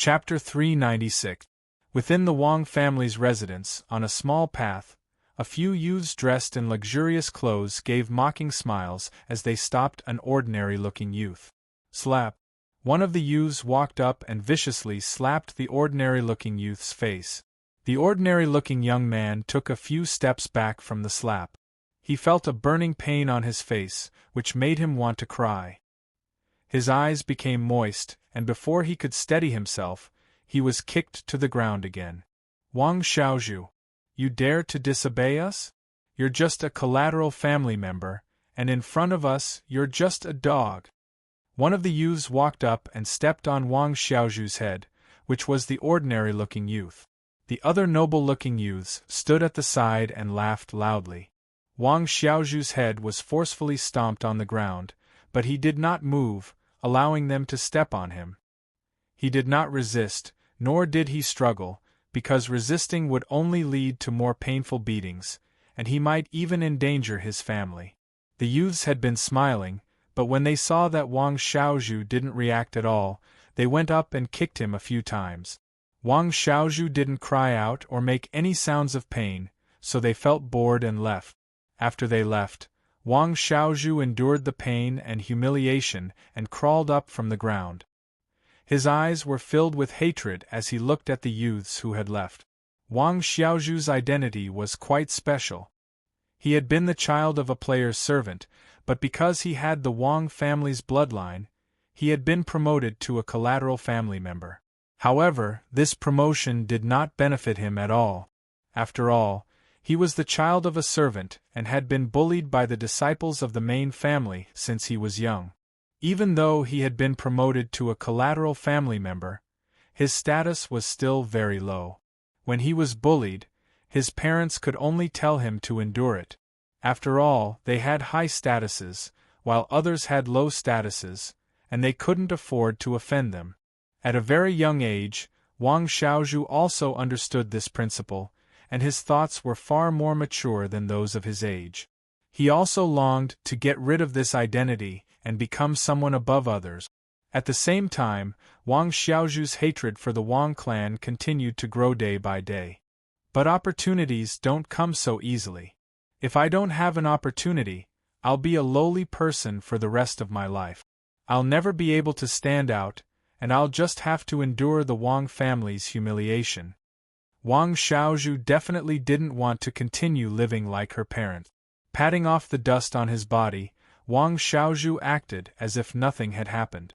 Chapter 396. Within the Wang family's residence, on a small path, a few youths dressed in luxurious clothes gave mocking smiles as they stopped an ordinary-looking youth. Slap! One of the youths walked up and viciously slapped the ordinary-looking youth's face. The ordinary-looking young man took a few steps back from the slap. He felt a burning pain on his face, which made him want to cry. His eyes became moist, and before he could steady himself, he was kicked to the ground again. Wang Xiaozhu, you dare to disobey us? You're just a collateral family member, and in front of us, you're just a dog. One of the youths walked up and stepped on Wang Xiaozhu's head, which was the ordinary-looking youth. The other noble-looking youths stood at the side and laughed loudly. Wang Xiaozhu's head was forcefully stomped on the ground, but he did not move, allowing them to step on him. He did not resist, nor did he struggle, because resisting would only lead to more painful beatings, and he might even endanger his family. The youths had been smiling, but when they saw that Wang Xiaozhu didn't react at all, they went up and kicked him a few times. Wang Xiaozhu didn't cry out or make any sounds of pain, so they felt bored and left. After they left, Wang Xiaozhu endured the pain and humiliation and crawled up from the ground. His eyes were filled with hatred as he looked at the youths who had left. Wang Xiaozhu's identity was quite special. He had been the child of a player's servant, but because he had the Wang family's bloodline, he had been promoted to a collateral family member. However, this promotion did not benefit him at all. After all, he was the child of a servant and had been bullied by the disciples of the main family since he was young. Even though he had been promoted to a collateral family member, his status was still very low. When he was bullied, his parents could only tell him to endure it. After all, they had high statuses, while others had low statuses, and they couldn't afford to offend them. At a very young age, Wang Xiaozhu also understood this principle, and his thoughts were far more mature than those of his age. He also longed to get rid of this identity and become someone above others. At the same time, Wang Xiaozhu's hatred for the Wang clan continued to grow day by day. But opportunities don't come so easily. If I don't have an opportunity, I'll be a lowly person for the rest of my life. I'll never be able to stand out, and I'll just have to endure the Wang family's humiliation. Wang Xiaozhu definitely didn't want to continue living like her parents. Patting off the dust on his body, Wang Xiaozhu acted as if nothing had happened.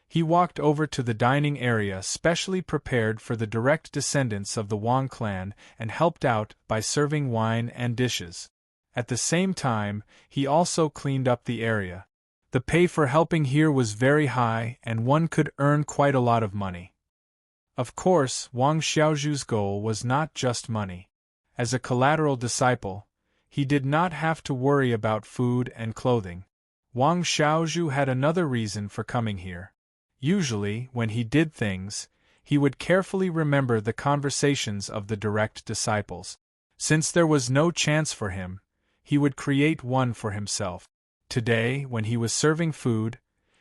He walked over to the dining area specially prepared for the direct descendants of the Wang clan and helped out by serving wine and dishes. At the same time, he also cleaned up the area. The pay for helping here was very high and one could earn quite a lot of money. Of course, Wang Xiaozhu's goal was not just money. As a collateral disciple, he did not have to worry about food and clothing. Wang Xiaozhu had another reason for coming here. Usually, when he did things, he would carefully remember the conversations of the direct disciples. Since there was no chance for him, he would create one for himself. Today, when he was serving food,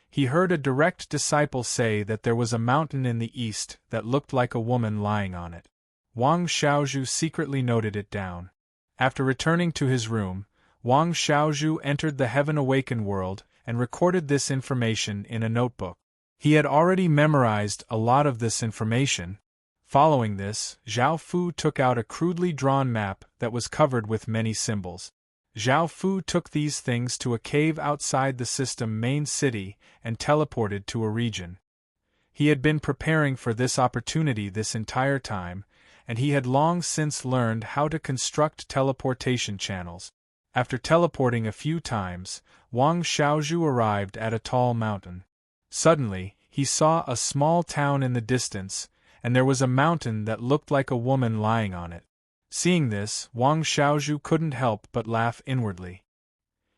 he heard a direct disciple say that there was a mountain in the east that looked like a woman lying on it. Wang Xiaozhu secretly noted it down. After returning to his room, Wang Xiaozhu entered the heaven-awakened world and recorded this information in a notebook. He had already memorized a lot of this information. Following this, Zhao Fu took out a crudely drawn map that was covered with many symbols. Zhao Fu took these things to a cave outside the system main city and teleported to a region. He had been preparing for this opportunity this entire time, and he had long since learned how to construct teleportation channels. After teleporting a few times, Wang Xiaozhu arrived at a tall mountain. Suddenly, he saw a small town in the distance, and there was a mountain that looked like a woman lying on it. Seeing this, Wang Xiaozhu couldn't help but laugh inwardly.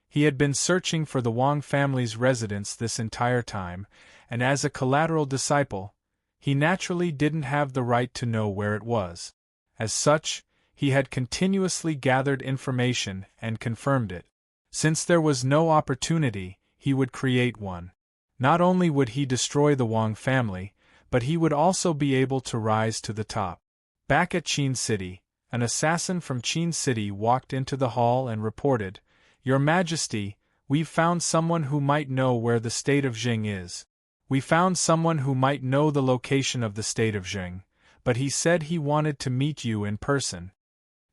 He had been searching for the Wang family's residence this entire time, and as a collateral disciple, he naturally didn't have the right to know where it was. As such, he had continuously gathered information and confirmed it. Since there was no opportunity, he would create one. Not only would he destroy the Wang family, but he would also be able to rise to the top. Back at Qin City, an assassin from Qin City walked into the hall and reported, "Your Majesty, we've found someone who might know where the state of Jing is. We found someone who might know the location of the state of Jing, but he said he wanted to meet you in person."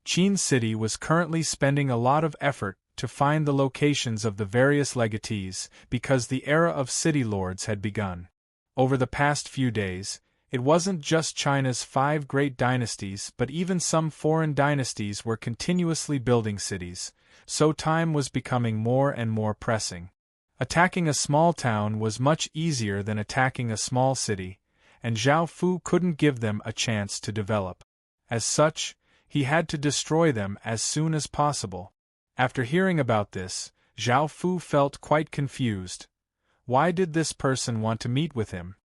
Qin City was currently spending a lot of effort to find the locations of the various legatees because the era of city lords had begun. Over the past few days, it wasn't just China's 5 great dynasties but even some foreign dynasties were continuously building cities, so time was becoming more and more pressing. Attacking a small town was much easier than attacking a small city, and Zhao Fu couldn't give them a chance to develop. As such, he had to destroy them as soon as possible. After hearing about this, Zhao Fu felt quite confused. Why did this person want to meet with him?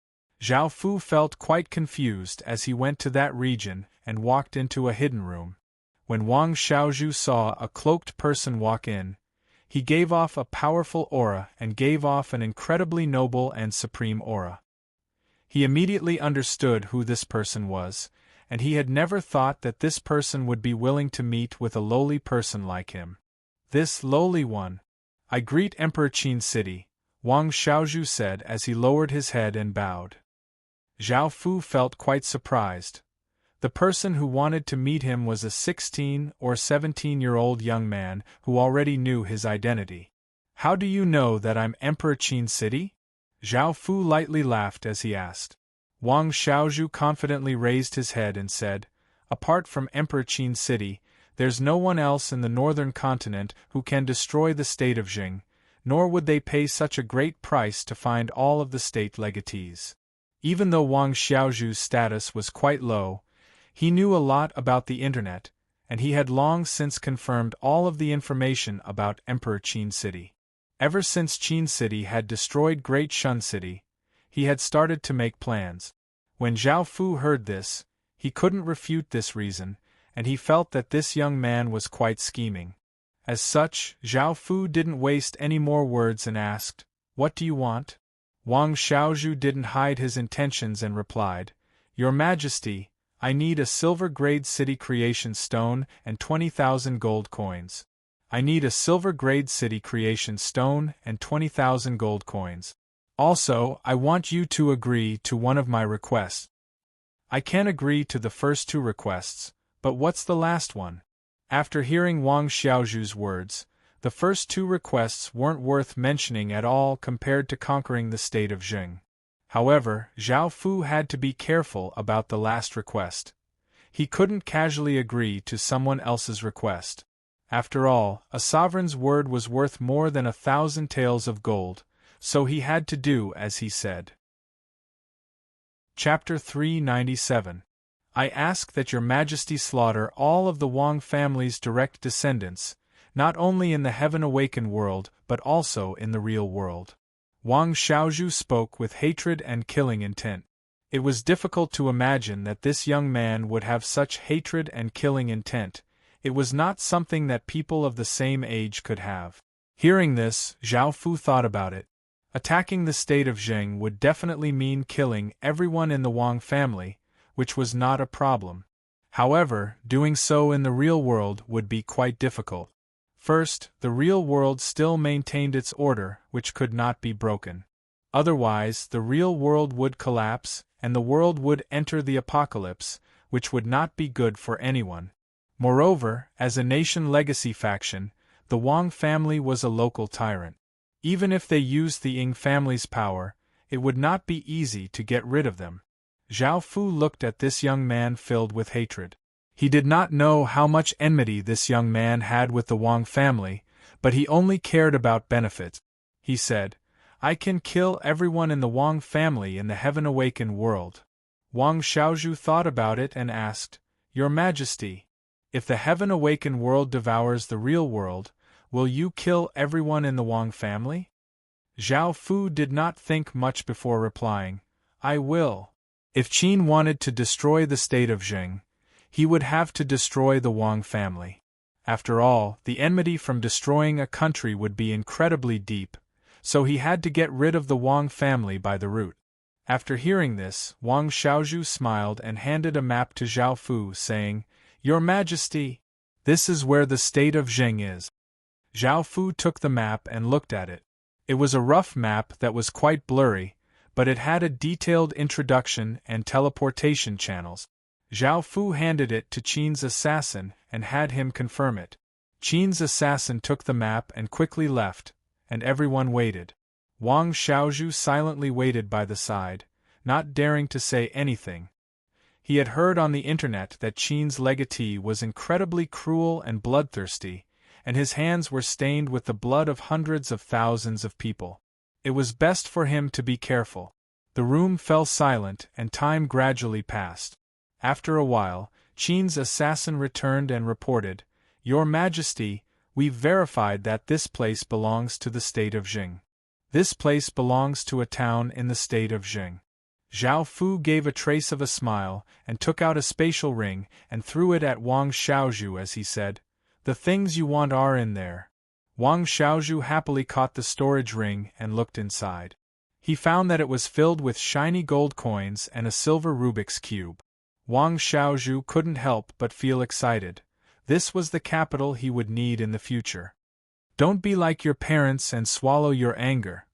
Zhao Fu felt quite confused as he went to that region and walked into a hidden room. When Wang Xiaozhu saw a cloaked person walk in, he gave off a powerful aura and gave off an incredibly noble and supreme aura. He immediately understood who this person was, and he had never thought that this person would be willing to meet with a lowly person like him. "This lowly one. I greet Emperor Qin City," Wang Xiaozhu said as he lowered his head and bowed. Zhao Fu felt quite surprised. The person who wanted to meet him was a 16 or 17-year-old young man who already knew his identity. "How do you know that I'm Emperor Qin City?" Zhao Fu lightly laughed as he asked. Wang Xiaozhu confidently raised his head and said, "Apart from Emperor Qin City, there's no one else in the northern continent who can destroy the state of Jing, nor would they pay such a great price to find all of the state legatees." Even though Wang Xiaozhu's status was quite low, he knew a lot about the internet, and he had long since confirmed all of the information about Emperor Qin City. Ever since Qin City had destroyed Great Shun City, he had started to make plans. When Zhao Fu heard this, he couldn't refute this reason, and he felt that this young man was quite scheming. As such, Zhao Fu didn't waste any more words and asked, "What do you want?" Wang Xiaozhu didn't hide his intentions and replied, "Your Majesty, I need a silver-grade city creation stone and 20,000 gold coins. I need a silver-grade city creation stone and 20,000 gold coins. Also, I want you to agree to one of my requests." "I can agree to the first 2 requests, but what's the last one?" After hearing Wang Xiaozhu's words, the first 2 requests weren't worth mentioning at all compared to conquering the state of Jing. However, Zhao Fu had to be careful about the last request. He couldn't casually agree to someone else's request. After all, a sovereign's word was worth more than 1,000 taels of gold, so he had to do as he said. Chapter 397. I ask that your Majesty slaughter all of the Wang family's direct descendants, not only in the heaven-awakened world but also in the real world. Wang Xiaozhu spoke with hatred and killing intent. It was difficult to imagine that this young man would have such hatred and killing intent. It was not something that people of the same age could have. Hearing this, Zhao Fu thought about it. Attacking the state of Jing would definitely mean killing everyone in the Wang family, which was not a problem. However, doing so in the real world would be quite difficult. First, the real world still maintained its order, which could not be broken. Otherwise, the real world would collapse, and the world would enter the apocalypse, which would not be good for anyone. Moreover, as a nation legacy faction, the Wang family was a local tyrant. Even if they used the Ying family's power, it would not be easy to get rid of them. Zhao Fu looked at this young man filled with hatred. He did not know how much enmity this young man had with the Wang family, but he only cared about benefits. He said, "I can kill everyone in the Wang family in the heaven-awakened world." Wang Xiaozhu thought about it and asked, "Your Majesty, if the heaven-awakened world devours the real world, will you kill everyone in the Wang family?" Zhao Fu did not think much before replying, "I will." If Qin wanted to destroy the state of Jing, he would have to destroy the Wang family. After all, the enmity from destroying a country would be incredibly deep, so he had to get rid of the Wang family by the root. After hearing this, Wang Xiaozhu smiled and handed a map to Zhao Fu, saying, "Your Majesty, this is where the state of Jing is." Zhao Fu took the map and looked at it. It was a rough map that was quite blurry, but it had a detailed introduction and teleportation channels. Zhao Fu handed it to Qin's assassin and had him confirm it. Qin's assassin took the map and quickly left, and everyone waited. Wang Xiaozhu silently waited by the side, not daring to say anything. He had heard on the internet that Qin's legatee was incredibly cruel and bloodthirsty, and his hands were stained with the blood of hundreds of thousands of people. It was best for him to be careful. The room fell silent and time gradually passed. After a while, Qin's assassin returned and reported, "Your Majesty, we've verified that this place belongs to the state of Jing. This place belongs to a town in the state of Jing." Zhao Fu gave a trace of a smile and took out a spatial ring and threw it at Wang Xiaozhu as he said, "The things you want are in there." Wang Xiaozhu happily caught the storage ring and looked inside. He found that it was filled with shiny gold coins and a silver Rubik's Cube. Wang Xiaozhu couldn't help but feel excited. This was the capital he would need in the future. Don't be like your parents and swallow your anger.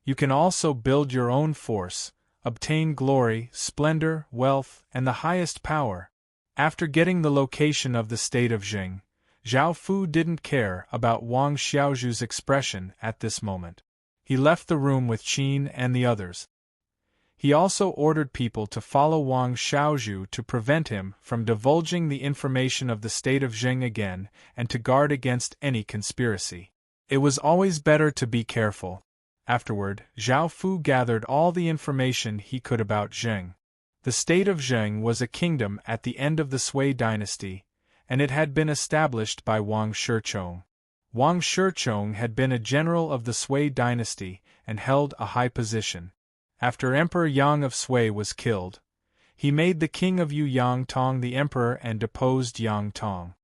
You can also build your own force, obtain glory, splendor, wealth, and the highest power. After getting the location of the state of Jing, Zhao Fu didn't care about Wang Xiaozhu's expression at this moment. He left the room with Qin and the others. He also ordered people to follow Wang Xiaozhu to prevent him from divulging the information of the state of Jing again and to guard against any conspiracy. It was always better to be careful. Afterward, Zhao Fu gathered all the information he could about Jing. The state of Jing was a kingdom at the end of the Sui dynasty, and it had been established by Wang Shichong. Wang Shichong had been a general of the Sui dynasty and held a high position. After Emperor Yang of Sui was killed, he made the king of Yang Tong the emperor and deposed Yang Tong.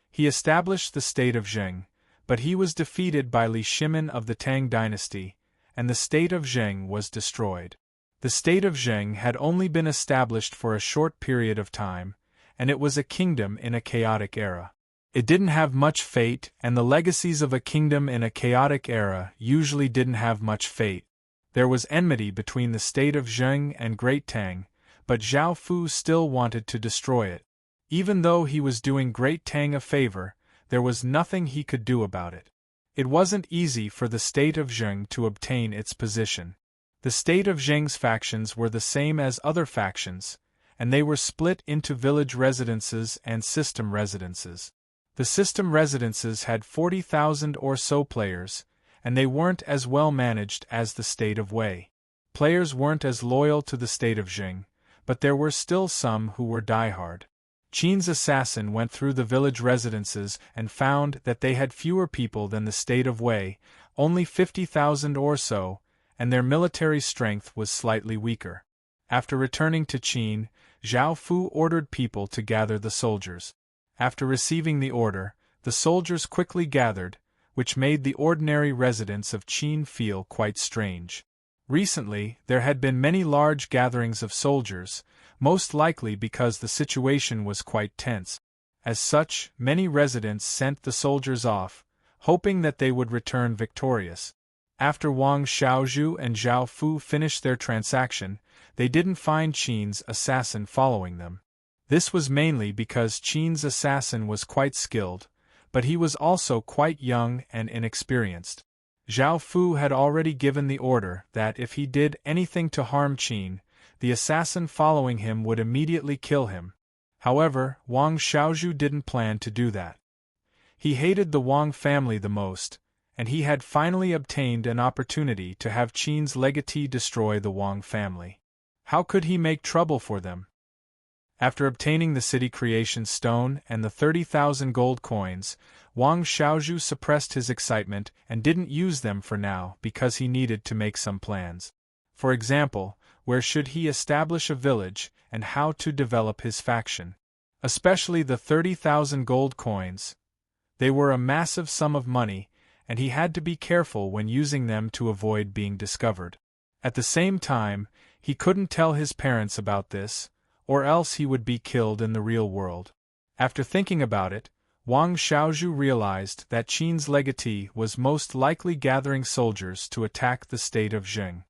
He established the state of Jing, but he was defeated by Li Shimin of the Tang dynasty, and the state of Jing was destroyed. The state of Jing had only been established for a short period of time, and it was a kingdom in a chaotic era. It didn't have much fate, and the legacies of a kingdom in a chaotic era usually didn't have much fate. There was enmity between the state of Jing and Great Tang, but Zhao Fu still wanted to destroy it. Even though he was doing Great Tang a favor, there was nothing he could do about it. It wasn't easy for the state of Jing to obtain its position. The state of Jing's factions were the same as other factions, and they were split into village residences and system residences. The system residences had 40,000 or so players, and they weren't as well managed as the state of Wei. Players weren't as loyal to the state of Jing, but there were still some who were diehard. Qin's assassin went through the village residences and found that they had fewer people than the state of Wei, only 50,000 or so, and their military strength was slightly weaker. After returning to Qin, Zhao Fu ordered people to gather the soldiers. After receiving the order, the soldiers quickly gathered, which made the ordinary residents of Qin feel quite strange. Recently, there had been many large gatherings of soldiers, most likely because the situation was quite tense. As such, many residents sent the soldiers off, hoping that they would return victorious. After Wang Xiaozhu and Zhao Fu finished their transaction, they didn't find Qin's assassin following them. This was mainly because Qin's assassin was quite skilled, but he was also quite young and inexperienced. Zhao Fu had already given the order that if he did anything to harm Qin, the assassin following him would immediately kill him. However, Wang Xiaozhu didn't plan to do that. He hated the Wang family the most, and he had finally obtained an opportunity to have Qin's legatee destroy the Wang family. How could he make trouble for them? After obtaining the city creation stone and the 30,000 gold coins, Wang Xiaozhu suppressed his excitement and didn't use them for now because he needed to make some plans. For example, where should he establish a village and how to develop his faction? Especially the 30,000 gold coins. They were a massive sum of money, and he had to be careful when using them to avoid being discovered. At the same time, he couldn't tell his parents about this, or else he would be killed in the real world. After thinking about it, Wang Xiaozhu realized that Qin's legatee was most likely gathering soldiers to attack the state of Zheng.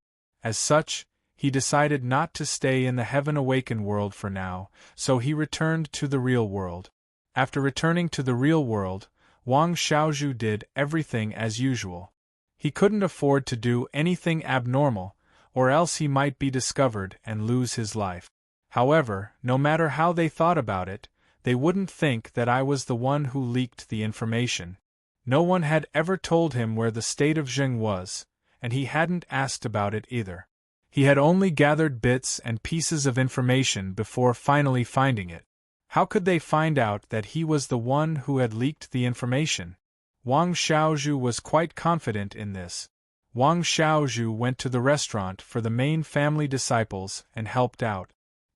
As such, he decided not to stay in the Heaven Awakened world for now, so he returned to the real world. After returning to the real world, Wang Xiaozhu did everything as usual. He couldn't afford to do anything abnormal, or else he might be discovered and lose his life. However, no matter how they thought about it, they wouldn't think that I was the one who leaked the information. No one had ever told him where the state of Zheng was, and he hadn't asked about it either. He had only gathered bits and pieces of information before finally finding it. How could they find out that he was the one who had leaked the information? Wang Xiaozhu was quite confident in this. Wang Xiaozhu went to the restaurant for the main family disciples and helped out.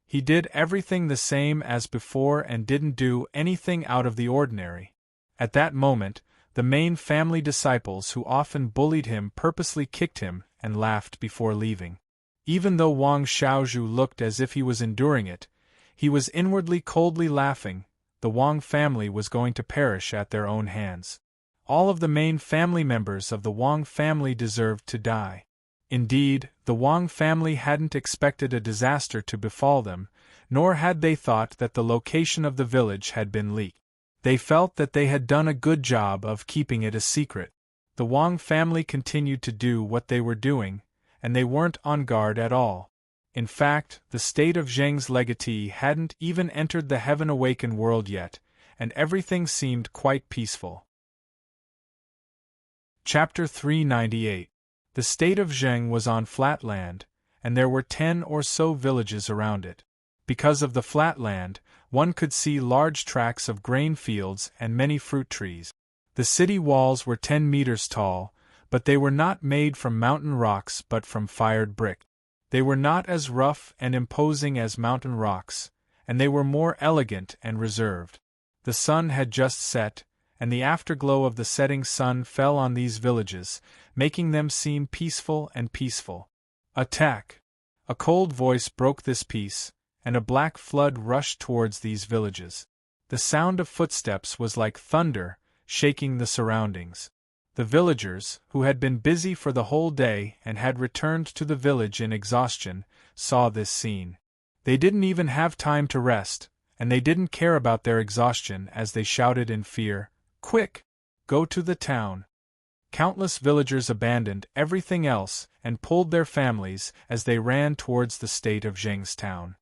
He did everything the same as before and didn't do anything out of the ordinary. At that moment, the main family disciples who often bullied him purposely kicked him and laughed before leaving. Even though Wang Xiaozhu looked as if he was enduring it, he was inwardly coldly laughing. The Wang family was going to perish at their own hands. All of the main family members of the Wang family deserved to die. Indeed, the Wang family hadn't expected a disaster to befall them, nor had they thought that the location of the village had been leaked. They felt that they had done a good job of keeping it a secret. The Wang family continued to do what they were doing, and they weren't on guard at all. In fact, the state of Zheng's legatee hadn't even entered the Heaven Awakened world yet, and everything seemed quite peaceful. Chapter 398. The state of Zheng was on flat land, and there were 10 or so villages around it. Because of the flat land, one could see large tracts of grain fields and many fruit trees. The city walls were 10 meters tall, but they were not made from mountain rocks but from fired brick. They were not as rough and imposing as mountain rocks, and they were more elegant and reserved. The sun had just set, and the afterglow of the setting sun fell on these villages, making them seem peaceful and peaceful. Attack! A cold voice broke this peace, and a black flood rushed towards these villages. The sound of footsteps was like thunder, shaking the surroundings. The villagers, who had been busy for the whole day and had returned to the village in exhaustion, saw this scene. They didn't even have time to rest, and they didn't care about their exhaustion as they shouted in fear, "Quick! Go to the town!" Countless villagers abandoned everything else and pulled their families as they ran towards the state of Zheng's town.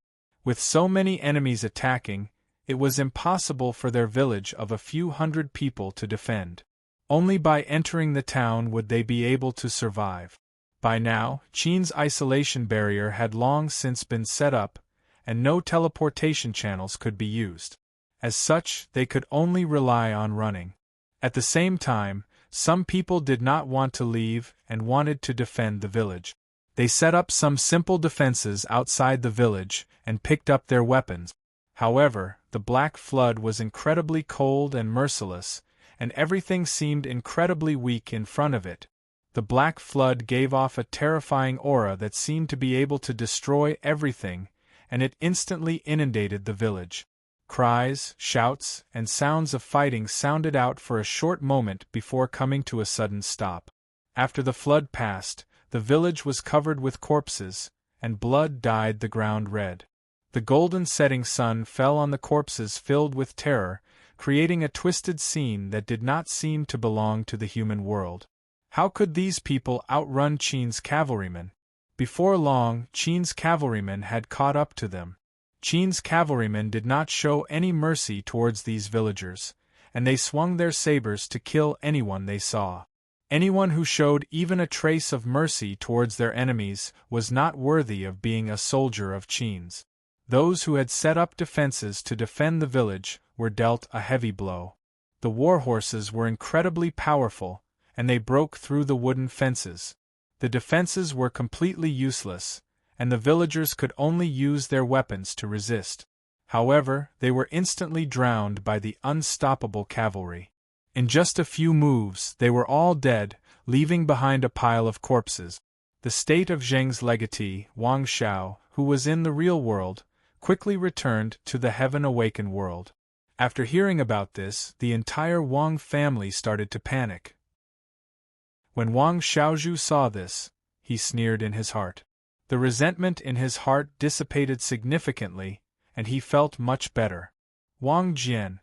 With so many enemies attacking, it was impossible for their village of a few hundred people to defend. Only by entering the town would they be able to survive. By now, Qin's isolation barrier had long since been set up, and no teleportation channels could be used. As such, they could only rely on running. At the same time, some people did not want to leave and wanted to defend the village. They set up some simple defenses outside the village and picked up their weapons. However, the black flood was incredibly cold and merciless, and everything seemed incredibly weak in front of it. The black flood gave off a terrifying aura that seemed to be able to destroy everything, and it instantly inundated the village. Cries, shouts, and sounds of fighting sounded out for a short moment before coming to a sudden stop. After the flood passed, the village was covered with corpses, and blood dyed the ground red. The golden setting sun fell on the corpses filled with terror, creating a twisted scene that did not seem to belong to the human world. How could these people outrun Qin's cavalrymen? Before long, Qin's cavalrymen had caught up to them. Qin's cavalrymen did not show any mercy towards these villagers, and they swung their sabers to kill anyone they saw. Anyone who showed even a trace of mercy towards their enemies was not worthy of being a soldier of Qin's. Those who had set up defenses to defend the village were dealt a heavy blow. The war horses were incredibly powerful, and they broke through the wooden fences. The defenses were completely useless, and the villagers could only use their weapons to resist. However, they were instantly drowned by the unstoppable cavalry. In just a few moves, they were all dead, leaving behind a pile of corpses. The state of Zheng's legatee, Wang Xiao, who was in the real world, quickly returned to the heaven-awakened world. After hearing about this, the entire Wang family started to panic. When Wang Xiaozhu saw this, he sneered in his heart. The resentment in his heart dissipated significantly, and he felt much better. Wang Jian,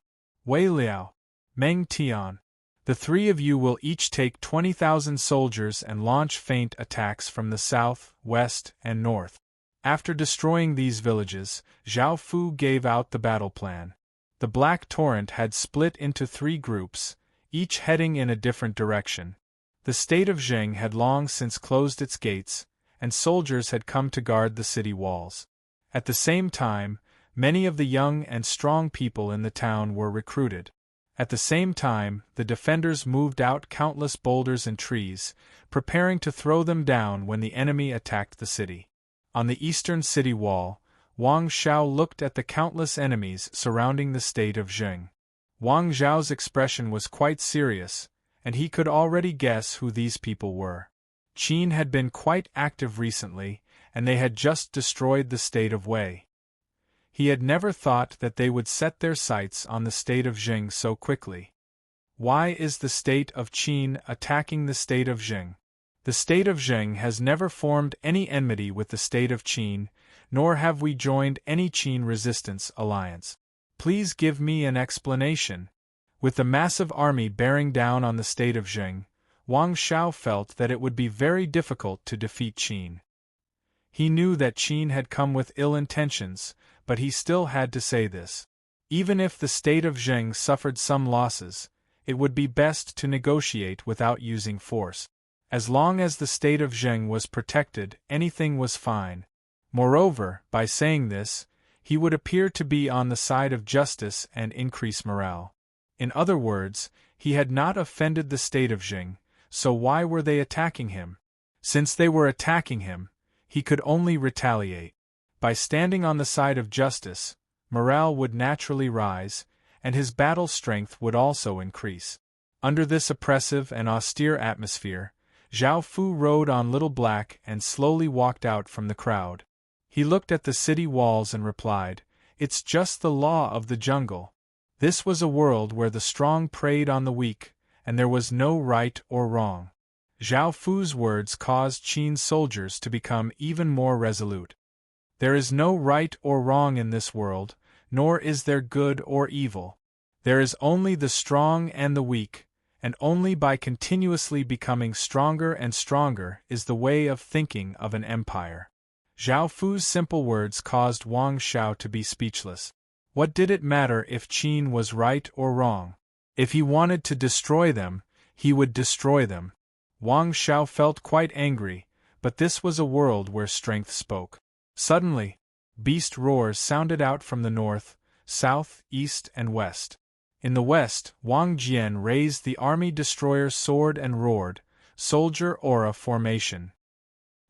Wei Liao, Meng Tian, the three of you will each take 20,000 soldiers and launch feint attacks from the south, west, and north. After destroying these villages, Zhao Fu gave out the battle plan. The Black Torrent had split into 3 groups, each heading in a different direction. The state of Zheng had long since closed its gates, and soldiers had come to guard the city walls. At the same time, many of the young and strong people in the town were recruited. At the same time, the defenders moved out countless boulders and trees, preparing to throw them down when the enemy attacked the city. On the eastern city wall, Wang Xiao looked at the countless enemies surrounding the state of Zheng. Wang Xiao's expression was quite serious, and he could already guess who these people were. Qin had been quite active recently, and they had just destroyed the state of Wei. He had never thought that they would set their sights on the state of Zheng so quickly. Why is the state of Qin attacking the state of Zheng? The state of Zheng has never formed any enmity with the state of Qin, nor have we joined any Qin resistance alliance. Please give me an explanation. With the massive army bearing down on the state of Zheng, Wang Xiao felt that it would be very difficult to defeat Qin. He knew that Qin had come with ill intentions, but he still had to say this. Even if the state of Zheng suffered some losses, it would be best to negotiate without using force. As long as the state of Zheng was protected, anything was fine. Moreover, by saying this, he would appear to be on the side of justice and increase morale. In other words, he had not offended the state of Zheng, so why were they attacking him? Since they were attacking him, he could only retaliate. By standing on the side of justice, morale would naturally rise, and his battle strength would also increase. Under this oppressive and austere atmosphere, Zhao Fu rode on Little Black and slowly walked out from the crowd. He looked at the city walls and replied, "It's just the law of the jungle." This was a world where the strong preyed on the weak, and there was no right or wrong. Zhao Fu's words caused Qin's soldiers to become even more resolute. There is no right or wrong in this world, nor is there good or evil. There is only the strong and the weak, and only by continuously becoming stronger and stronger is the way of thinking of an empire. Zhao Fu's simple words caused Wang Xiao to be speechless. What did it matter if Qin was right or wrong? If he wanted to destroy them, he would destroy them. Wang Xiao felt quite angry, but this was a world where strength spoke. Suddenly, beast roars sounded out from the north, south, east, and west. In the west, Wang Jian raised the army destroyer sword and roared, "Soldier aura formation."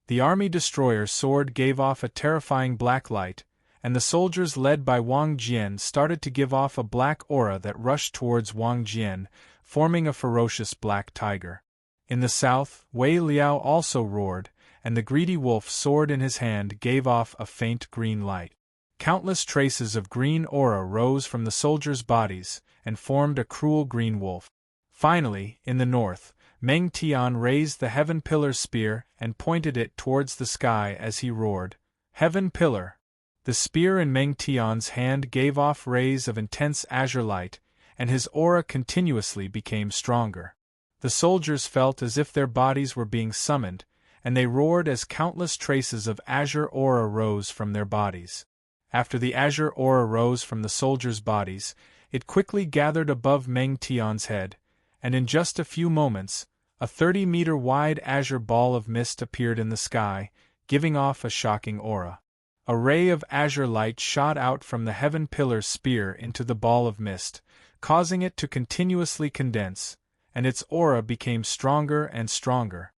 The army destroyer sword gave off a terrifying black light, and the soldiers led by Wang Jian started to give off a black aura that rushed towards Wang Jian, forming a ferocious black tiger. In the south, Wei Liao also roared, and the greedy wolf sword in his hand gave off a faint green light. Countless traces of green aura rose from the soldiers' bodies, and formed a cruel green wolf. Finally, in the north, Meng Tian raised the Heaven Pillar spear and pointed it towards the sky as he roared, "Heaven Pillar!" The spear in Meng Tian's hand gave off rays of intense azure light, and his aura continuously became stronger. The soldiers felt as if their bodies were being summoned, and they roared as countless traces of azure aura rose from their bodies. After the azure aura rose from the soldiers' bodies, it quickly gathered above Meng Tian's head, and in just a few moments, a 30-meter-wide azure ball of mist appeared in the sky, giving off a shocking aura. A ray of azure light shot out from the Heaven Pillar's spear into the ball of mist, causing it to continuously condense, and its aura became stronger and stronger.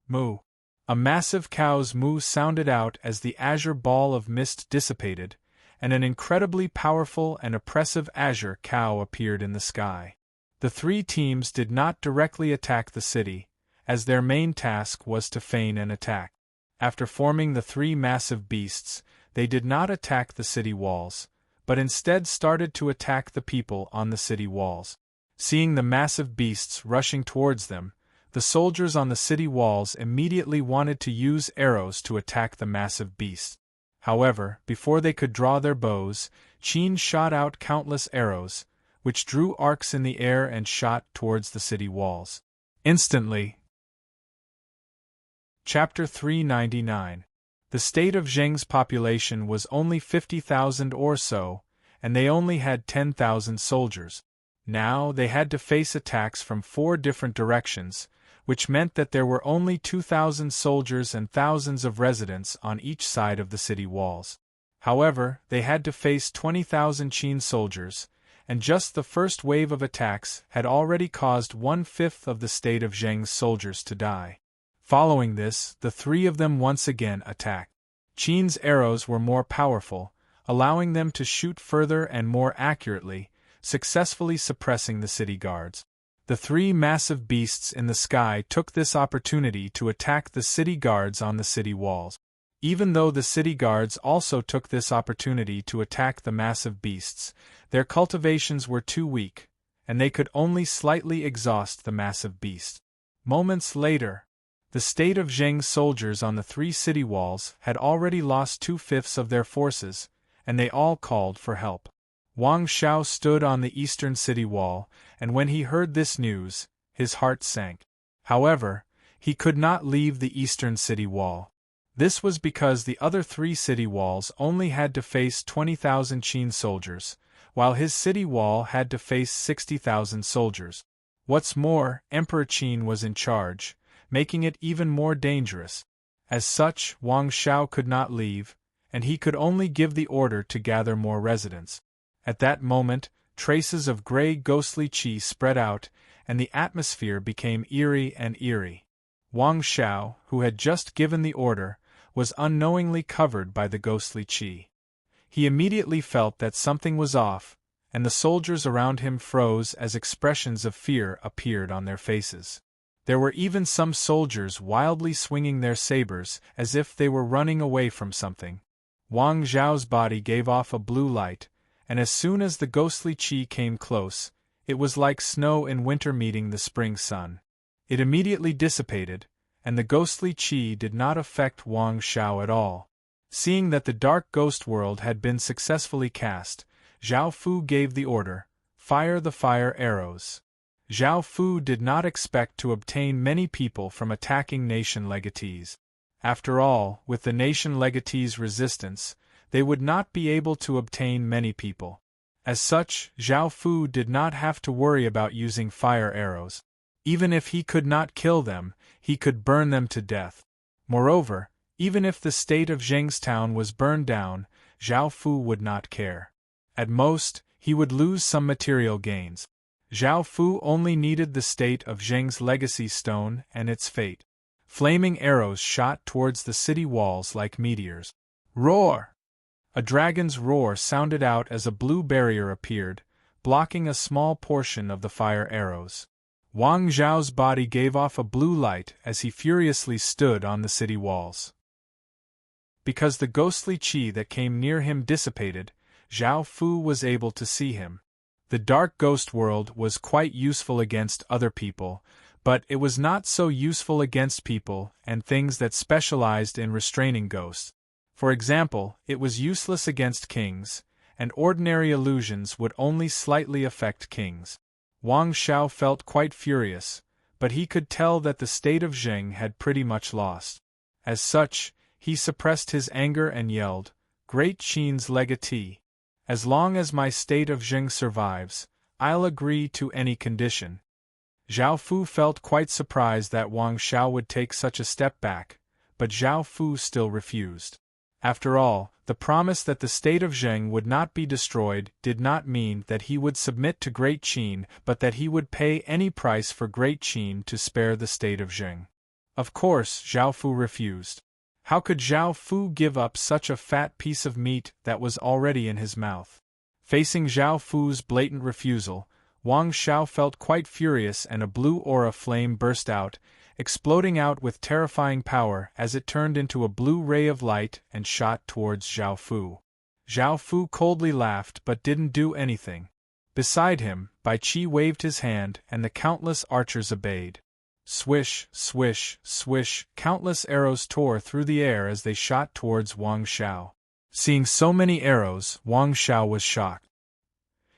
Moo! A massive cow's moo sounded out as the azure ball of mist dissipated, and an incredibly powerful and oppressive azure cow appeared in the sky. The three teams did not directly attack the city, as their main task was to feign an attack. After forming the three massive beasts, they did not attack the city walls, but instead started to attack the people on the city walls. Seeing the massive beasts rushing towards them, the soldiers on the city walls immediately wanted to use arrows to attack the massive beasts. However, before they could draw their bows, Qin shot out countless arrows, which drew arcs in the air and shot towards the city walls. Instantly. Chapter 399. The state of Zheng's population was only 50,000 or so, and they only had 10,000 soldiers. Now they had to face attacks from 4 different directions, which meant that there were only 2,000 soldiers and thousands of residents on each side of the city walls. However, they had to face 20,000 Qin soldiers, and just the first wave of attacks had already caused 1/5 of the state of Zheng's soldiers to die. Following this, the 3 of them once again attacked. Qin's arrows were more powerful, allowing them to shoot further and more accurately, successfully suppressing the city guards. The 3 massive beasts in the sky took this opportunity to attack the city guards on the city walls. Even though the city guards also took this opportunity to attack the massive beasts, their cultivations were too weak, and they could only slightly exhaust the massive beast. Moments later, the state of Zheng's soldiers on the 3 city walls had already lost 2/5 of their forces, and they all called for help. Wang Xiao stood on the eastern city wall, and when he heard this news, his heart sank. However, he could not leave the eastern city wall. This was because the other 3 city walls only had to face 20,000 Qin soldiers, while his city wall had to face 60,000 soldiers. What's more, Emperor Qin was in charge, making it even more dangerous. As such, Wang Xiao could not leave, and he could only give the order to gather more residents. At that moment, traces of gray ghostly qi spread out, and the atmosphere became eerie and eerie. Wang Xiao, who had just given the order, was unknowingly covered by the ghostly qi. He immediately felt that something was off, and the soldiers around him froze as expressions of fear appeared on their faces. There were even some soldiers wildly swinging their sabers as if they were running away from something. Wang Xiao's body gave off a blue light, and as soon as the ghostly qi came close, it was like snow in winter meeting the spring sun. It immediately dissipated, and the ghostly qi did not affect Wang Xiao at all. Seeing that the dark ghost world had been successfully cast, Zhao Fu gave the order, "Fire the fire arrows." Zhao Fu did not expect to obtain many people from attacking nation legatees. After all, with the nation legatees' resistance, they would not be able to obtain many people. As such, Zhao Fu did not have to worry about using fire arrows. Even if he could not kill them, he could burn them to death. Moreover, even if the state of Zheng's town was burned down, Zhao Fu would not care. At most, he would lose some material gains. Zhao Fu only needed the state of Zheng's legacy stone and its fate. Flaming arrows shot towards the city walls like meteors. Roar! A dragon's roar sounded out as a blue barrier appeared, blocking a small portion of the fire arrows. Wang Zhao's body gave off a blue light as he furiously stood on the city walls. Because the ghostly qi that came near him dissipated, Zhao Fu was able to see him. The dark ghost world was quite useful against other people, but it was not so useful against people and things that specialized in restraining ghosts. For example, it was useless against kings, and ordinary illusions would only slightly affect kings. Wang Xiao felt quite furious, but he could tell that the state of Zheng had pretty much lost. As such, he suppressed his anger and yelled, "Great Qin's legatee! As long as my state of Zheng survives, I'll agree to any condition." Zhao Fu felt quite surprised that Wang Xiao would take such a step back, but Zhao Fu still refused. After all, the promise that the state of Zheng would not be destroyed did not mean that he would submit to Great Qin, but that he would pay any price for Great Qin to spare the state of Zheng. Of course, Zhao Fu refused. How could Zhao Fu give up such a fat piece of meat that was already in his mouth? Facing Zhao Fu's blatant refusal, Wang Xiao felt quite furious and a blue aura flame burst out, exploding out with terrifying power as it turned into a blue ray of light and shot towards Zhao Fu. Zhao Fu coldly laughed but didn't do anything. Beside him, Bai Qi waved his hand and the countless archers obeyed. Swish, swish, swish, countless arrows tore through the air as they shot towards Wang Xiao. Seeing so many arrows, Wang Xiao was shocked.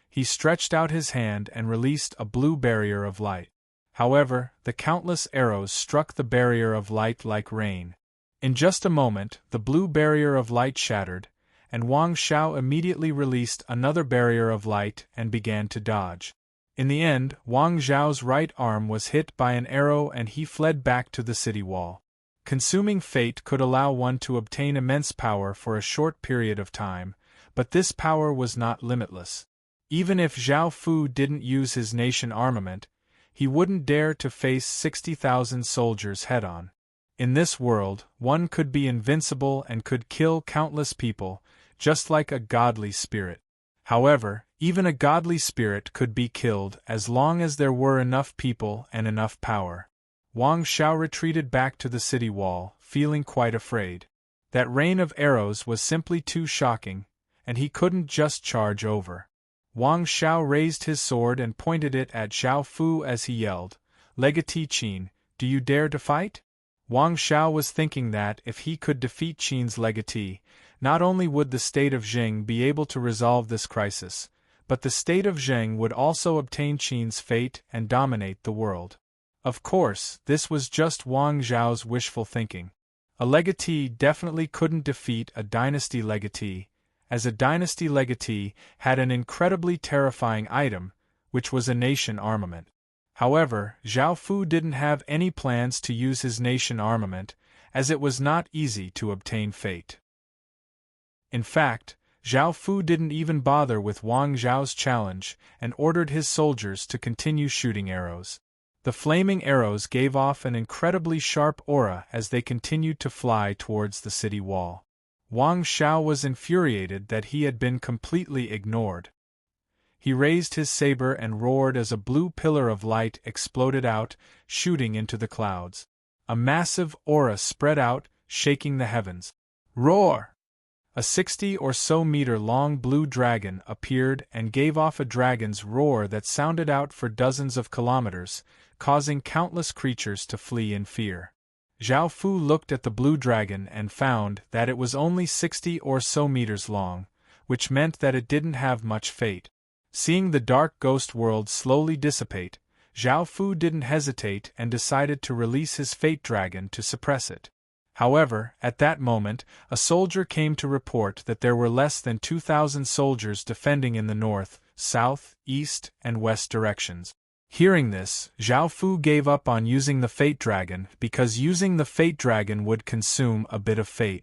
He stretched out his hand and released a blue barrier of light. However, the countless arrows struck the barrier of light like rain. In just a moment, the blue barrier of light shattered, and Wang Xiao immediately released another barrier of light and began to dodge. In the end, Wang Xiao's right arm was hit by an arrow and he fled back to the city wall. Consuming fate could allow one to obtain immense power for a short period of time, but this power was not limitless. Even if Zhao Fu didn't use his nation armament, he wouldn't dare to face 60,000 soldiers head-on. In this world, one could be invincible and could kill countless people, just like a godly spirit. However, even a godly spirit could be killed as long as there were enough people and enough power. Wang Xiao retreated back to the city wall, feeling quite afraid. That rain of arrows was simply too shocking, and he couldn't just charge over. Wang Xiao raised his sword and pointed it at Zhao Fu as he yelled, "Legatee Qin, do you dare to fight?" Wang Xiao was thinking that if he could defeat Qin's legatee, not only would the state of Zheng be able to resolve this crisis, but the state of Zheng would also obtain Qin's fate and dominate the world. Of course, this was just Wang Xiao's wishful thinking. A legatee definitely couldn't defeat a dynasty legatee, as a dynasty legatee had an incredibly terrifying item, which was a nation armament. However, Zhao Fu didn't have any plans to use his nation armament, as it was not easy to obtain fate. In fact, Zhao Fu didn't even bother with Wang Xiao's challenge and ordered his soldiers to continue shooting arrows. The flaming arrows gave off an incredibly sharp aura as they continued to fly towards the city wall. Wang Xiao was infuriated that he had been completely ignored. He raised his saber and roared as a blue pillar of light exploded out, shooting into the clouds. A massive aura spread out, shaking the heavens. Roar! A 60 or so meter long blue dragon appeared and gave off a dragon's roar that sounded out for dozens of kilometers, causing countless creatures to flee in fear. Zhao Fu looked at the blue dragon and found that it was only 60 or so meters long, which meant that it didn't have much fate. Seeing the dark ghost world slowly dissipate, Zhao Fu didn't hesitate and decided to release his fate dragon to suppress it. However, at that moment, a soldier came to report that there were less than 2,000 soldiers defending in the north, south, east, and west directions. Hearing this, Zhao Fu gave up on using the Fate Dragon because using the Fate Dragon would consume a bit of fate.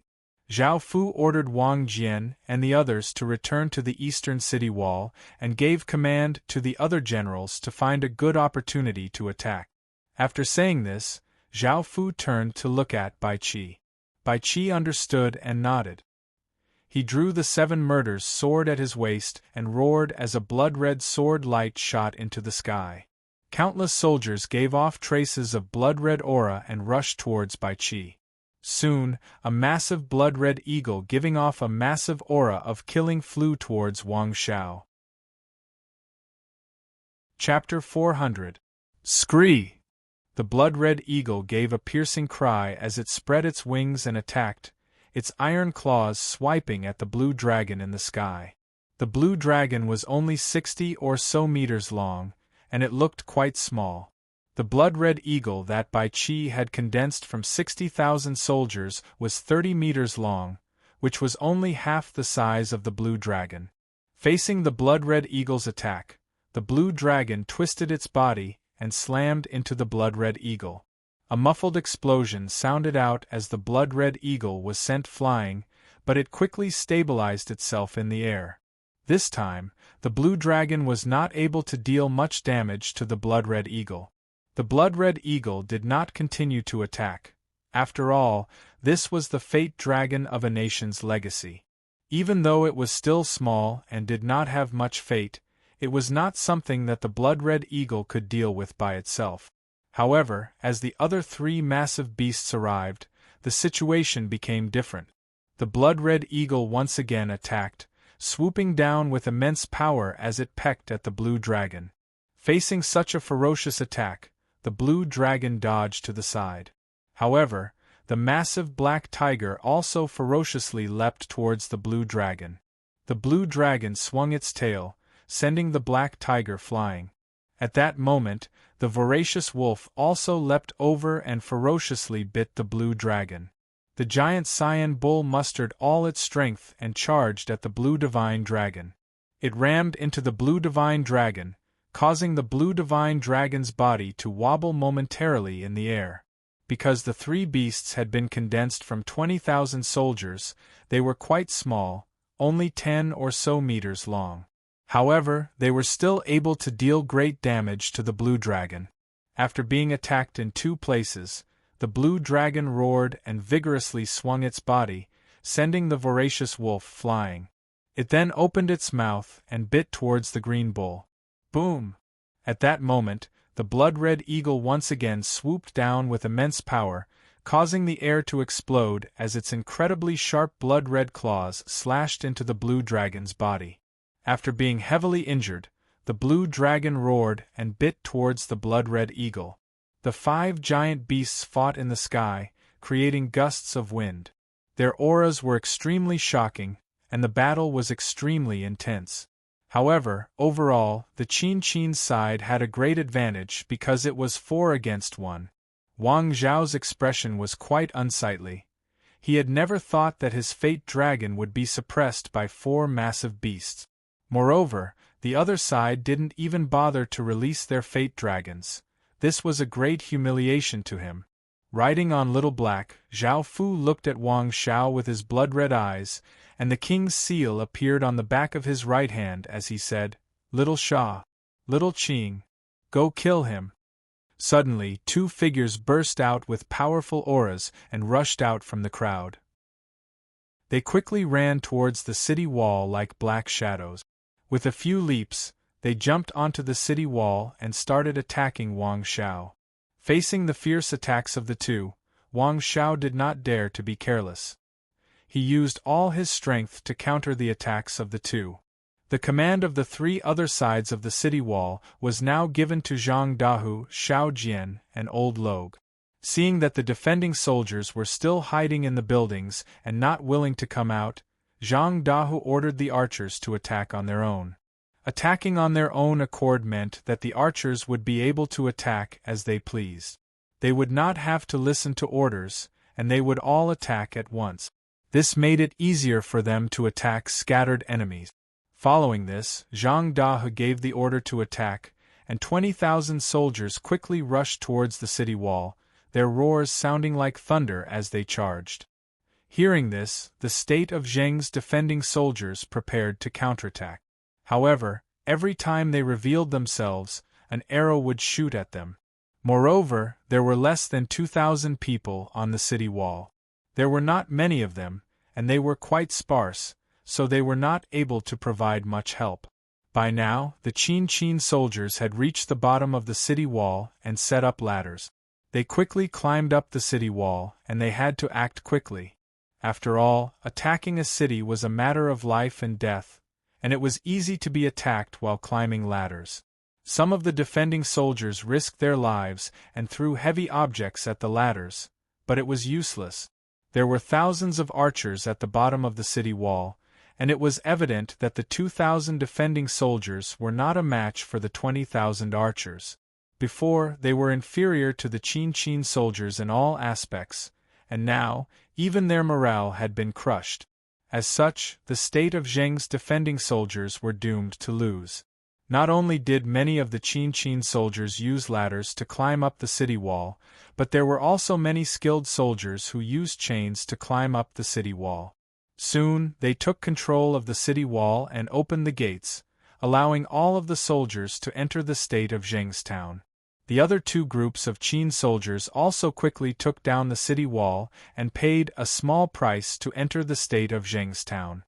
Zhao Fu ordered Wang Jian and the others to return to the eastern city wall and gave command to the other generals to find a good opportunity to attack. After saying this, Zhao Fu turned to look at Bai Qi. Bai Qi understood and nodded. He drew the 7 murders sword at his waist and roared as a blood-red sword light shot into the sky. Countless soldiers gave off traces of blood-red aura and rushed towards Bai Qi. Soon, a massive blood-red eagle giving off a massive aura of killing flew towards Wang Xiao. Chapter 400. Scree! The blood-red eagle gave a piercing cry as it spread its wings and attacked, its iron claws swiping at the blue dragon in the sky. The blue dragon was only 60 or so meters long, and it looked quite small. The blood-red eagle that Bai Qi had condensed from 60,000 soldiers was 30 meters long, which was only half the size of the blue dragon. Facing the blood-red eagle's attack, the blue dragon twisted its body and slammed into the blood-red eagle. A muffled explosion sounded out as the blood-red eagle was sent flying, but it quickly stabilized itself in the air. This time, the blue dragon was not able to deal much damage to the blood-red eagle. The blood-red eagle did not continue to attack. After all, this was the fate dragon of a nation's legacy. Even though it was still small and did not have much fate, it was not something that the blood-red eagle could deal with by itself. However, as the other three massive beasts arrived, the situation became different. The blood-red eagle once again attacked, swooping down with immense power as it pecked at the blue dragon. Facing such a ferocious attack, the blue dragon dodged to the side. However, the massive black tiger also ferociously leapt towards the blue dragon. The blue dragon swung its tail, sending the black tiger flying. At that moment, the voracious wolf also leapt over and ferociously bit the blue dragon. The giant cyan bull mustered all its strength and charged at the blue divine dragon. It rammed into the blue divine dragon, causing the blue divine dragon's body to wobble momentarily in the air. Because the three beasts had been condensed from 20,000 soldiers, they were quite small, only 10 or so meters long. However, they were still able to deal great damage to the blue dragon. After being attacked in two places, the blue dragon roared and vigorously swung its body, sending the voracious wolf flying. It then opened its mouth and bit towards the green bull. Boom! At that moment, the blood-red eagle once again swooped down with immense power, causing the air to explode as its incredibly sharp blood-red claws slashed into the blue dragon's body. After being heavily injured, the blue dragon roared and bit towards the blood-red eagle. The five giant beasts fought in the sky, creating gusts of wind. Their auras were extremely shocking, and the battle was extremely intense. However, overall, the Qin side had a great advantage because it was 4 against 1. Wang Zhao's expression was quite unsightly. He had never thought that his fate dragon would be suppressed by 4 massive beasts. Moreover, the other side didn't even bother to release their fate dragons. This was a great humiliation to him. Riding on Little Black, Zhao Fu looked at Wang Zhao with his blood-red eyes, and the king's seal appeared on the back of his right hand as he said, "Little Sha, Little Qing, go kill him." Suddenly, 2 figures burst out with powerful auras and rushed out from the crowd. They quickly ran towards the city wall like black shadows. With a few leaps, they jumped onto the city wall and started attacking Wang Zhao. Facing the fierce attacks of the two, Wang Zhao did not dare to be careless. He used all his strength to counter the attacks of the two. The command of the 3 other sides of the city wall was now given to Zhang Dahu, Xiao Jian, and Old Logue. Seeing that the defending soldiers were still hiding in the buildings and not willing to come out, Zhang Dahu ordered the archers to attack on their own. Attacking on their own accord meant that the archers would be able to attack as they pleased. They would not have to listen to orders, and they would all attack at once. This made it easier for them to attack scattered enemies. Following this, Zhang Dahe gave the order to attack, and 20,000 soldiers quickly rushed towards the city wall, their roars sounding like thunder as they charged. Hearing this, the state of Zheng's defending soldiers prepared to counterattack. However, every time they revealed themselves, an arrow would shoot at them. Moreover, there were less than 2,000 people on the city wall. There were not many of them, and they were quite sparse, so they were not able to provide much help. By now, the Qin soldiers had reached the bottom of the city wall and set up ladders. They quickly climbed up the city wall, and they had to act quickly. After all, attacking a city was a matter of life and death, and it was easy to be attacked while climbing ladders. Some of the defending soldiers risked their lives and threw heavy objects at the ladders, but it was useless. There were thousands of archers at the bottom of the city wall, and it was evident that the 2,000 defending soldiers were not a match for the 20,000 archers. Before, they were inferior to the Qin soldiers in all aspects, and now, even their morale had been crushed. As such, the state of Zheng's defending soldiers were doomed to lose. Not only did many of the Qin soldiers use ladders to climb up the city wall, but there were also many skilled soldiers who used chains to climb up the city wall. Soon, they took control of the city wall and opened the gates, allowing all of the soldiers to enter the state of Zheng's town. The other 2 groups of Qin soldiers also quickly took down the city wall and paid a small price to enter the state of Zheng's town.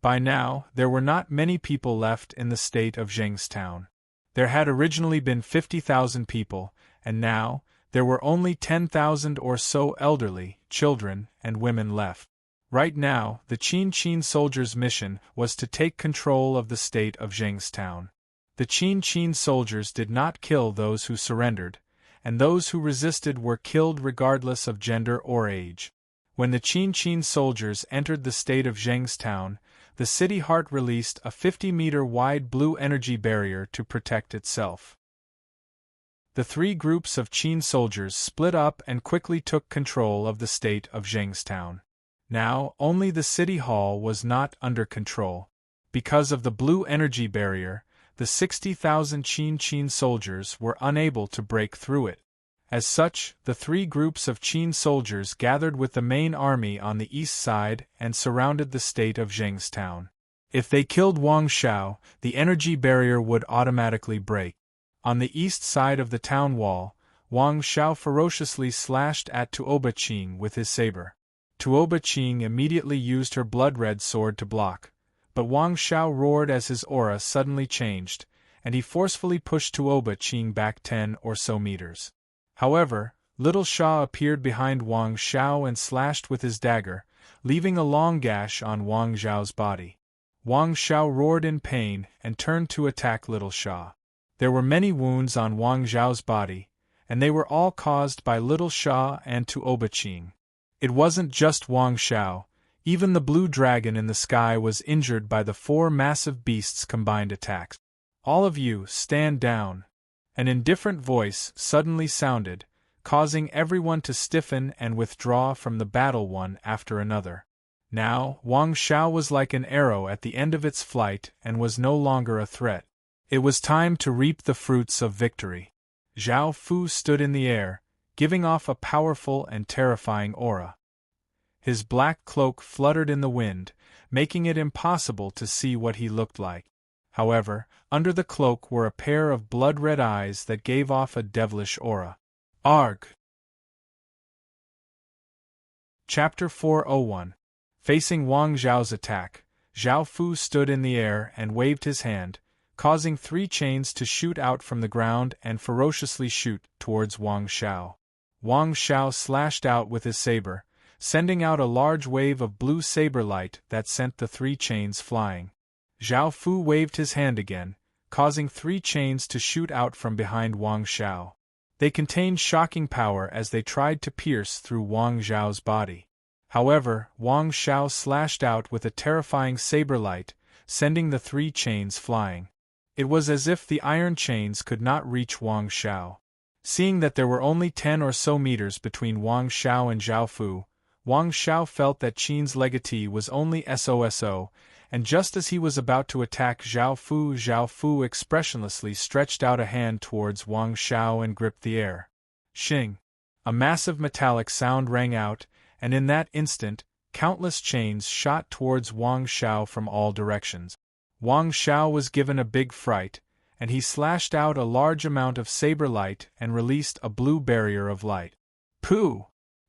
By now, there were not many people left in the state of Zheng's town. There had originally been 50,000 people, and now, There were only 10,000 or so elderly, children, and women left. Right now, the Qin soldiers' mission was to take control of the state of Zhengstown. The Qin soldiers did not kill those who surrendered, and those who resisted were killed regardless of gender or age. When the Qin soldiers entered the state of Zhengstown, the city heart released a 50-meter-wide blue energy barrier to protect itself. The three groups of Qin soldiers split up and quickly took control of the state of Zhengstown. Now, only the city hall was not under control. Because of the blue energy barrier, the 60,000 Qin soldiers were unable to break through it. As such, the three groups of Qin soldiers gathered with the main army on the east side and surrounded the state of Zhengstown. If they killed Wang Xiao, the energy barrier would automatically break. On the east side of the town wall, Wang Xiao ferociously slashed at Tuoba Qing with his saber. Tuoba Qing immediately used her blood-red sword to block, but Wang Xiao roared as his aura suddenly changed, and he forcefully pushed Tuoba Qing back 10 or so meters. However, Little Sha appeared behind Wang Xiao and slashed with his dagger, leaving a long gash on Wang Xiao's body. Wang Xiao roared in pain and turned to attack Little Sha. There were many wounds on Wang Xiao's body, and they were all caused by Little Sha and Tuoba Qing. It wasn't just Wang Xiao, even the blue dragon in the sky was injured by the four massive beasts' combined attacks. "All of you, stand down," an indifferent voice suddenly sounded, causing everyone to stiffen and withdraw from the battle one after another. Now, Wang Xiao was like an arrow at the end of its flight and was no longer a threat. It was time to reap the fruits of victory. Zhao Fu stood in the air, giving off a powerful and terrifying aura. His black cloak fluttered in the wind, making it impossible to see what he looked like. However, under the cloak were a pair of blood-red eyes that gave off a devilish aura. Arg! Chapter 401. Facing Wang Zhao's attack, Zhao Fu stood in the air and waved his hand, causing 3 chains to shoot out from the ground and ferociously shoot towards Wang Xiao. Wang Xiao slashed out with his saber, sending out a large wave of blue saber light that sent the 3 chains flying. Zhao Fu waved his hand again, causing 3 chains to shoot out from behind Wang Xiao. They contained shocking power as they tried to pierce through Wang Zhao's body. However, Wang Xiao slashed out with a terrifying saber light, sending the 3 chains flying. It was as if the iron chains could not reach Wang Xiao. Seeing that there were only 10 or so meters between Wang Xiao and Zhao Fu, Wang Xiao felt that Qin's legatee was only SOSO, and just as he was about to attack Zhao Fu expressionlessly stretched out a hand towards Wang Xiao and gripped the air. Xing! A massive metallic sound rang out, and in that instant, countless chains shot towards Wang Xiao from all directions. Wang Xiao was given a big fright, and he slashed out a large amount of saber light and released a blue barrier of light. Pooh!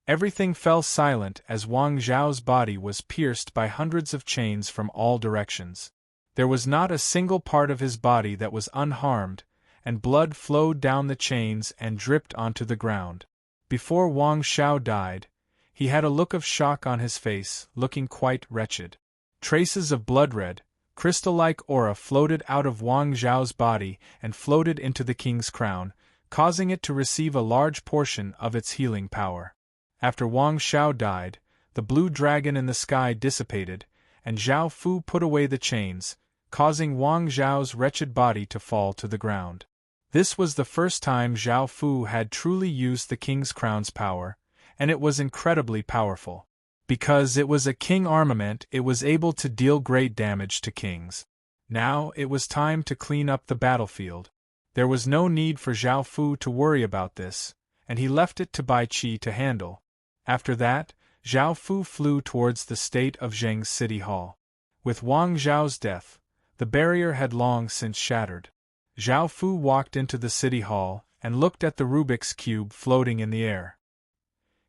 Everything fell silent as Wang Zhao's body was pierced by hundreds of chains from all directions. There was not a single part of his body that was unharmed, and blood flowed down the chains and dripped onto the ground. Before Wang Xiao died, he had a look of shock on his face, looking quite wretched. Traces of blood-red, crystal-like aura floated out of Wang Zhao's body and floated into the king's crown, causing it to receive a large portion of its healing power. After Wang Xiao died, the blue dragon in the sky dissipated, and Zhao Fu put away the chains, causing Wang Zhao's wretched body to fall to the ground. This was the first time Zhao Fu had truly used the king's crown's power, and it was incredibly powerful. Because it was a king armament, it was able to deal great damage to kings. Now it was time to clean up the battlefield. There was no need for Zhao Fu to worry about this, and he left it to Bai Qi to handle. After that, Zhao Fu flew towards the state of Zheng's city hall. With Wang Zhao's death, the barrier had long since shattered. Zhao Fu walked into the city hall and looked at the Rubik's Cube floating in the air.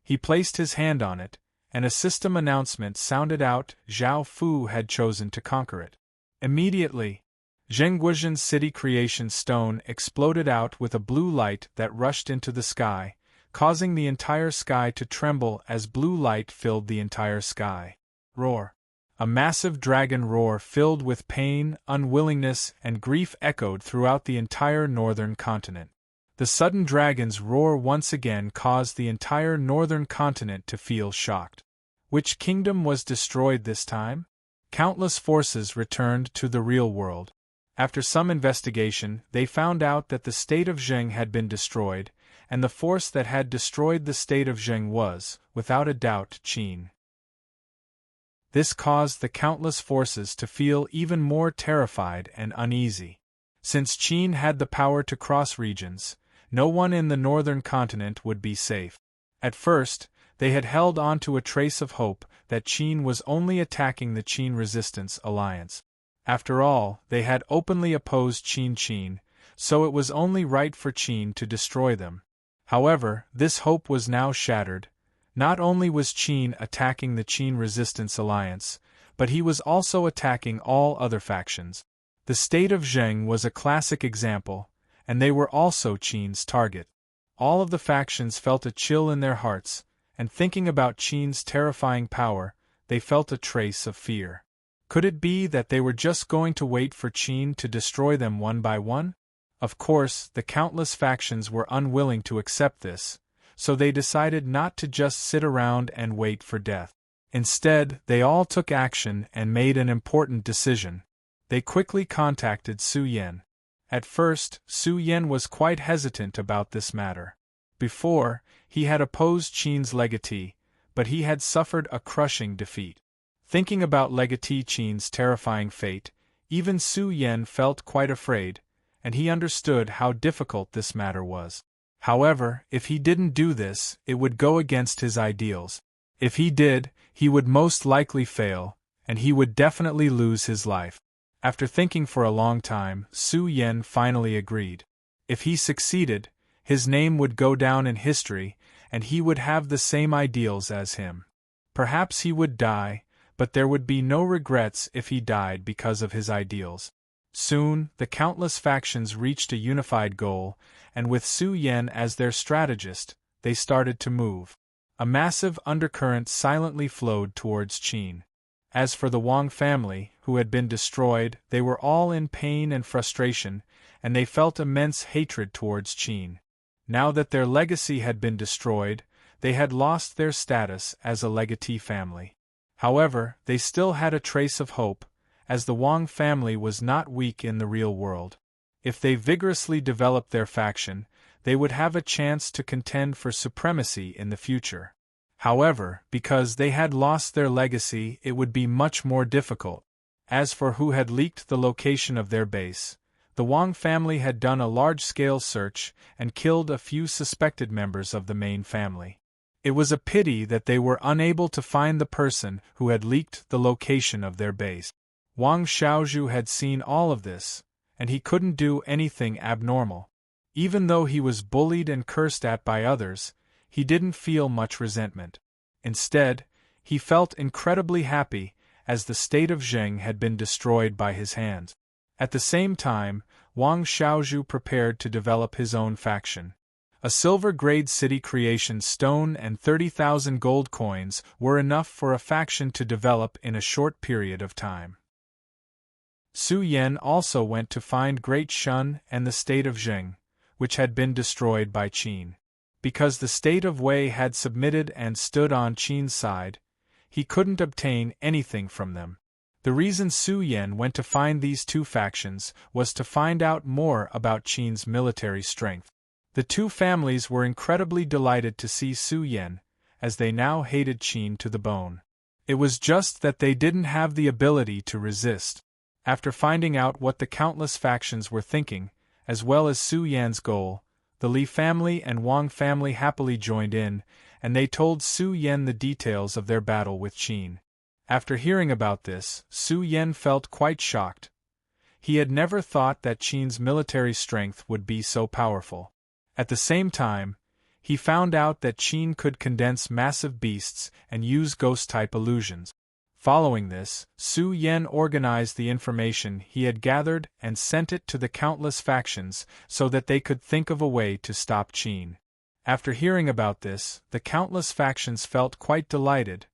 He placed his hand on it, and a system announcement sounded out. Zhao Fu had chosen to conquer it. Immediately, Zhengguozhen's city creation stone exploded out with a blue light that rushed into the sky, causing the entire sky to tremble as blue light filled the entire sky. Roar. A massive dragon roar filled with pain, unwillingness, and grief echoed throughout the entire northern continent. The sudden dragon's roar once again caused the entire northern continent to feel shocked. Which kingdom was destroyed this time? Countless forces returned to the real world. After some investigation, they found out that the state of Zheng had been destroyed, and the force that had destroyed the state of Zheng was, without a doubt, Qin. This caused the countless forces to feel even more terrified and uneasy. Since Qin had the power to cross regions, no one in the northern continent would be safe. At first, they had held on to a trace of hope that Qin was only attacking the Qin Resistance Alliance. After all, they had openly opposed Qin, so it was only right for Qin to destroy them. However, this hope was now shattered. Not only was Qin attacking the Qin Resistance Alliance, but he was also attacking all other factions. The state of Zheng was a classic example, and they were also Qin's target. All of the factions felt a chill in their hearts, and thinking about Qin's terrifying power, they felt a trace of fear. Could it be that they were just going to wait for Qin to destroy them one by one? Of course, the countless factions were unwilling to accept this, so they decided not to just sit around and wait for death. Instead, they all took action and made an important decision. They quickly contacted Su Yan. At first, Su Yan was quite hesitant about this matter. Before, he had opposed Qin's legatee, but he had suffered a crushing defeat. Thinking about legatee Qin's terrifying fate, even Su Yan felt quite afraid, and he understood how difficult this matter was. However, if he didn't do this, it would go against his ideals. If he did, he would most likely fail, and he would definitely lose his life. After thinking for a long time, Su Yan finally agreed. If he succeeded, his name would go down in history, and he would have the same ideals as him. Perhaps he would die, but there would be no regrets if he died because of his ideals. Soon, the countless factions reached a unified goal, and with Su Yan as their strategist, they started to move. A massive undercurrent silently flowed towards Qin. As for the Wang family, who had been destroyed, they were all in pain and frustration, and they felt immense hatred towards Qin. Now that their legacy had been destroyed, they had lost their status as a legatee family. However, they still had a trace of hope, as the Wang family was not weak in the real world. If they vigorously developed their faction, they would have a chance to contend for supremacy in the future. However, because they had lost their legacy, it would be much more difficult. As for who had leaked the location of their base, the Wang family had done a large-scale search and killed a few suspected members of the main family. It was a pity that they were unable to find the person who had leaked the location of their base. Wang Xiaozhu had seen all of this, and he couldn't do anything abnormal. Even though he was bullied and cursed at by others, he didn't feel much resentment. Instead, he felt incredibly happy, as the state of Zheng had been destroyed by his hands. At the same time, Wang Xiaozhu prepared to develop his own faction. A silver-grade city creation stone and 30,000 gold coins were enough for a faction to develop in a short period of time. Su Yan also went to find Great Shun and the state of Zheng, which had been destroyed by Qin. Because the state of Wei had submitted and stood on Qin's side, he couldn't obtain anything from them. The reason Su Yan went to find these two factions was to find out more about Qin's military strength. The two families were incredibly delighted to see Su Yan, as they now hated Qin to the bone. It was just that they didn't have the ability to resist. After finding out what the countless factions were thinking, as well as Su Yan's goal, the Li family and Wang family happily joined in, and they told Su Yan the details of their battle with Qin. After hearing about this, Su Yan felt quite shocked. He had never thought that Qin's military strength would be so powerful. At the same time, he found out that Qin could condense massive beasts and use ghost-type illusions. Following this, Su Yan organized the information he had gathered and sent it to the countless factions so that they could think of a way to stop Qin. After hearing about this, the countless factions felt quite delighted.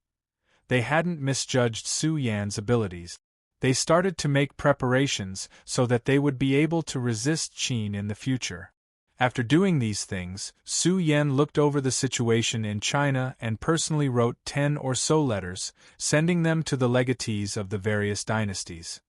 They hadn't misjudged Su Yan's abilities. They started to make preparations so that they would be able to resist Qin in the future. After doing these things, Su Yan looked over the situation in China and personally wrote 10 or so letters, sending them to the legatees of the various dynasties.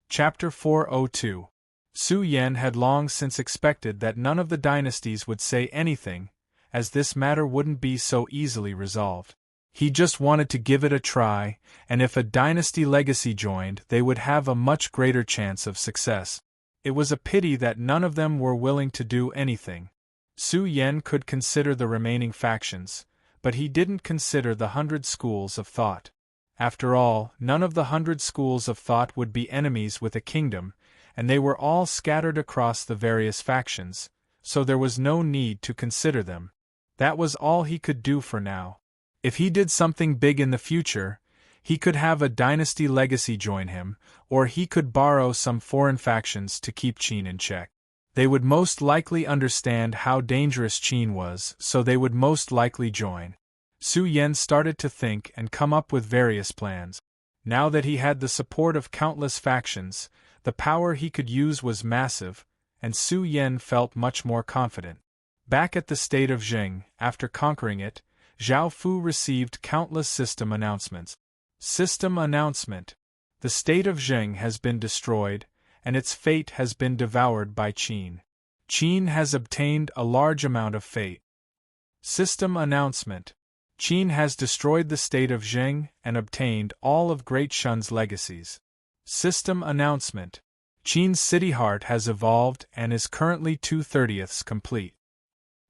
Chapter 402. Su Yan had long since expected that none of the dynasties would say anything, as this matter wouldn't be so easily resolved. He just wanted to give it a try, and if a dynasty legacy joined, they would have a much greater chance of success. It was a pity that none of them were willing to do anything. Su Yan could consider the remaining factions, but he didn't consider the 100 schools of thought. After all, none of the 100 schools of thought would be enemies with a kingdom, and they were all scattered across the various factions, so there was no need to consider them. That was all he could do for now. If he did something big in the future, he could have a dynasty legacy join him, or he could borrow some foreign factions to keep Qin in check. They would most likely understand how dangerous Qin was, so they would most likely join. Su Yan started to think and come up with various plans. Now that he had the support of countless factions, the power he could use was massive, and Su Yan felt much more confident. Back at the state of Jing, after conquering it, Zhao Fu received countless system announcements. System announcement. The state of Jing has been destroyed, and its fate has been devoured by Qin. Qin has obtained a large amount of fate. System announcement. Qin has destroyed the state of Jing and obtained all of Great Shun's legacies. System announcement. Qin's city heart has evolved and is currently 2/30 complete.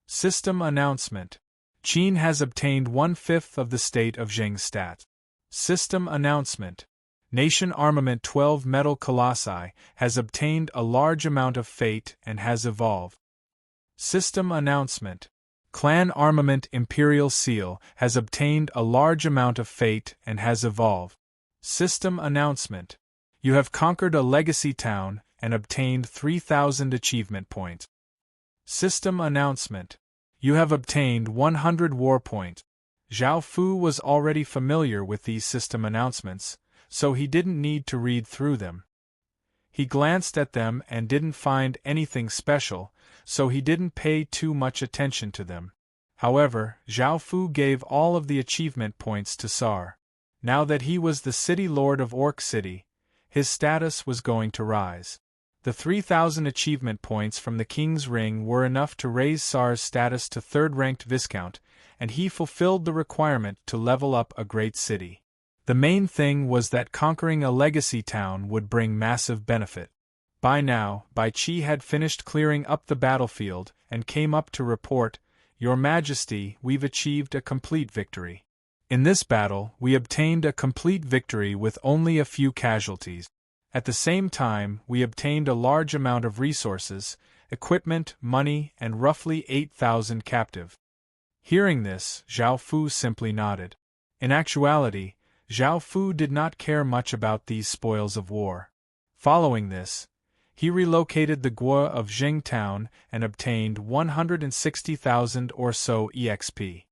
System announcement. Qin has obtained 1/5 of the state of Jing's stat. System announcement. Nation Armament 12 Metal Colossi has obtained a large amount of fate and has evolved. System announcement. Clan Armament Imperial Seal has obtained a large amount of fate and has evolved. System announcement. You have conquered a legacy town and obtained 3,000 achievement points. System announcement. You have obtained 100 war points. Zhao Fu was already familiar with these system announcements, so he didn't need to read through them. He glanced at them and didn't find anything special, so he didn't pay too much attention to them. However, Zhao Fu gave all of the achievement points to Sar. Now that he was the city lord of Orc City, his status was going to rise. The 3,000 achievement points from the King's Ring were enough to raise Sar's status to 3rd-ranked Viscount, and he fulfilled the requirement to level up a great city. The main thing was that conquering a legacy town would bring massive benefit. By now, Bai Qi had finished clearing up the battlefield and came up to report, "Your Majesty, we've achieved a complete victory. In this battle, we obtained a complete victory with only a few casualties. At the same time, we obtained a large amount of resources, equipment, money, and roughly 8,000 captive." Hearing this, Zhao Fu simply nodded. In actuality, Zhao Fu did not care much about these spoils of war. Following this, he relocated the Guo of Jing Town and obtained 160,000 or so EXP.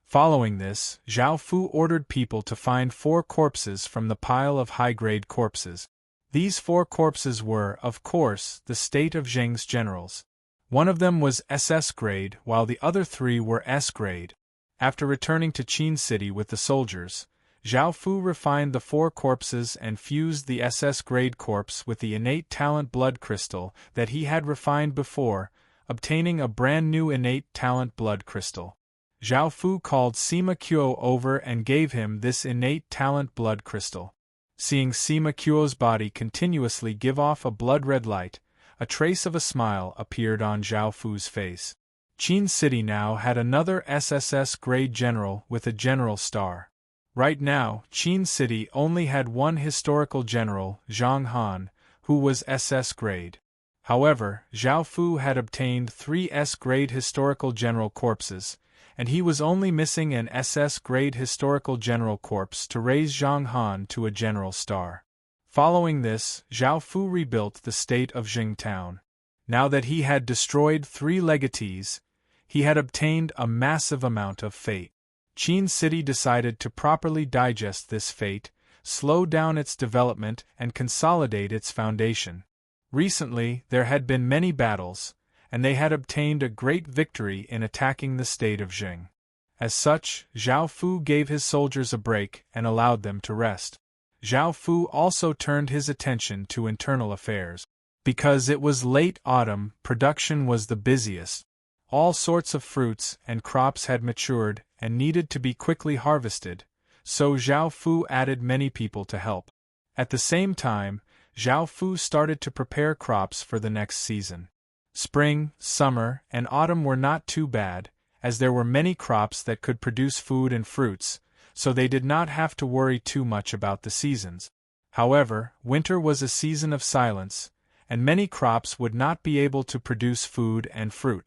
Following this, Zhao Fu ordered people to find 4 corpses from the pile of high-grade corpses. These 4 corpses were, of course, the state of Jing's generals. One of them was SS grade, while the other 3 were S grade. After returning to Qin City with the soldiers, Zhao Fu refined the 4 corpses and fused the SS grade corpse with the innate talent blood crystal that he had refined before, obtaining a brand new innate talent blood crystal. Zhao Fu called Sima Qiu over and gave him this innate talent blood crystal. Seeing Sima Qiu's body continuously give off a blood-red light, a trace of a smile appeared on Zhao Fu's face. Qin City now had another SSS grade general with a general star. Right now, Qin City only had one historical general, Zhang Han, who was SS grade. However, Zhao Fu had obtained 3 S-grade historical general corpses, and he was only missing an SS-grade historical general corpse to raise Zhang Han to a general star. Following this, Zhao Fu rebuilt the state of Jing Town. Now that he had destroyed 3 legatees, he had obtained a massive amount of fate. Qin City decided to properly digest this fate, slow down its development and consolidate its foundation. Recently, there had been many battles, and they had obtained a great victory in attacking the state of Jing. As such, Zhao Fu gave his soldiers a break and allowed them to rest. Zhao Fu also turned his attention to internal affairs. Because it was late autumn, production was the busiest. All sorts of fruits and crops had matured and needed to be quickly harvested, so Zhao Fu added many people to help. At the same time, Zhao Fu started to prepare crops for the next season. Spring, summer, and autumn were not too bad, as there were many crops that could produce food and fruits, so they did not have to worry too much about the seasons. However, winter was a season of silence, and many crops would not be able to produce food and fruit.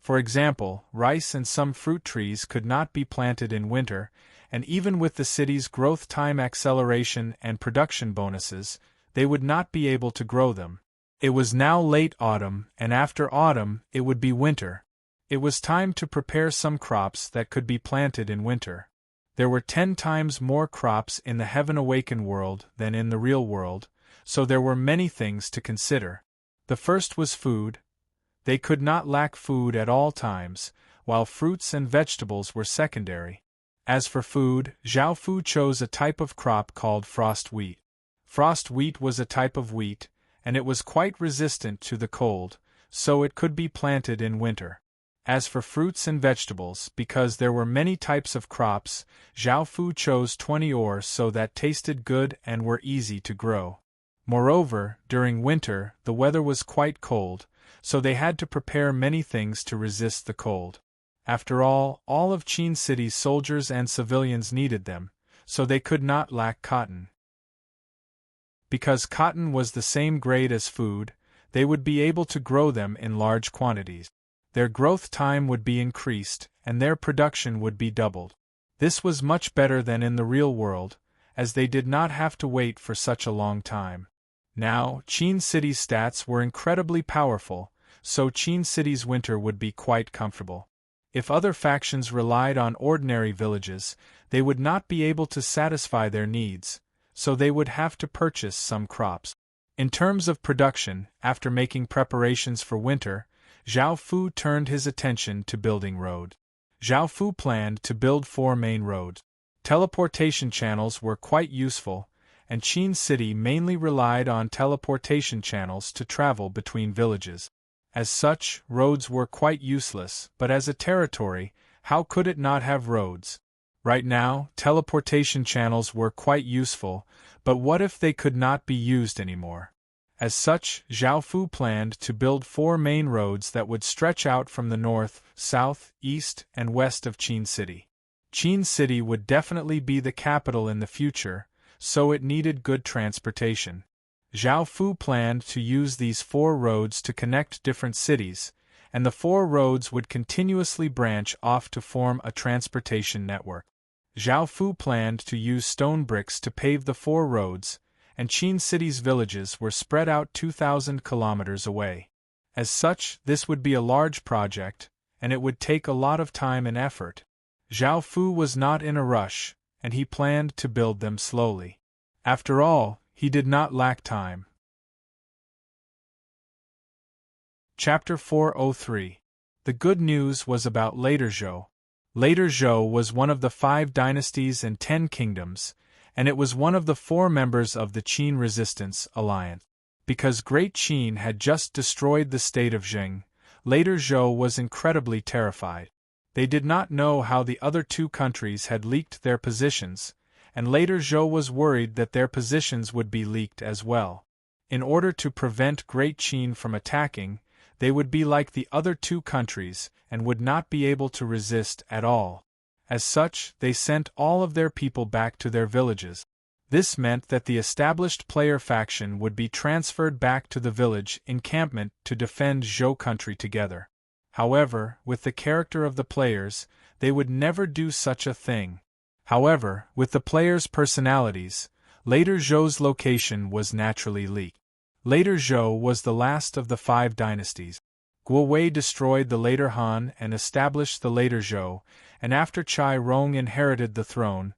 For example, rice and some fruit trees could not be planted in winter, and even with the city's growth time acceleration and production bonuses, they would not be able to grow them. It was now late autumn, and after autumn, it would be winter. It was time to prepare some crops that could be planted in winter. There were 10 times more crops in the Heaven Awakened world than in the real world, so there were many things to consider. The first was food. They could not lack food at all times, while fruits and vegetables were secondary. As for food, Zhao Fu chose a type of crop called frost wheat. Frost wheat was a type of wheat, and it was quite resistant to the cold, so it could be planted in winter. As for fruits and vegetables, because there were many types of crops, Zhao Fu chose 20 ors so that tasted good and were easy to grow. Moreover, during winter, the weather was quite cold, so they had to prepare many things to resist the cold. After all of Qin City's soldiers and civilians needed them, so they could not lack cotton. Because cotton was the same grade as food, they would be able to grow them in large quantities. Their growth time would be increased, and their production would be doubled. This was much better than in the real world, as they did not have to wait for such a long time. Now, Qin City's stats were incredibly powerful, so Qin City's winter would be quite comfortable. If other factions relied on ordinary villages, they would not be able to satisfy their needs, so they would have to purchase some crops. In terms of production, after making preparations for winter, Zhao Fu turned his attention to building roads. Zhao Fu planned to build 4 main roads. Teleportation channels were quite useful, and Qin City mainly relied on teleportation channels to travel between villages. As such, roads were quite useless, but as a territory, how could it not have roads? Right now, teleportation channels were quite useful, but what if they could not be used anymore? As such, Zhao Fu planned to build 4 main roads that would stretch out from the north, south, east, and west of Qin City. Qin City would definitely be the capital in the future, so it needed good transportation. Zhao Fu planned to use these 4 roads to connect different cities, and the 4 roads would continuously branch off to form a transportation network. Zhao Fu planned to use stone bricks to pave the 4 roads, and Qin City's villages were spread out 2,000 kilometers away. As such, this would be a large project, and it would take a lot of time and effort. Zhao Fu was not in a rush, and he planned to build them slowly. After all, he did not lack time. Chapter 403. The good news was about Later Zhou. Later Zhou was one of the 5 dynasties and 10 kingdoms, and it was one of the 4 members of the Qin Resistance Alliance. Because Great Qin had just destroyed the state of Jing, Later Zhou was incredibly terrified. They did not know how the other 2 countries had leaked their positions, and Later Zhou was worried that their positions would be leaked as well. In order to prevent Great Qin from attacking, they would be like the other 2 countries and would not be able to resist at all. As such, they sent all of their people back to their villages. This meant that the established player faction would be transferred back to the village encampment to defend Zhou country together. However, with the character of the players, they would never do such a thing. However, with the players' personalities, Later Zhou's location was naturally leaked. Later Zhou was the last of the 5 dynasties. Guo Wei destroyed the later Han and established the later Zhou, and after Chai Rong inherited the throne,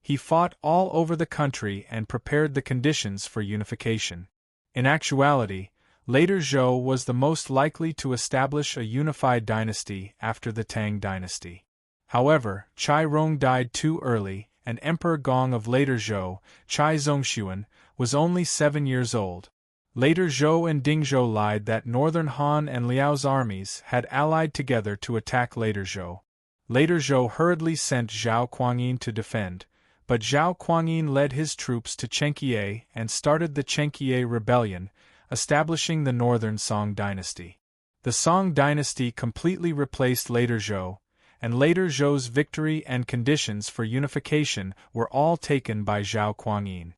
he fought all over the country and prepared the conditions for unification. In actuality, later Zhou was the most likely to establish a unified dynasty after the Tang dynasty. However, Chai Rong died too early, and Emperor Gong of later Zhou, Chai Zongxuan, was only 7 years old. Later Zhou and Dingzhou lied that northern Han and Liao's armies had allied together to attack later Zhou. Later Zhou hurriedly sent Zhao Kuangyin to defend, but Zhao Kuangyin led his troops to Chenqié and started the Chenqié rebellion, establishing the northern Song dynasty. The Song dynasty completely replaced later Zhou, and later Zhou's victory and conditions for unification were all taken by Zhao Kuangyin.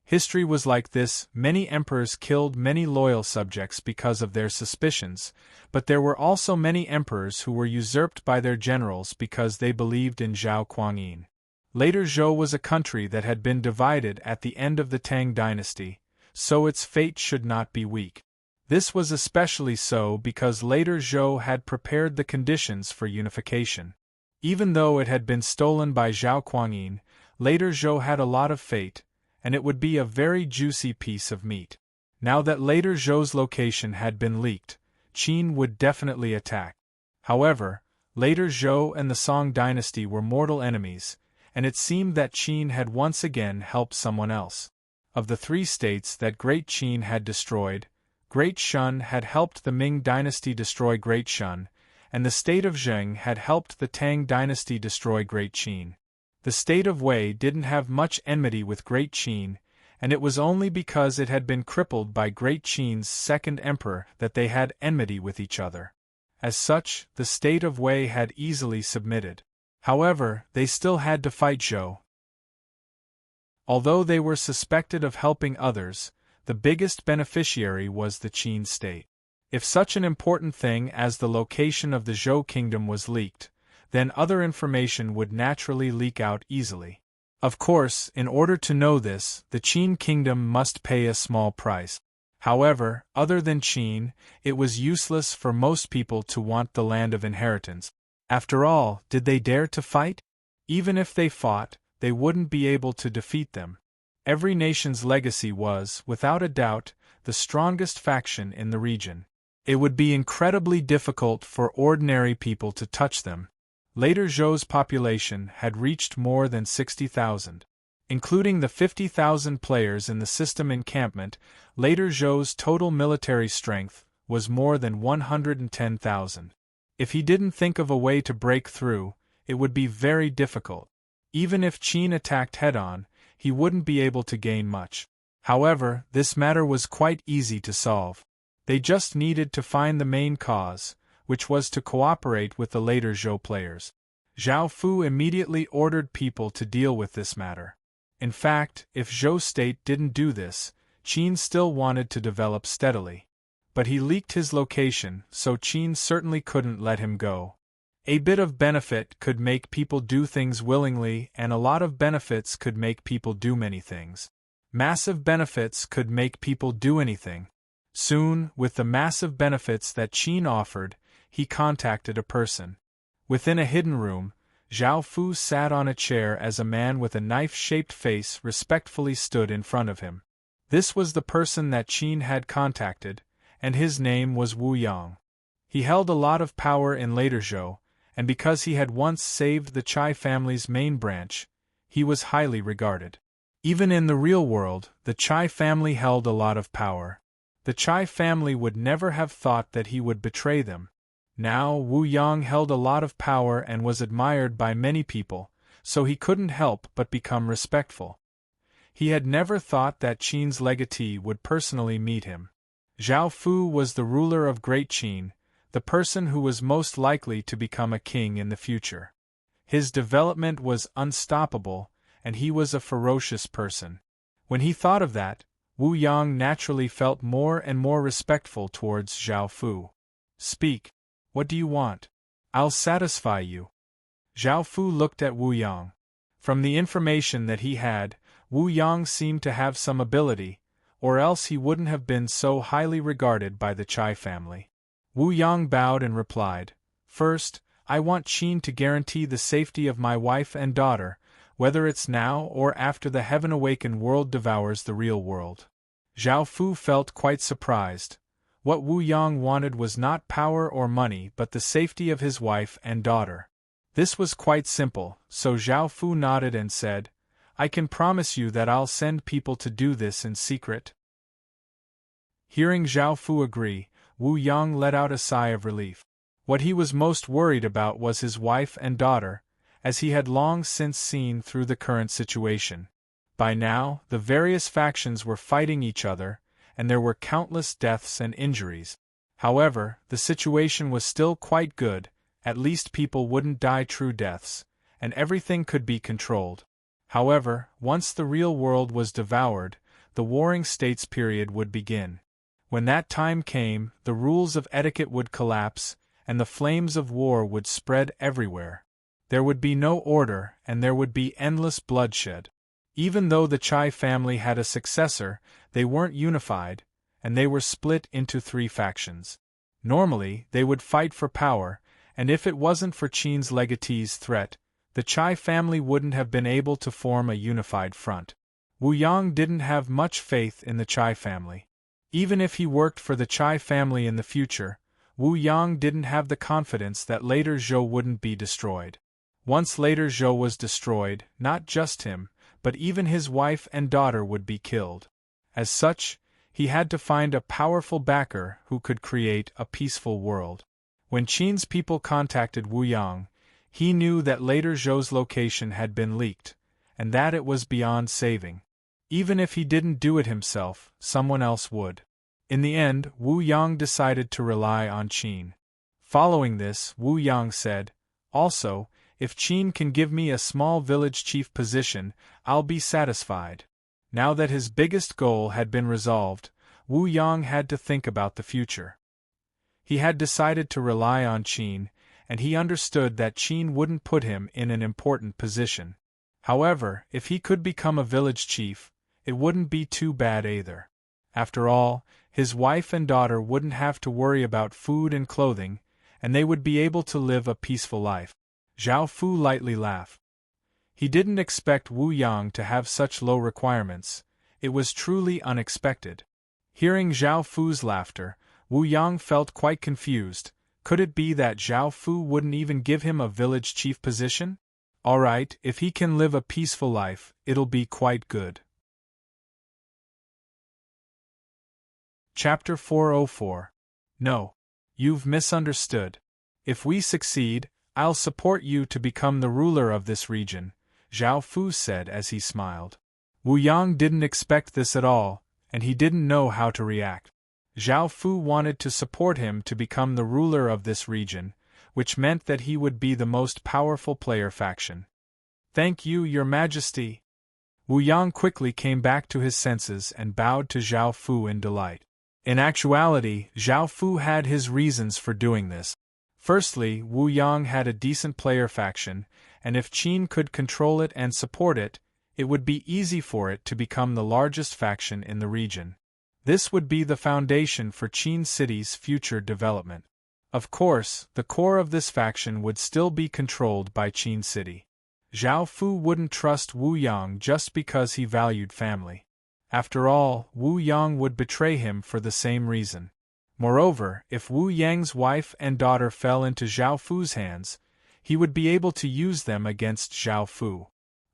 History was like this: many emperors killed many loyal subjects because of their suspicions, but there were also many emperors who were usurped by their generals because they believed in Zhao Kuangyin. Later Zhou was a country that had been divided at the end of the Tang dynasty, so its fate should not be weak. This was especially so because later Zhou had prepared the conditions for unification. Even though it had been stolen by Zhao Kuangyin, later Zhou had a lot of fate, and it would be a very juicy piece of meat. Now that later Zhou's location had been leaked, Qin would definitely attack. However, later Zhou and the Song dynasty were mortal enemies, and it seemed that Qin had once again helped someone else. Of the 3 states that Great Qin had destroyed, Great Shun had helped the Ming dynasty destroy Great Shun, and the state of Zheng had helped the Tang dynasty destroy Great Qin. The state of Wei didn't have much enmity with Great Qin, and it was only because it had been crippled by Great Qin's second emperor that they had enmity with each other. As such, the state of Wei had easily submitted. However, they still had to fight Zhou. Although they were suspected of helping others, the biggest beneficiary was the Qin state. If such an important thing as the location of the Zhou kingdom was leaked, then other information would naturally leak out easily. Of course, in order to know this, the Qin kingdom must pay a small price. However, other than Qin, it was useless for most people to want the land of inheritance. After all, did they dare to fight? Even if they fought, they wouldn't be able to defeat them. Every nation's legacy was, without a doubt, the strongest faction in the region. It would be incredibly difficult for ordinary people to touch them. Later Zhou's population had reached more than 60,000. Including the 50,000 players in the system encampment, later Zhou's total military strength was more than 110,000. If he didn't think of a way to break through, it would be very difficult. Even if Qin attacked head-on, he wouldn't be able to gain much. However, this matter was quite easy to solve. They just needed to find the main cause, which was to cooperate with the later Zhou players. Zhao Fu immediately ordered people to deal with this matter. In fact, if Zhou state didn't do this, Qin still wanted to develop steadily. But he leaked his location, so Qin certainly couldn't let him go. A bit of benefit could make people do things willingly, and a lot of benefits could make people do many things. Massive benefits could make people do anything. Soon, with the massive benefits that Qin offered, he contacted a person. Within a hidden room, Zhao Fu sat on a chair as a man with a knife-shaped face respectfully stood in front of him. This was the person that Qin had contacted, and his name was Wu Yang. He held a lot of power in later Zhou, and because he had once saved the Chai family's main branch, he was highly regarded. Even in the real world, the Chai family held a lot of power. The Chai family would never have thought that he would betray them. Now Wu Yang held a lot of power and was admired by many people, so he couldn't help but become respectful. He had never thought that Qin's legatee would personally meet him. Zhao Fu was the ruler of Great Qin, the person who was most likely to become a king in the future. His development was unstoppable, and he was a ferocious person. When he thought of that, Wu Yang naturally felt more and more respectful towards Zhao Fu. "Speak. What do you want? I'll satisfy you." Zhao Fu looked at Wu Yang. From the information that he had, Wu Yang seemed to have some ability, or else he wouldn't have been so highly regarded by the Chai family. Wu Yang bowed and replied, "First, I want Qin to guarantee the safety of my wife and daughter, whether it's now or after the heaven-awakened world devours the real world." Zhao Fu felt quite surprised. What Wu Yang wanted was not power or money but the safety of his wife and daughter. This was quite simple, so Zhao Fu nodded and said, "I can promise you that I'll send people to do this in secret." Hearing Zhao Fu agree, Wu Yang let out a sigh of relief. What he was most worried about was his wife and daughter, as he had long since seen through the current situation. By now, the various factions were fighting each other, and there were countless deaths and injuries. However, the situation was still quite good, at least people wouldn't die true deaths, and everything could be controlled. However, once the real world was devoured, the warring states period would begin. When that time came, the rules of etiquette would collapse, and the flames of war would spread everywhere. There would be no order, and there would be endless bloodshed. Even though the Chai family had a successor, they weren't unified, and they were split into 3 factions. Normally, they would fight for power, and if it wasn't for Qin's legatee's threat, the Chai family wouldn't have been able to form a unified front. Wu Yang didn't have much faith in the Chai family. Even if he worked for the Chai family in the future, Wu Yang didn't have the confidence that later Zhou wouldn't be destroyed. Once later Zhou was destroyed, not just him, but even his wife and daughter would be killed. As such, he had to find a powerful backer who could create a peaceful world. When Qin's people contacted Wu Yang, he knew that later Zhou's location had been leaked, and that it was beyond saving. Even if he didn't do it himself, someone else would. In the end, Wu Yang decided to rely on Qin. Following this, Wu Yang said, "Also, if Qin can give me a small village chief position, I'll be satisfied." Now that his biggest goal had been resolved, Wu Yang had to think about the future. He had decided to rely on Qin, and he understood that Qin wouldn't put him in an important position. However, if he could become a village chief, it wouldn't be too bad either. After all, his wife and daughter wouldn't have to worry about food and clothing, and they would be able to live a peaceful life. Zhao Fu lightly laughed. He didn't expect Wu Yang to have such low requirements. It was truly unexpected. Hearing Zhao Fu's laughter, Wu Yang felt quite confused. Could it be that Zhao Fu wouldn't even give him a village chief position? Alright, if he can live a peaceful life, it'll be quite good. Chapter 404. No. You've misunderstood. If we succeed, I'll support you to become the ruler of this region, Zhao Fu said as he smiled. Wu Yang didn't expect this at all, and he didn't know how to react. Zhao Fu wanted to support him to become the ruler of this region, which meant that he would be the most powerful player faction. "Thank you, Your Majesty." Wu Yang quickly came back to his senses and bowed to Zhao Fu in delight. In actuality, Zhao Fu had his reasons for doing this. Firstly, Wu Yang had a decent player faction, and if Qin could control it and support it, it would be easy for it to become the largest faction in the region. This would be the foundation for Qin City's future development. Of course, the core of this faction would still be controlled by Qin City. Zhao Fu wouldn't trust Wu Yang just because he valued family. After all, Wu Yang would betray him for the same reason. Moreover, if Wu Yang's wife and daughter fell into Zhao Fu's hands, he would be able to use them against Zhao Fu.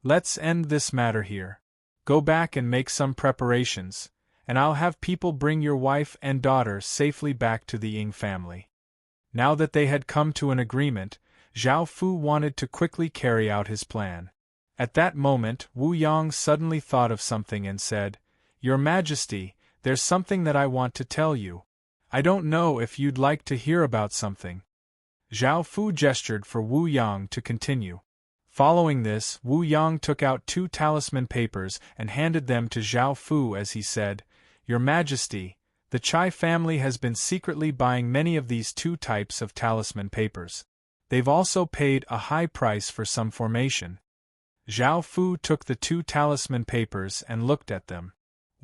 Let's end this matter here. Go back and make some preparations, and I'll have people bring your wife and daughter safely back to the Ying family. Now that they had come to an agreement, Zhao Fu wanted to quickly carry out his plan. At that moment, Wu Yang suddenly thought of something and said, "Your Majesty, there's something that I want to tell you. I don't know if you'd like to hear about something." Zhao Fu gestured for Wu Yang to continue. Following this, Wu Yang took out 2 talisman papers and handed them to Zhao Fu as he said, "Your Majesty, the Chai family has been secretly buying many of these 2 types of talisman papers. They've also paid a high price for some formation." Zhao Fu took the 2 talisman papers and looked at them.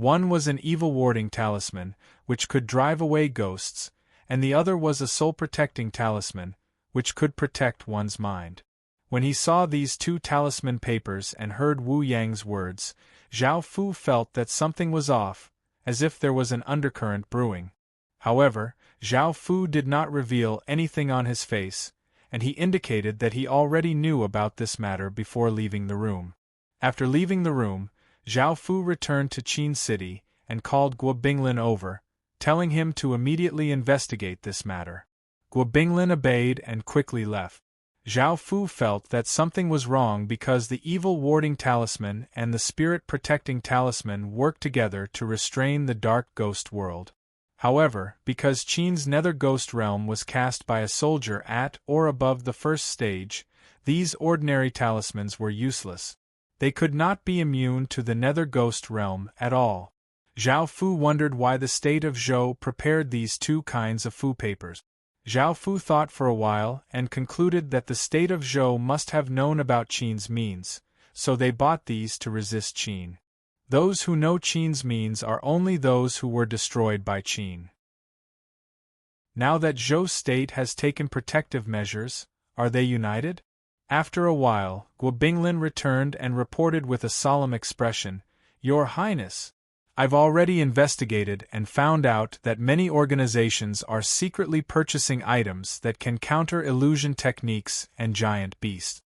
One was an evil warding talisman, which could drive away ghosts, and the other was a soul-protecting talisman, which could protect one's mind. When he saw these two talisman papers and heard Wu Yang's words, Zhao Fu felt that something was off, as if there was an undercurrent brewing. However, Zhao Fu did not reveal anything on his face, and he indicated that he already knew about this matter before leaving the room. After leaving the room, Zhao Fu returned to Qin City and called Guo Binglin over, telling him to immediately investigate this matter. Guo Binglin obeyed and quickly left. Zhao Fu felt that something was wrong because the evil warding talisman and the spirit-protecting talisman worked together to restrain the dark ghost world. However, because Qin's nether ghost realm was cast by a soldier at or above the first stage, these ordinary talismans were useless. They could not be immune to the nether ghost realm at all. Zhao Fu wondered why the state of Zhou prepared these two kinds of Fu papers. Zhao Fu thought for a while and concluded that the state of Zhou must have known about Qin's means, so they bought these to resist Qin. Those who know Qin's means are only those who were destroyed by Qin. Now that Zhou's state has taken protective measures, are they united? After a while, Guo Binglin returned and reported with a solemn expression, "Your Highness, I've already investigated and found out that many organizations are secretly purchasing items that can counter illusion techniques and giant beasts."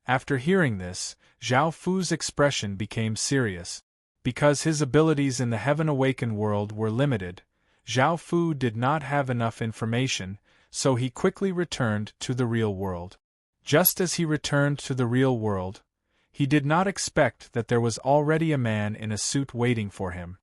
After hearing this, Zhao Fu's expression became serious. Because his abilities in the Heaven Awakened world were limited, Zhao Fu did not have enough information, so he quickly returned to the real world. Just as he returned to the real world, he did not expect that there was already a man in a suit waiting for him.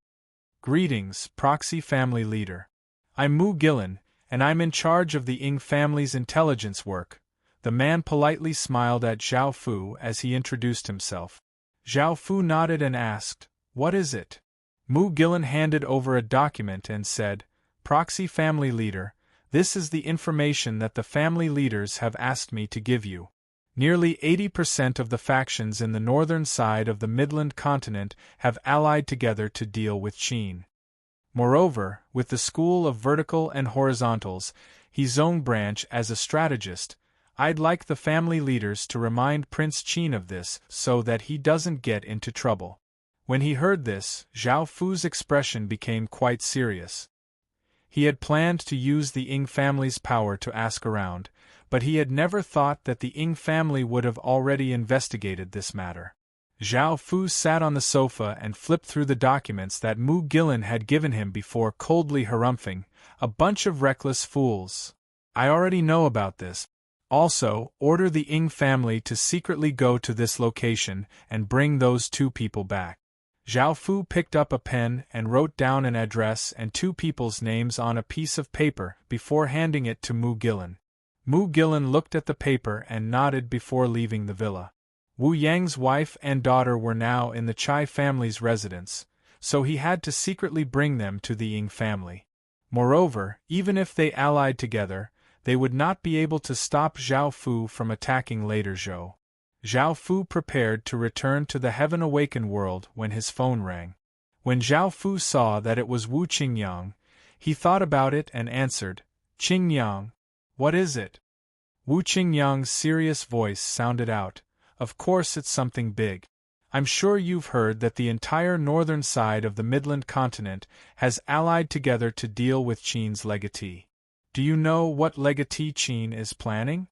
"Greetings, Proxy Family Leader. I'm Mu Gillen, and I'm in charge of the Ying family's intelligence work." The man politely smiled at Zhao Fu as he introduced himself. Zhao Fu nodded and asked, "What is it?" Mu Gillen handed over a document and said, "Proxy Family Leader, this is the information that the family leaders have asked me to give you. Nearly 80% of the factions in the northern side of the Midland continent have allied together to deal with Qin. Moreover, with the School of Vertical and Horizontals, his own branch as a strategist, I'd like the family leaders to remind Prince Qin of this so that he doesn't get into trouble." When he heard this, Zhao Fu's expression became quite serious. He had planned to use the Ying family's power to ask around, but he had never thought that the Ying family would have already investigated this matter. Zhao Fu sat on the sofa and flipped through the documents that Mu Gillen had given him before coldly harumphing, "A bunch of reckless fools. I already know about this. Also, order the Ying family to secretly go to this location and bring those two people back." Zhao Fu picked up a pen and wrote down an address and two people's names on a piece of paper before handing it to Mu Gillen. Mu Gillen looked at the paper and nodded before leaving the villa. Wu Yang's wife and daughter were now in the Chai family's residence, so he had to secretly bring them to the Ying family. Moreover, even if they allied together, they would not be able to stop Zhao Fu from attacking later Zhou. Zhao Fu prepared to return to the Heaven Awakened world when his phone rang. When Zhao Fu saw that it was Wu Qingyang, he thought about it and answered, "Qingyang, what is it?" Wu Qingyang's serious voice sounded out, "Of course it's something big. I'm sure you've heard that the entire northern side of the Midland continent has allied together to deal with Qin's legatee. Do you know what legatee Qin is planning?"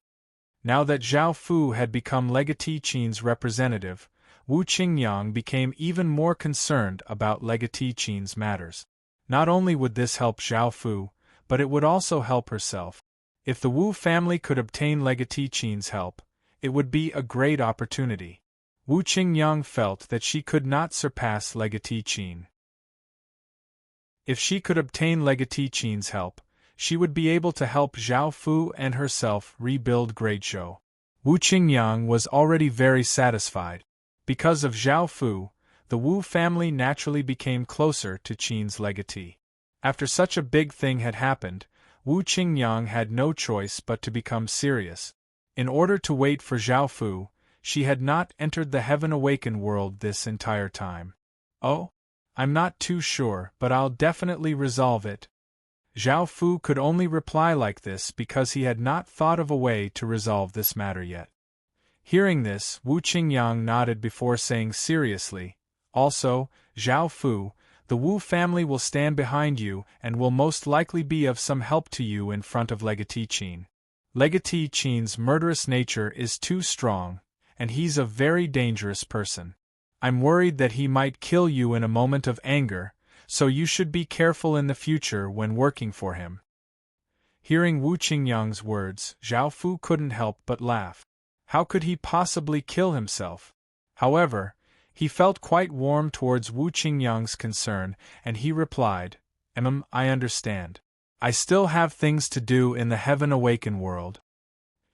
Now that Zhao Fu had become legatee Qin's representative, Wu Qingyang became even more concerned about legatee Qin's matters. Not only would this help Zhao Fu, but it would also help herself. If the Wu family could obtain legatee Qin's help, it would be a great opportunity. Wu Qingyang felt that she could not surpass legatee Qin. If she could obtain legatee Qin's help, she would be able to help Zhao Fu and herself rebuild Great Zhou. Wu Qingyang was already very satisfied. Because of Zhao Fu, the Wu family naturally became closer to Qin's legatee. After such a big thing had happened, Wu Qingyang had no choice but to become serious. In order to wait for Zhao Fu, she had not entered the Heaven Awakened world this entire time. "Oh, I'm not too sure, but I'll definitely resolve it. Zhao Fu could only reply like this because he had not thought of a way to resolve this matter yet. Hearing this, Wu Qingyang nodded before saying seriously, also, Zhao Fu, the Wu family will stand behind you and will most likely be of some help to you in front of Legatee Qin. Legatee Qin's murderous nature is too strong, and he's a very dangerous person. I'm worried that he might kill you in a moment of anger, so you should be careful in the future when working for him. Hearing Wu Qingyang's words, Zhao Fu couldn't help but laugh. How could he possibly kill himself? However, he felt quite warm towards Wu Qingyang's concern, and he replied, I understand. I still have things to do in the Heaven Awaken world.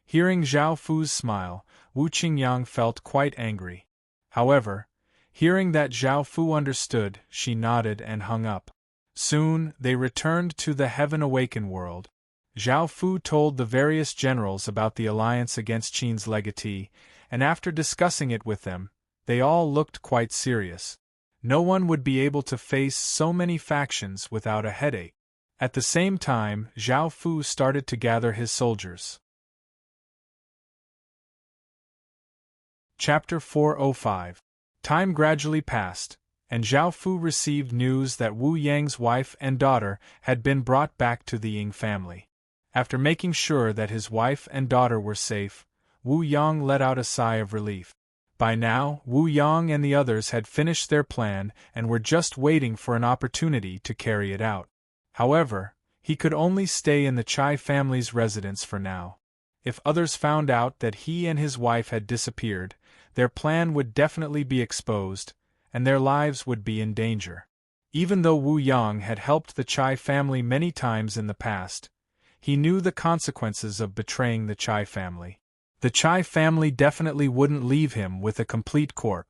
Hearing Zhao Fu's smile, Wu Qingyang felt quite angry. However, hearing that Zhao Fu understood, she nodded and hung up. Soon, they returned to the Heaven Awaken world. Zhao Fu told the various generals about the alliance against Qin's legatee, and after discussing it with them, they all looked quite serious. No one would be able to face so many factions without a headache. At the same time, Zhao Fu started to gather his soldiers. Chapter 405. Time gradually passed, and Zhao Fu received news that Wu Yang's wife and daughter had been brought back to the Ying family. After making sure that his wife and daughter were safe, Wu Yang let out a sigh of relief. By now, Wu Yang and the others had finished their plan and were just waiting for an opportunity to carry it out. However, he could only stay in the Chai family's residence for now. If others found out that he and his wife had disappeared, their plan would definitely be exposed, and their lives would be in danger. Even though Wu Yang had helped the Chai family many times in the past, he knew the consequences of betraying the Chai family. The Chai family definitely wouldn't leave him with a complete corpse.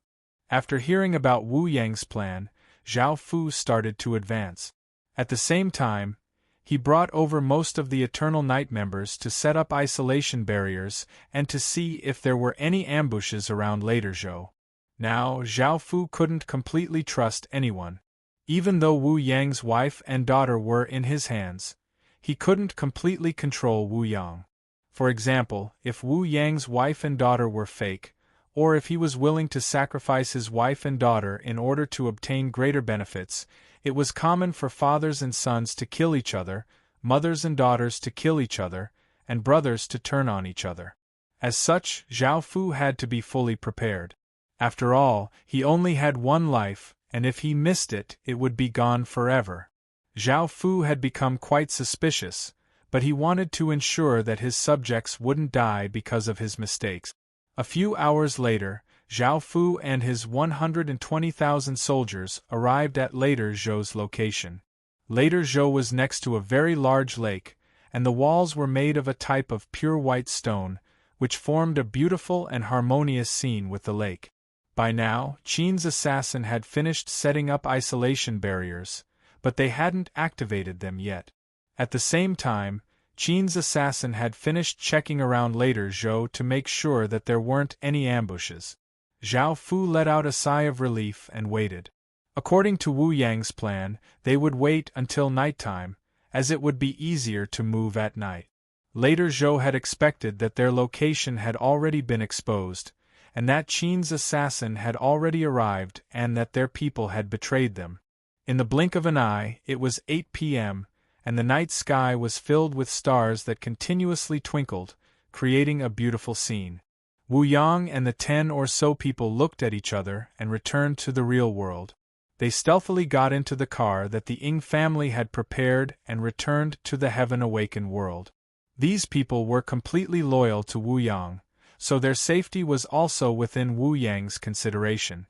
After hearing about Wu Yang's plan, Zhao Fu started to advance. At the same time, he brought over most of the Eternal Night members to set up isolation barriers and to see if there were any ambushes around Leidezhou. Now, Zhao Fu couldn't completely trust anyone. Even though Wu Yang's wife and daughter were in his hands, he couldn't completely control Wu Yang. For example, if Wu Yang's wife and daughter were fake, or if he was willing to sacrifice his wife and daughter in order to obtain greater benefits, it was common for fathers and sons to kill each other, mothers and daughters to kill each other, and brothers to turn on each other. As such, Zhao Fu had to be fully prepared. After all, he only had one life, and if he missed it, it would be gone forever. Zhao Fu had become quite suspicious, but he wanted to ensure that his subjects wouldn't die because of his mistakes. A few hours later, Zhao Fu and his 120,000 soldiers arrived at Leidezhou's location. Leidezhou was next to a very large lake, and the walls were made of a type of pure white stone, which formed a beautiful and harmonious scene with the lake. By now, Qin's assassin had finished setting up isolation barriers, but they hadn't activated them yet. At the same time, Qin's assassin had finished checking around Leidezhou to make sure that there weren't any ambushes. Zhao Fu let out a sigh of relief and waited. According to Wu Yang's plan, they would wait until nighttime, as it would be easier to move at night. Leidezhou had expected that their location had already been exposed, and that Qin's assassin had already arrived and that their people had betrayed them. In the blink of an eye, it was 8 p.m., and the night sky was filled with stars that continuously twinkled, creating a beautiful scene. Wu Yang and the 10 or so people looked at each other and returned to the real world. They stealthily got into the car that the Ying family had prepared and returned to the Heaven Awaken world. These people were completely loyal to Wu Yang, so their safety was also within Wu Yang's consideration.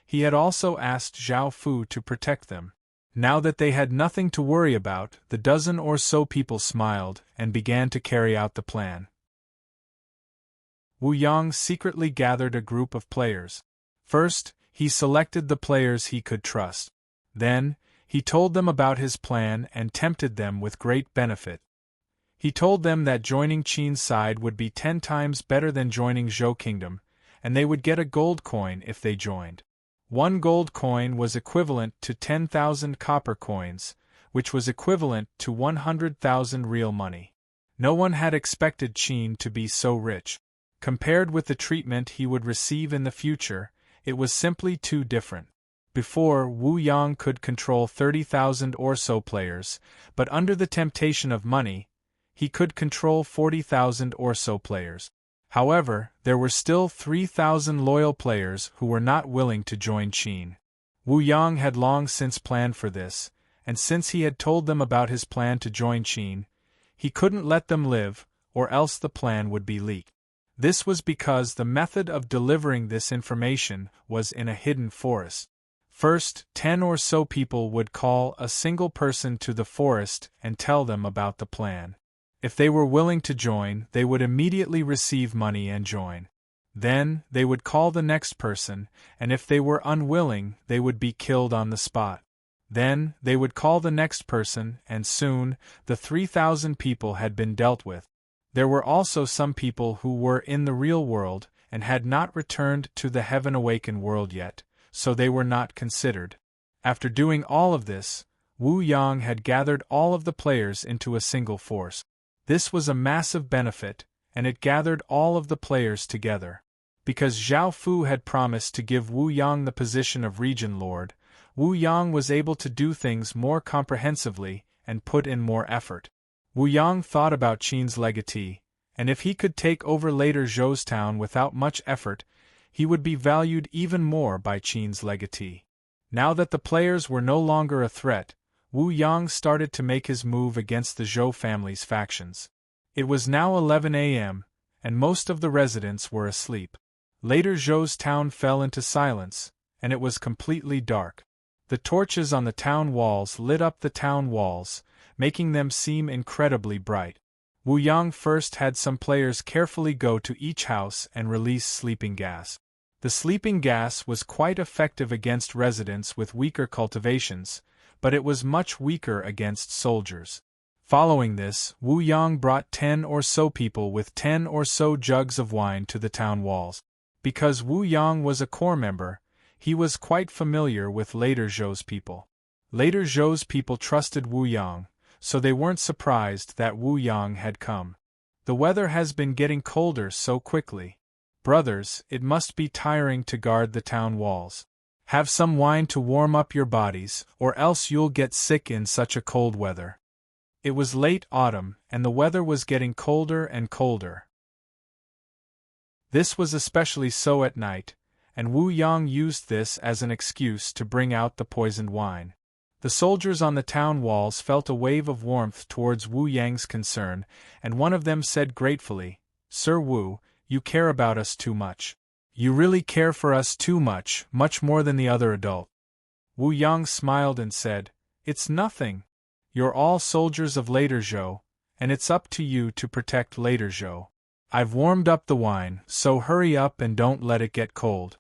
He had also asked Zhao Fu to protect them. Now that they had nothing to worry about, the dozen or so people smiled and began to carry out the plan. Wu Yang secretly gathered a group of players. First, he selected the players he could trust. Then, he told them about his plan and tempted them with great benefit. He told them that joining Qin's side would be 10 times better than joining Zhou Kingdom, and they would get a gold coin if they joined. 1 gold coin was equivalent to 10,000 copper coins, which was equivalent to 100,000 real money. No one had expected Qin to be so rich. Compared with the treatment he would receive in the future, it was simply too different. Before, Wu Yang could control 30,000 or so players, but under the temptation of money, he could control 40,000 or so players. However, there were still 3,000 loyal players who were not willing to join Qin. Wu Yang had long since planned for this, and since he had told them about his plan to join Qin, he couldn't let them live, or else the plan would be leaked. This was because the method of delivering this information was in a hidden forest. First, 10 or so people would call a single person to the forest and tell them about the plan. If they were willing to join, they would immediately receive money and join. Then, they would call the next person, and if they were unwilling, they would be killed on the spot. Then, they would call the next person, and soon, the 3,000 people had been dealt with. There were also some people who were in the real world and had not returned to the heaven-awakened world yet, so they were not considered. After doing all of this, Wu Yang had gathered all of the players into a single force. This was a massive benefit, and it gathered all of the players together. Because Zhao Fu had promised to give Wu Yang the position of Region Lord, Wu Yang was able to do things more comprehensively and put in more effort. Wu Yang thought about Qin's legatee, and if he could take over later Zhou's town without much effort, he would be valued even more by Qin's legatee. Now that the players were no longer a threat, Wu Yang started to make his move against the Zhou family's factions. It was now 11 a.m., and most of the residents were asleep. Later Zhou's town fell into silence, and it was completely dark. The torches on the town walls lit up the town walls, making them seem incredibly bright. Wu Yang first had some players carefully go to each house and release sleeping gas. The sleeping gas was quite effective against residents with weaker cultivations, but it was much weaker against soldiers. Following this, Wu Yang brought 10 or so people with 10 or so jugs of wine to the town walls. Because Wu Yang was a core member, he was quite familiar with later Zhou's people. Later Zhou's people trusted Wu Yang, so they weren't surprised that Wu Yang had come. The weather has been getting colder so quickly. Brothers, it must be tiring to guard the town walls. Have some wine to warm up your bodies, or else you'll get sick in such a cold weather. It was late autumn, and the weather was getting colder and colder. This was especially so at night, and Wu Yang used this as an excuse to bring out the poisoned wine. The soldiers on the town walls felt a wave of warmth towards Wu Yang's concern, and one of them said gratefully, "Sir Wu, you care about us too much. You really care for us too much, much more than the other adult." Wu Yang smiled and said, "It's nothing. You're all soldiers of later Zhou, and it's up to you to protect later Zhou. I've warmed up the wine, so hurry up and don't let it get cold."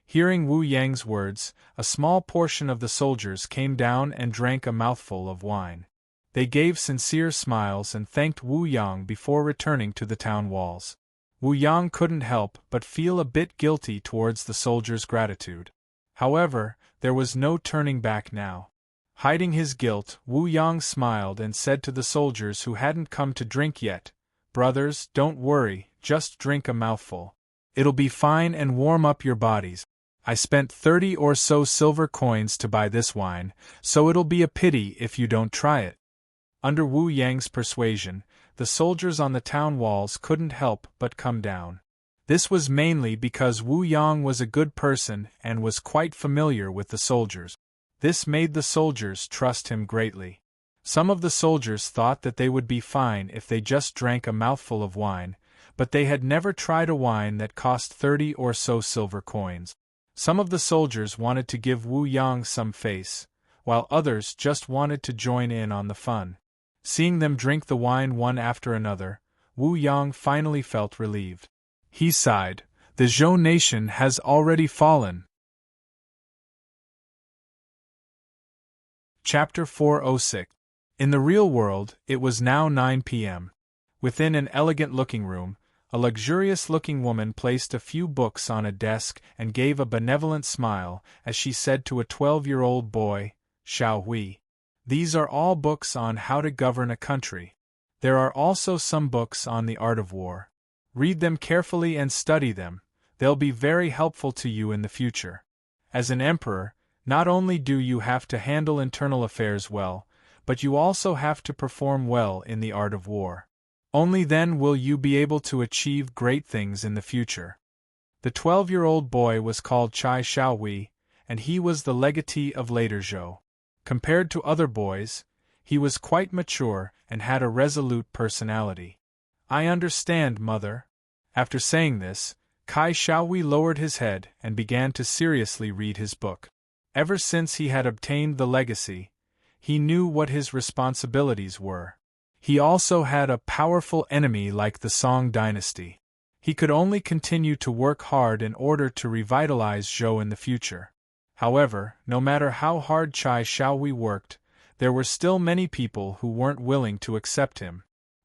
Hearing Wu Yang's words, a small portion of the soldiers came down and drank a mouthful of wine. They gave sincere smiles and thanked Wu Yang before returning to the town walls. Wu Yang couldn't help but feel a bit guilty towards the soldiers' gratitude. However, there was no turning back now. Hiding his guilt, Wu Yang smiled and said to the soldiers who hadn't come to drink yet, "Brothers, don't worry, just drink a mouthful. It'll be fine and warm up your bodies. I spent 30 or so silver coins to buy this wine, so it'll be a pity if you don't try it." Under Wu Yang's persuasion, the soldiers on the town walls couldn't help but come down. This was mainly because Wu Yang was a good person and was quite familiar with the soldiers. This made the soldiers trust him greatly. Some of the soldiers thought that they would be fine if they just drank a mouthful of wine, but they had never tried a wine that cost 30 or so silver coins. Some of the soldiers wanted to give Wu Yang some face, while others just wanted to join in on the fun. Seeing them drink the wine one after another, Wu Yang finally felt relieved. He sighed, "The Zhou nation has already fallen." Chapter 406. In the real world, it was now 9 p.m. Within an elegant-looking room, A luxurious-looking woman placed a few books on a desk and gave a benevolent smile as she said to a 12-year-old boy, "Xiao Hui. These are all books on how to govern a country. There are also some books on the art of war. Read them carefully and study them, they'll be very helpful to you in the future. As an emperor, not only do you have to handle internal affairs well, but you also have to perform well in the art of war. Only then will you be able to achieve great things in the future." The 12-year-old boy was called Chai Xiaohui, and he was the legatee of later Zhou. Compared to other boys, he was quite mature and had a resolute personality. "I understand, mother." After saying this, Kai Xiaohui lowered his head and began to seriously read his book. Ever since he had obtained the legacy, he knew what his responsibilities were. He also had a powerful enemy like the Song dynasty. He could only continue to work hard in order to revitalize Zhou in the future. However, no matter how hard Chai Xiaohui worked, there were still many people who weren't willing to accept him.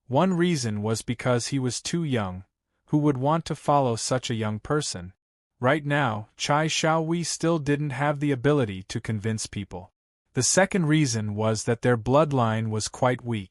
One reason was because he was too young. Who would want to follow such a young person? Right now, Chai Xiaohui still didn't have the ability to convince people. The second reason was that their bloodline was quite weak.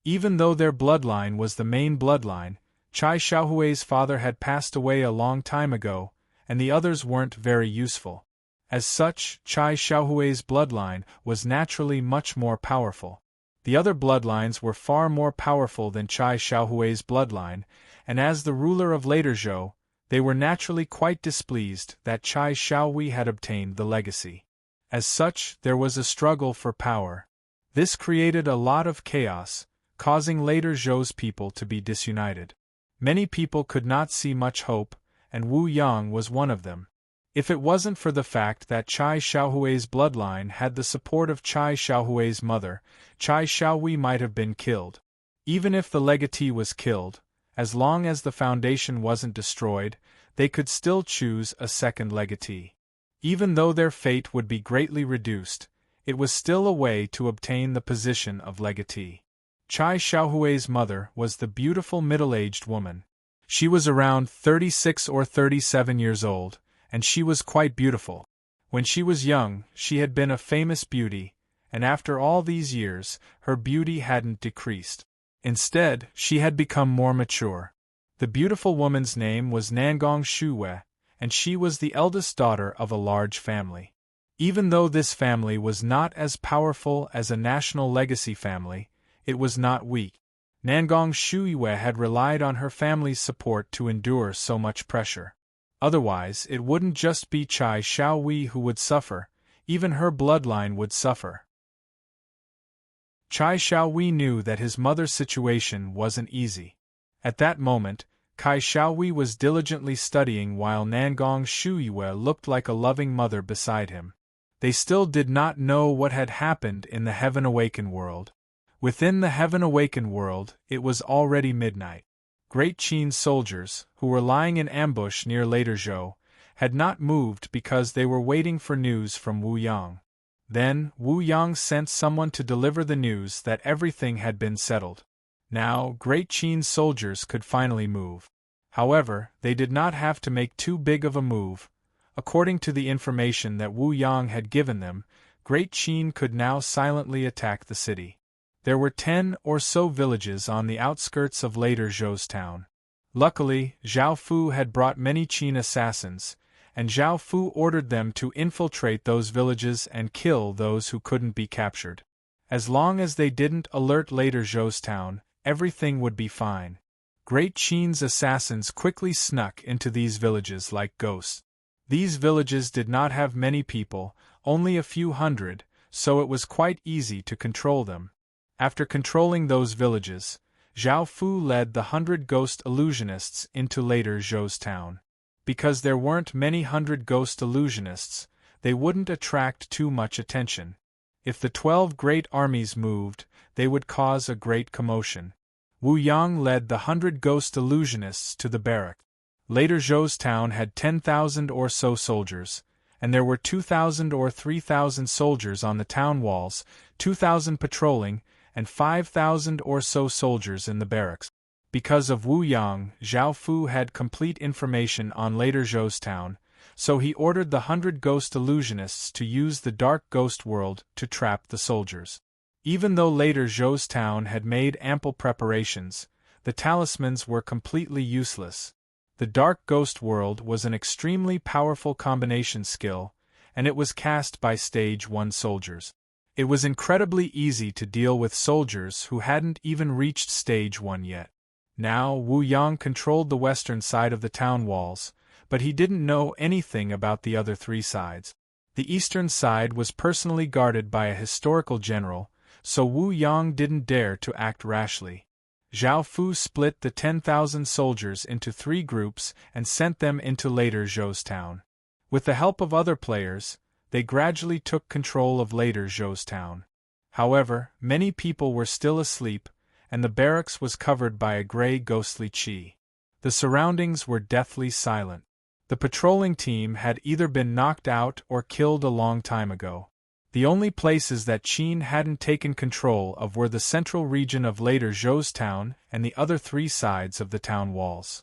Even though their bloodline was the main bloodline, Chai Xiaohui's father had passed away a long time ago, and the others weren't very useful. As such, Chai Xiaohui's bloodline was naturally much more powerful. The other bloodlines were far more powerful than Chai Xiaohui's bloodline, and as the ruler of later Zhou, they were naturally quite displeased that Chai Xiaohui had obtained the legacy. As such, there was a struggle for power. This created a lot of chaos, causing later Zhou's people to be disunited. Many people could not see much hope, and Wu Yang was one of them. If it wasn't for the fact that Chai Xiaohui's bloodline had the support of Chai Xiaohui's mother, Chai Xiaohui might have been killed. Even if the legatee was killed, as long as the foundation wasn't destroyed, they could still choose a second legatee. Even though their fate would be greatly reduced, it was still a way to obtain the position of legatee. Chai Xiaohui's mother was the beautiful middle-aged woman. She was around 36 or 37 years old, and she was quite beautiful. When she was young, she had been a famous beauty, and after all these years, her beauty hadn't decreased. Instead, she had become more mature. The beautiful woman's name was Nangong Shuwei, and she was the eldest daughter of a large family. Even though this family was not as powerful as a national legacy family, it was not weak. Nangong Shuwei had relied on her family's support to endure so much pressure. Otherwise, it wouldn't just be Chai Xiaohui who would suffer, even her bloodline would suffer. Chai Xiaohui knew that his mother's situation wasn't easy. At that moment, Kai Xiaohui was diligently studying while Nangong Shuwei looked like a loving mother beside him. They still did not know what had happened in the Heaven Awakened world. Within the Heaven Awakened world, it was already midnight. Great Qin's soldiers, who were lying in ambush near later Zhou, had not moved because they were waiting for news from Wu Yang. Then, Wu Yang sent someone to deliver the news that everything had been settled. Now, Great Qin's soldiers could finally move. However, they did not have to make too big of a move. According to the information that Wu Yang had given them, Great Qin could now silently attack the city. There were 10 or so villages on the outskirts of later Zhou's town. Luckily, Zhao Fu had brought many Qin assassins, and Zhao Fu ordered them to infiltrate those villages and kill those who couldn't be captured. As long as they didn't alert later Zhou's town, everything would be fine. Great Qin's assassins quickly snuck into these villages like ghosts. These villages did not have many people, only a few hundred, so it was quite easy to control them. After controlling those villages, Zhao Fu led the 100 ghost illusionists into later Zhou's town. Because there weren't many hundred ghost illusionists, they wouldn't attract too much attention. If the 12 great armies moved, they would cause a great commotion. Wu Yang led the 100 ghost illusionists to the barrack. Later Zhou's town had 10,000 or so soldiers, and there were 2,000 or 3,000 soldiers on the town walls, 2,000 patrolling, and 5,000 or so soldiers in the barracks. Because of Wu Yang, Zhao Fu had complete information on later Zhou's town, so he ordered the 100 ghost illusionists to use the dark ghost world to trap the soldiers. Even though later Zhou's town had made ample preparations, the talismans were completely useless. The dark ghost world was an extremely powerful combination skill, and it was cast by Stage 1 soldiers. It was incredibly easy to deal with soldiers who hadn't even reached Stage 1 yet. Now, Wu Yang controlled the western side of the town walls, but he didn't know anything about the other 3 sides. The eastern side was personally guarded by a historical general, so Wu Yang didn't dare to act rashly. Zhao Fu split the 10,000 soldiers into 3 groups and sent them into later Zhou's town. With the help of other players, they gradually took control of later Zhou's town. However, many people were still asleep, and the barracks was covered by a gray ghostly qi. The surroundings were deathly silent. The patrolling team had either been knocked out or killed a long time ago. The only places that Qin hadn't taken control of were the central region of later Zhou's town and the other 3 sides of the town walls.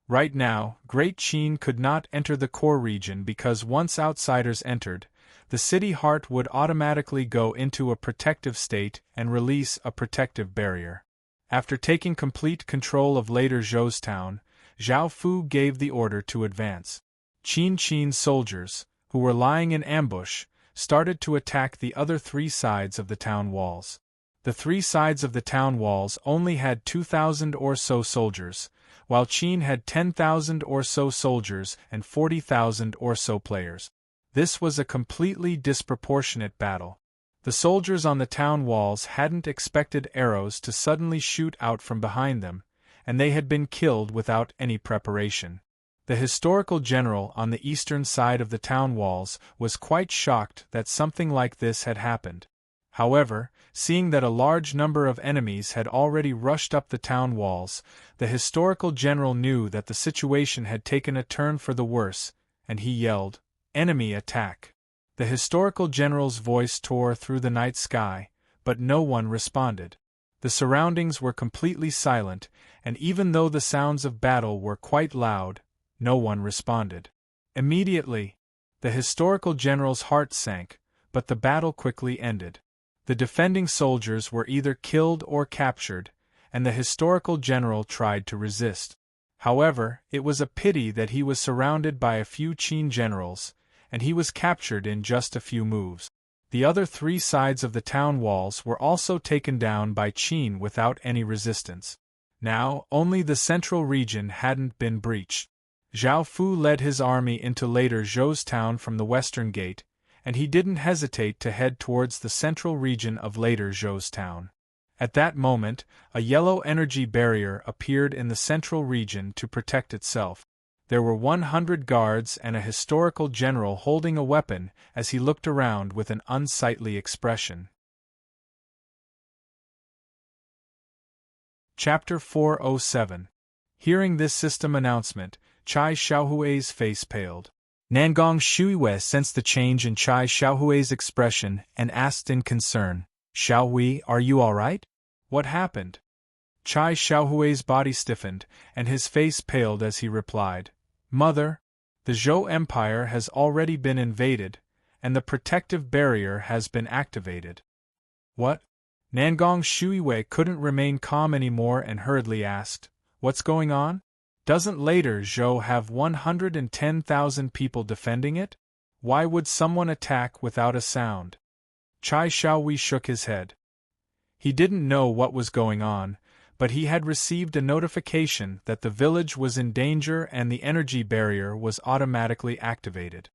Right now, Great Qin could not enter the core region because once outsiders entered, the city heart would automatically go into a protective state and release a protective barrier. After taking complete control of later Zhou's town, Zhao Fu gave the order to advance. Qin's soldiers, who were lying in ambush, started to attack the other 3 sides of the town walls. The 3 sides of the town walls only had 2,000 or so soldiers, while Qin had 10,000 or so soldiers and 40,000 or so players. This was a completely disproportionate battle. The soldiers on the town walls hadn't expected arrows to suddenly shoot out from behind them, and they had been killed without any preparation. The historical general on the eastern side of the town walls was quite shocked that something like this had happened. However, seeing that a large number of enemies had already rushed up the town walls, the historical general knew that the situation had taken a turn for the worse, and he yelled, "Enemy attack!" The historical general's voice tore through the night sky, but no one responded. The surroundings were completely silent, and even though the sounds of battle were quite loud, no one responded. Immediately, the historical general's heart sank, but the battle quickly ended. The defending soldiers were either killed or captured, and the historical general tried to resist. However, it was a pity that he was surrounded by a few Qin generals, and he was captured in just a few moves. The other 3 sides of the town walls were also taken down by Qin without any resistance. Now, only the central region hadn't been breached. Zhao Fu led his army into later Zhou's town from the western gate, and he didn't hesitate to head towards the central region of later Zhou's town. At that moment, a yellow energy barrier appeared in the central region to protect itself. There were 100 guards and a historical general holding a weapon as he looked around with an unsightly expression. Chapter 407. Hearing this system announcement, Chai Xiaohui's face paled. Nangong Shuiwei sensed the change in Chai Xiaohui's expression and asked in concern, "Xiaohui, are you all right? What happened?" Chai Xiaohui's body stiffened, and his face paled as he replied, "Mother, the Zhou Empire has already been invaded, and the protective barrier has been activated." "What?" Nangong Shuiwei couldn't remain calm anymore and hurriedly asked, "What's going on? Doesn't later Zhou have 110,000 people defending it? Why would someone attack without a sound?" Chai Xiaohui shook his head. He didn't know what was going on, but he had received a notification that the village was in danger and the energy barrier was automatically activated.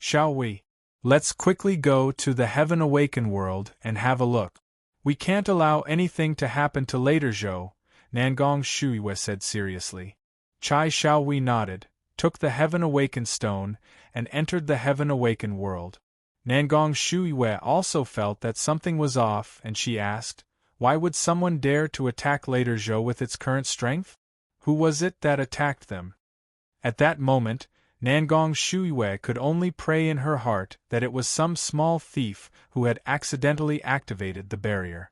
"Xiaohui, let's quickly go to the Heaven Awaken world and have a look. We can't allow anything to happen to later Zhou," Nangong Shuiwei said seriously. Chai Xiaohui nodded, took the Heaven Awaken stone, and entered the Heaven Awaken world. Nangong Shuiwei also felt that something was off, and she asked, "Why would someone dare to attack later Zhou with its current strength? Who was it that attacked them?" At that moment, Nangong Shuiwei could only pray in her heart that it was some small thief who had accidentally activated the barrier.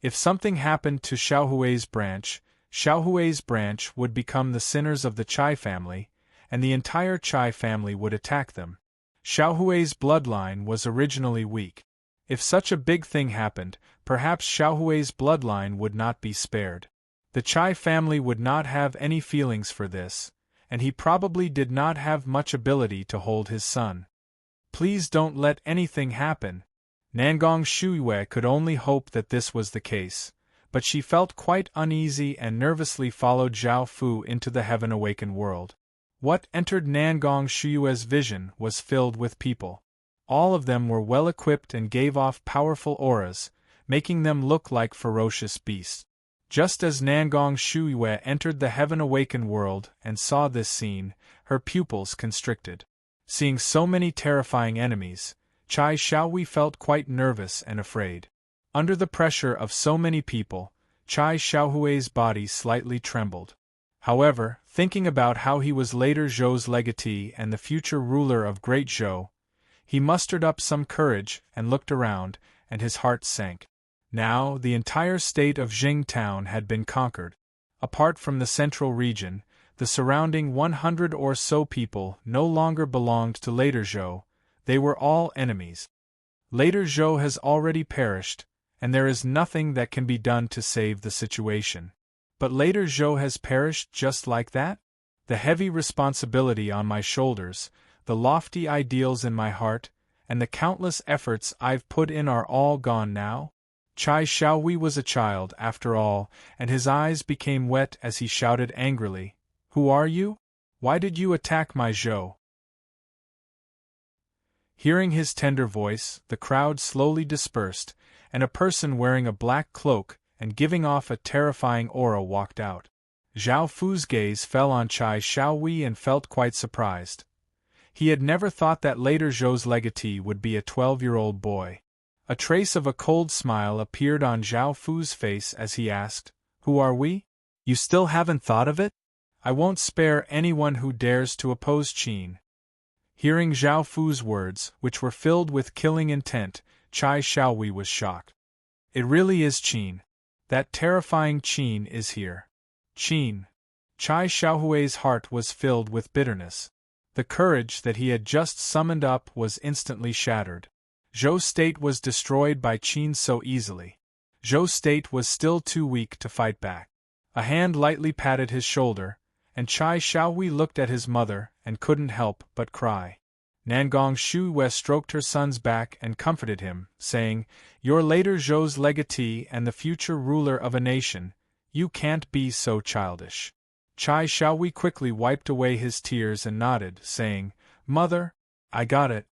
If something happened to Xiaohui's branch would become the sinners of the Chai family, and the entire Chai family would attack them. Xiaohui's bloodline was originally weak. If such a big thing happened, perhaps Xiaohui's bloodline would not be spared. The Chai family would not have any feelings for this, and he probably did not have much ability to hold his son. Please don't let anything happen. Nangong Shuiwei could only hope that this was the case, but she felt quite uneasy and nervously followed Zhao Fu into the heaven-awakened world. What entered Nangong Shuiwei's vision was filled with people. All of them were well-equipped and gave off powerful auras, making them look like ferocious beasts. Just as Nangong Shuiwei entered the heaven-awakened world and saw this scene, her pupils constricted. Seeing so many terrifying enemies, Chai Xiaohui felt quite nervous and afraid. Under the pressure of so many people, Chai Xiaohui's body slightly trembled. However, thinking about how he was later Zhou's legatee and the future ruler of Great Zhou, he mustered up some courage and looked around, and his heart sank. Now, the entire state of Jing Town had been conquered. Apart from the central region, the surrounding 100 or so people no longer belonged to later Zhou. They were all enemies. Later Zhou has already perished, and there is nothing that can be done to save the situation. But later Zhou has perished just like that? The heavy responsibility on my shoulders, the lofty ideals in my heart, and the countless efforts I've put in are all gone now? Chai Xiaohui was a child, after all, and his eyes became wet as he shouted angrily, "Who are you? Why did you attack my Zhou?" Hearing his tender voice, the crowd slowly dispersed, and a person wearing a black cloak and giving off a terrifying aura walked out. Zhao Fu's gaze fell on Chai Xiaohui and felt quite surprised. He had never thought that later Zhou's legatee would be a 12-year-old boy. A trace of a cold smile appeared on Zhao Fu's face as he asked, "Who are we? You still haven't thought of it? I won't spare anyone who dares to oppose Qin." Hearing Zhao Fu's words, which were filled with killing intent, Chai Xiaohui was shocked. It really is Qin. That terrifying Qin is here. Qin. Chai Xiaohui's heart was filled with bitterness. The courage that he had just summoned up was instantly shattered. Zhou's state was destroyed by Qin so easily. Zhou's state was still too weak to fight back. A hand lightly patted his shoulder, and Chai Xiaohui looked at his mother and couldn't help but cry. Nangong Shuiwei stroked her son's back and comforted him, saying, "You're later Zhou's legatee and the future ruler of a nation. You can't be so childish." Chai Xiaohui quickly wiped away his tears and nodded, saying, "Mother, I got it."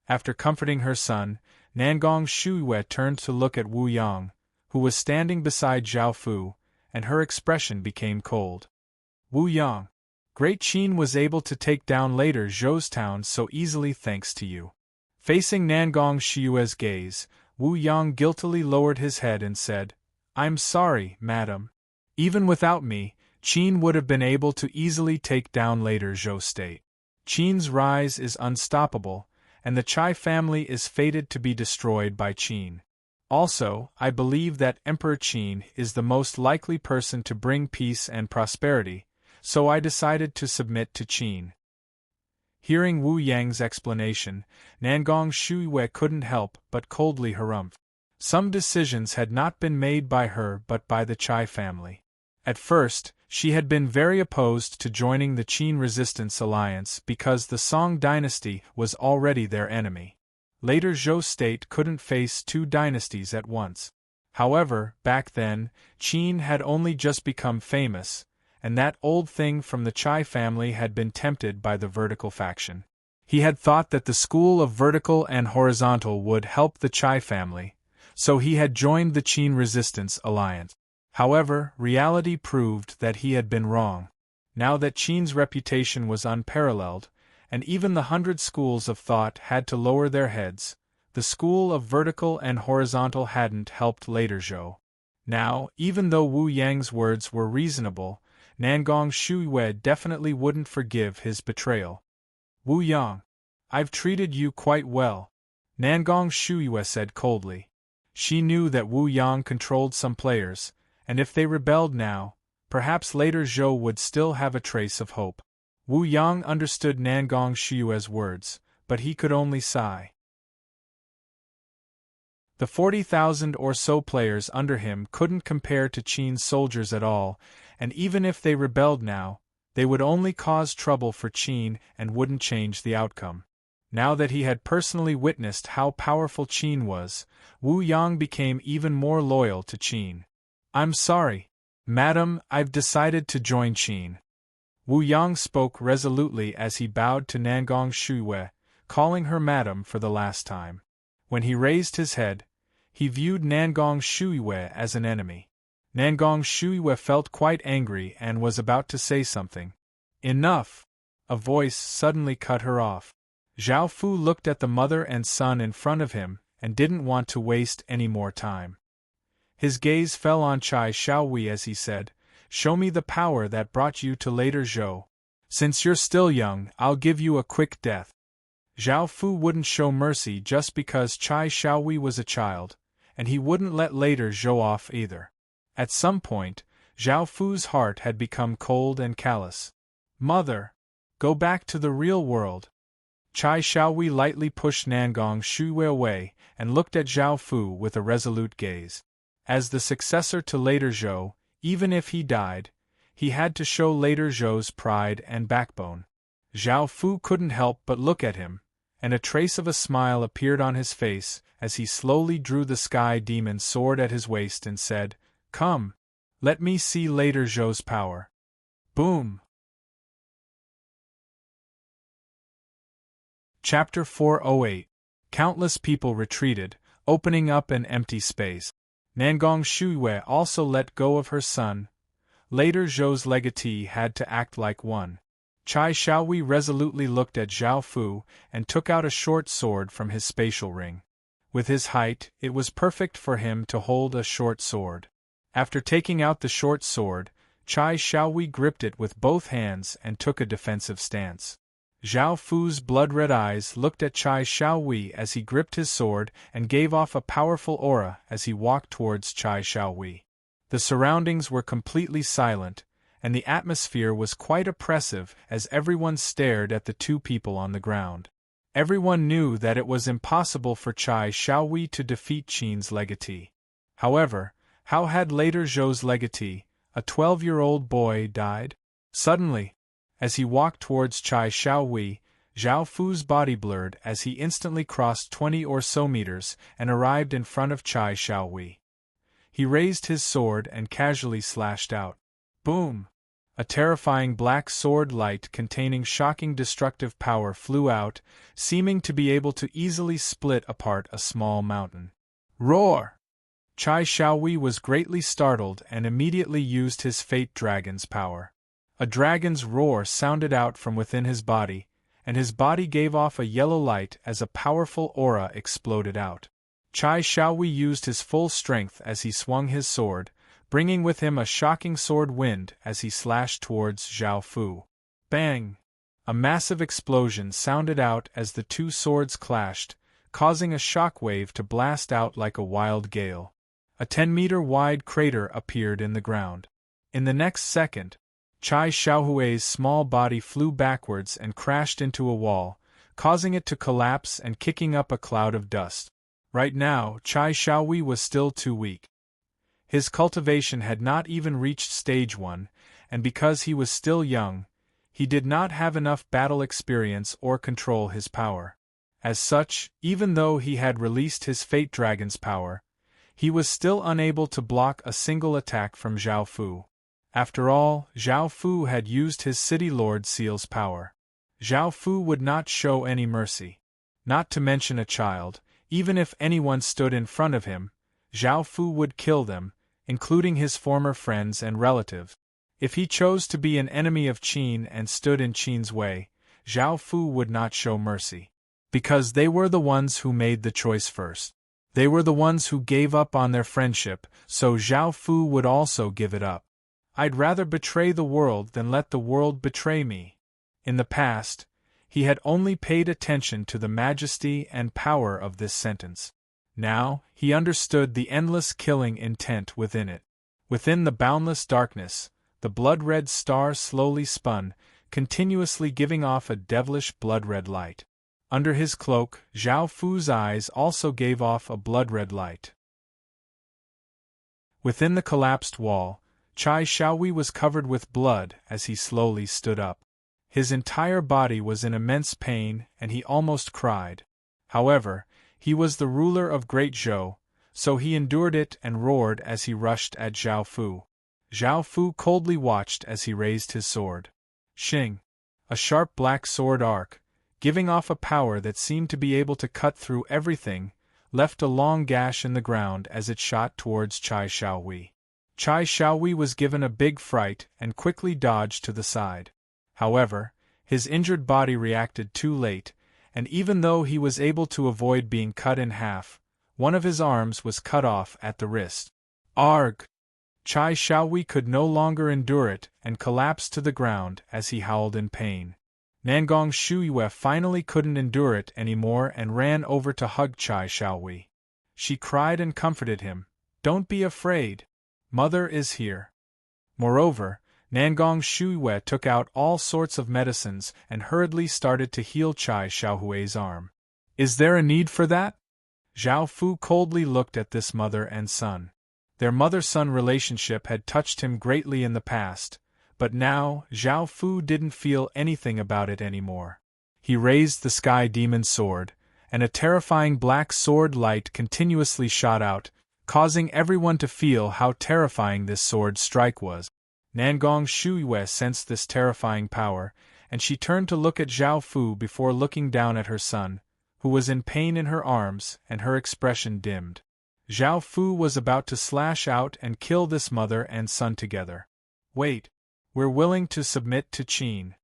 After comforting her son, Nangong Shuiwei turned to look at Wu Yang, who was standing beside Zhao Fu, and her expression became cold. "Wu Yang, Great Qin was able to take down later Zhou's town so easily thanks to you." Facing Nangong Shuiwei's gaze, Wu Yang guiltily lowered his head and said, "I'm sorry, madam. Even without me, Qin would have been able to easily take down later Zhou's state. Qin's rise is unstoppable, and the Chai family is fated to be destroyed by Qin. Also, I believe that Emperor Qin is the most likely person to bring peace and prosperity, so I decided to submit to Qin." Hearing Wu Yang's explanation, Nangong Shuiwei couldn't help but coldly harumph. Some decisions had not been made by her but by the Chai family. At first, she had been very opposed to joining the Qin Resistance Alliance because the Song dynasty was already their enemy. Later Zhou state couldn't face two dynasties at once. However, back then, Qin had only just become famous, and that old thing from the Chai family had been tempted by the vertical faction. He had thought that the school of vertical and horizontal would help the Chai family, so he had joined the Qin Resistance Alliance. However, reality proved that he had been wrong. Now that Qin's reputation was unparalleled, and even the 100 schools of thought had to lower their heads, the school of vertical and horizontal hadn't helped later Zhou. Now, even though Wu Yang's words were reasonable, Nangong Shuiwei definitely wouldn't forgive his betrayal. "Wu Yang, I've treated you quite well," Nangong Shuiwei said coldly. She knew that Wu Yang controlled some players, and if they rebelled now, perhaps later Zhou would still have a trace of hope. Wu Yang understood Nangong Shiyue's words, but he could only sigh. The 40,000 or so players under him couldn't compare to Qin's soldiers at all, and even if they rebelled now, they would only cause trouble for Qin and wouldn't change the outcome. Now that he had personally witnessed how powerful Qin was, Wu Yang became even more loyal to Qin. "I'm sorry, madam, I've decided to join Qin." Wu Yang spoke resolutely as he bowed to Nangong Shiyue, calling her madam for the last time. When he raised his head, he viewed Nangong Shiyue as an enemy. Nangong Shiyue felt quite angry and was about to say something. "Enough!" A voice suddenly cut her off. Zhao Fu looked at the mother and son in front of him and didn't want to waste any more time. His gaze fell on Chai Xiaowei as he said, "Show me the power that brought you to later Zhou. Since you're still young, I'll give you a quick death." Zhao Fu wouldn't show mercy just because Chai Xiaowei was a child, and he wouldn't let later Zhou off either. At some point, Zhao Fu's heart had become cold and callous. "Mother! Go back to the real world." Chai Xiaowei lightly pushed Nangong Shiyue away and looked at Zhao Fu with a resolute gaze. As the successor to later Zhou, even if he died, he had to show later Zhou's pride and backbone. Zhao Fu couldn't help but look at him, and a trace of a smile appeared on his face as he slowly drew the Sky Demon's sword at his waist and said, "Come, let me see later Zhou's power." Boom! Chapter 408. Countless people retreated, opening up an empty space. Nangong Shiyue also let go of her son. Later Zhou's legatee had to act like one. Chai Xiaowei resolutely looked at Zhao Fu and took out a short sword from his spatial ring. With his height, it was perfect for him to hold a short sword. After taking out the short sword, Chai Xiaowei gripped it with both hands and took a defensive stance. Zhao Fu's blood-red eyes looked at Chai Xiaowei as he gripped his sword and gave off a powerful aura as he walked towards Chai Xiaowei. The surroundings were completely silent, and the atmosphere was quite oppressive as everyone stared at the two people on the ground. Everyone knew that it was impossible for Chai Xiaowei to defeat Qin's legatee. However, how had later Zhou's legatee, a 12-year-old boy, died? Suddenly, as he walked towards Chai Xiaowei, Zhao Fu's body blurred as he instantly crossed 20 or so meters and arrived in front of Chai Xiaowei. He raised his sword and casually slashed out. Boom! A terrifying black sword light containing shocking destructive power flew out, seeming to be able to easily split apart a small mountain. Roar! Chai Xiaowei was greatly startled and immediately used his Fate Dragon's power. A dragon's roar sounded out from within his body, and his body gave off a yellow light as a powerful aura exploded out. Chai Xiaowei used his full strength as he swung his sword, bringing with him a shocking sword wind as he slashed towards Zhao Fu. Bang! A massive explosion sounded out as the two swords clashed, causing a shockwave to blast out like a wild gale. A 10-meter-wide crater appeared in the ground. In the next second, Chai Xiaohui's small body flew backwards and crashed into a wall, causing it to collapse and kicking up a cloud of dust. Right now, Chai Xiaowei was still too weak. His cultivation had not even reached stage 1, and because he was still young, he did not have enough battle experience or control his power. As such, even though he had released his Fate Dragon's power, he was still unable to block a single attack from Zhao Fu. After all, Zhao Fu had used his City Lord Seal's power. Zhao Fu would not show any mercy. Not to mention a child, even if anyone stood in front of him, Zhao Fu would kill them, including his former friends and relatives. If he chose to be an enemy of Qin and stood in Qin's way, Zhao Fu would not show mercy. Because they were the ones who made the choice first. They were the ones who gave up on their friendship, so Zhao Fu would also give it up. I'd rather betray the world than let the world betray me. In the past, he had only paid attention to the majesty and power of this sentence. Now, he understood the endless killing intent within it. Within the boundless darkness, the blood-red star slowly spun, continuously giving off a devilish blood-red light. Under his cloak, Zhao Fu's eyes also gave off a blood-red light. Within the collapsed wall, Chai Xiaohui was covered with blood as he slowly stood up. His entire body was in immense pain, and he almost cried. However, he was the ruler of Great Zhou, so he endured it and roared as he rushed at Zhao Fu. Zhao Fu coldly watched as he raised his sword. Xing! A sharp black sword arc, giving off a power that seemed to be able to cut through everything, left a long gash in the ground as it shot towards Chai Xiaohui. Chai Xiaohui was given a big fright and quickly dodged to the side. However, his injured body reacted too late, and even though he was able to avoid being cut in half, one of his arms was cut off at the wrist. Arg! Chai Xiaohui could no longer endure it and collapsed to the ground as he howled in pain. Nangong Shuyue finally couldn't endure it anymore and ran over to hug Chai Xiaohui. She cried and comforted him. "Don't be afraid. Mother is here." Moreover, Nangong Shuyue took out all sorts of medicines and hurriedly started to heal Chai Xiaohui's arm. "Is there a need for that?" Zhao Fu coldly looked at this mother and son. Their mother-son relationship had touched him greatly in the past, but now Zhao Fu didn't feel anything about it anymore. He raised the Sky Demon sword, and a terrifying black sword light continuously shot out, causing everyone to feel how terrifying this sword strike was. Nangong Shuyue sensed this terrifying power, and she turned to look at Zhao Fu before looking down at her son, who was in pain in her arms, and her expression dimmed. Zhao Fu was about to slash out and kill this mother and son together. "Wait, we're willing to submit to Qin."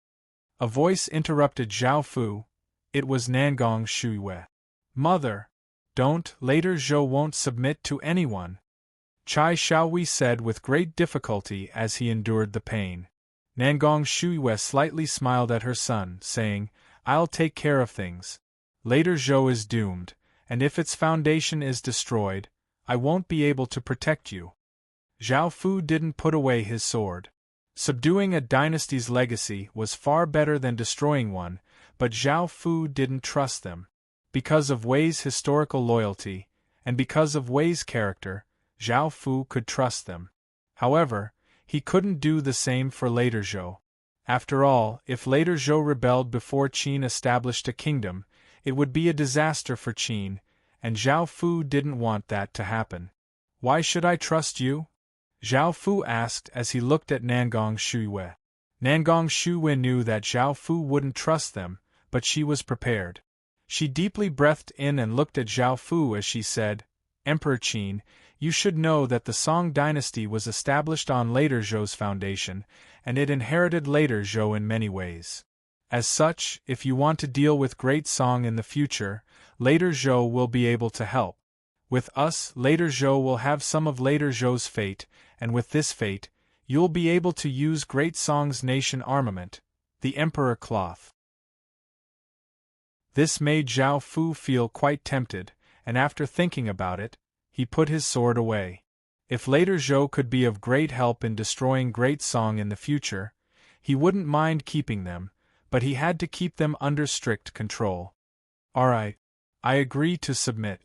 A voice interrupted Zhao Fu. It was Nangong Shuyue. "Mother! Don't, later Zhou won't submit to anyone," Chai Xiaohui said with great difficulty as he endured the pain. Nangong Shuyue slightly smiled at her son, saying, "I'll take care of things. Later Zhou is doomed, and if its foundation is destroyed, I won't be able to protect you." Zhao Fu didn't put away his sword. Subduing a dynasty's legacy was far better than destroying one, but Zhao Fu didn't trust them. Because of Wei's historical loyalty, and because of Wei's character, Zhao Fu could trust them. However, he couldn't do the same for later Zhou. After all, if later Zhou rebelled before Qin established a kingdom, it would be a disaster for Qin, and Zhao Fu didn't want that to happen. "Why should I trust you?" Zhao Fu asked as he looked at Nangong Shuyue. Nangong Shuyue knew that Zhao Fu wouldn't trust them, but she was prepared. She deeply breathed in and looked at Zhao Fu as she said, "Emperor Qin, you should know that the Song dynasty was established on later Zhou's foundation, and it inherited later Zhou in many ways. As such, if you want to deal with Great Song in the future, later Zhou will be able to help. With us, later Zhou will have some of later Zhou's fate, and with this fate, you'll be able to use Great Song's nation armament, the Emperor Cloth." This made Zhao Fu feel quite tempted, and after thinking about it, he put his sword away. If later Zhou could be of great help in destroying Great Song in the future, he wouldn't mind keeping them, but he had to keep them under strict control. "Alright, I agree to submit."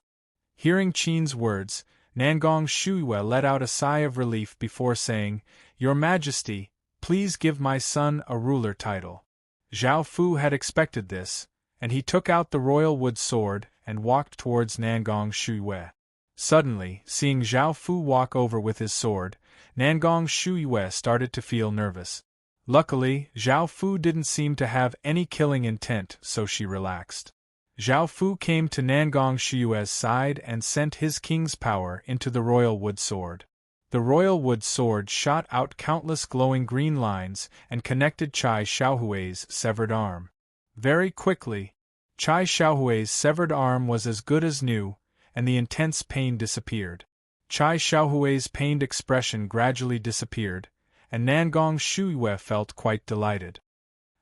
Hearing Qin's words, Nangong Shuyue let out a sigh of relief before saying, "Your Majesty, please give my son a ruler title." Zhao Fu had expected this, and he took out the royal wood sword and walked towards Nangong Shuyue. Suddenly, seeing Zhao Fu walk over with his sword, Nangong Shuyue started to feel nervous. Luckily, Zhao Fu didn't seem to have any killing intent, so she relaxed. Zhao Fu came to Nangong Shuyue's side and sent his king's power into the royal wood sword. The royal wood sword shot out countless glowing green lines and connected Chai Xiaohui's severed arm. Very quickly, Chai Xiaohui's severed arm was as good as new, and the intense pain disappeared. Chai Xiaohui's pained expression gradually disappeared, and Nangong Shuyue felt quite delighted.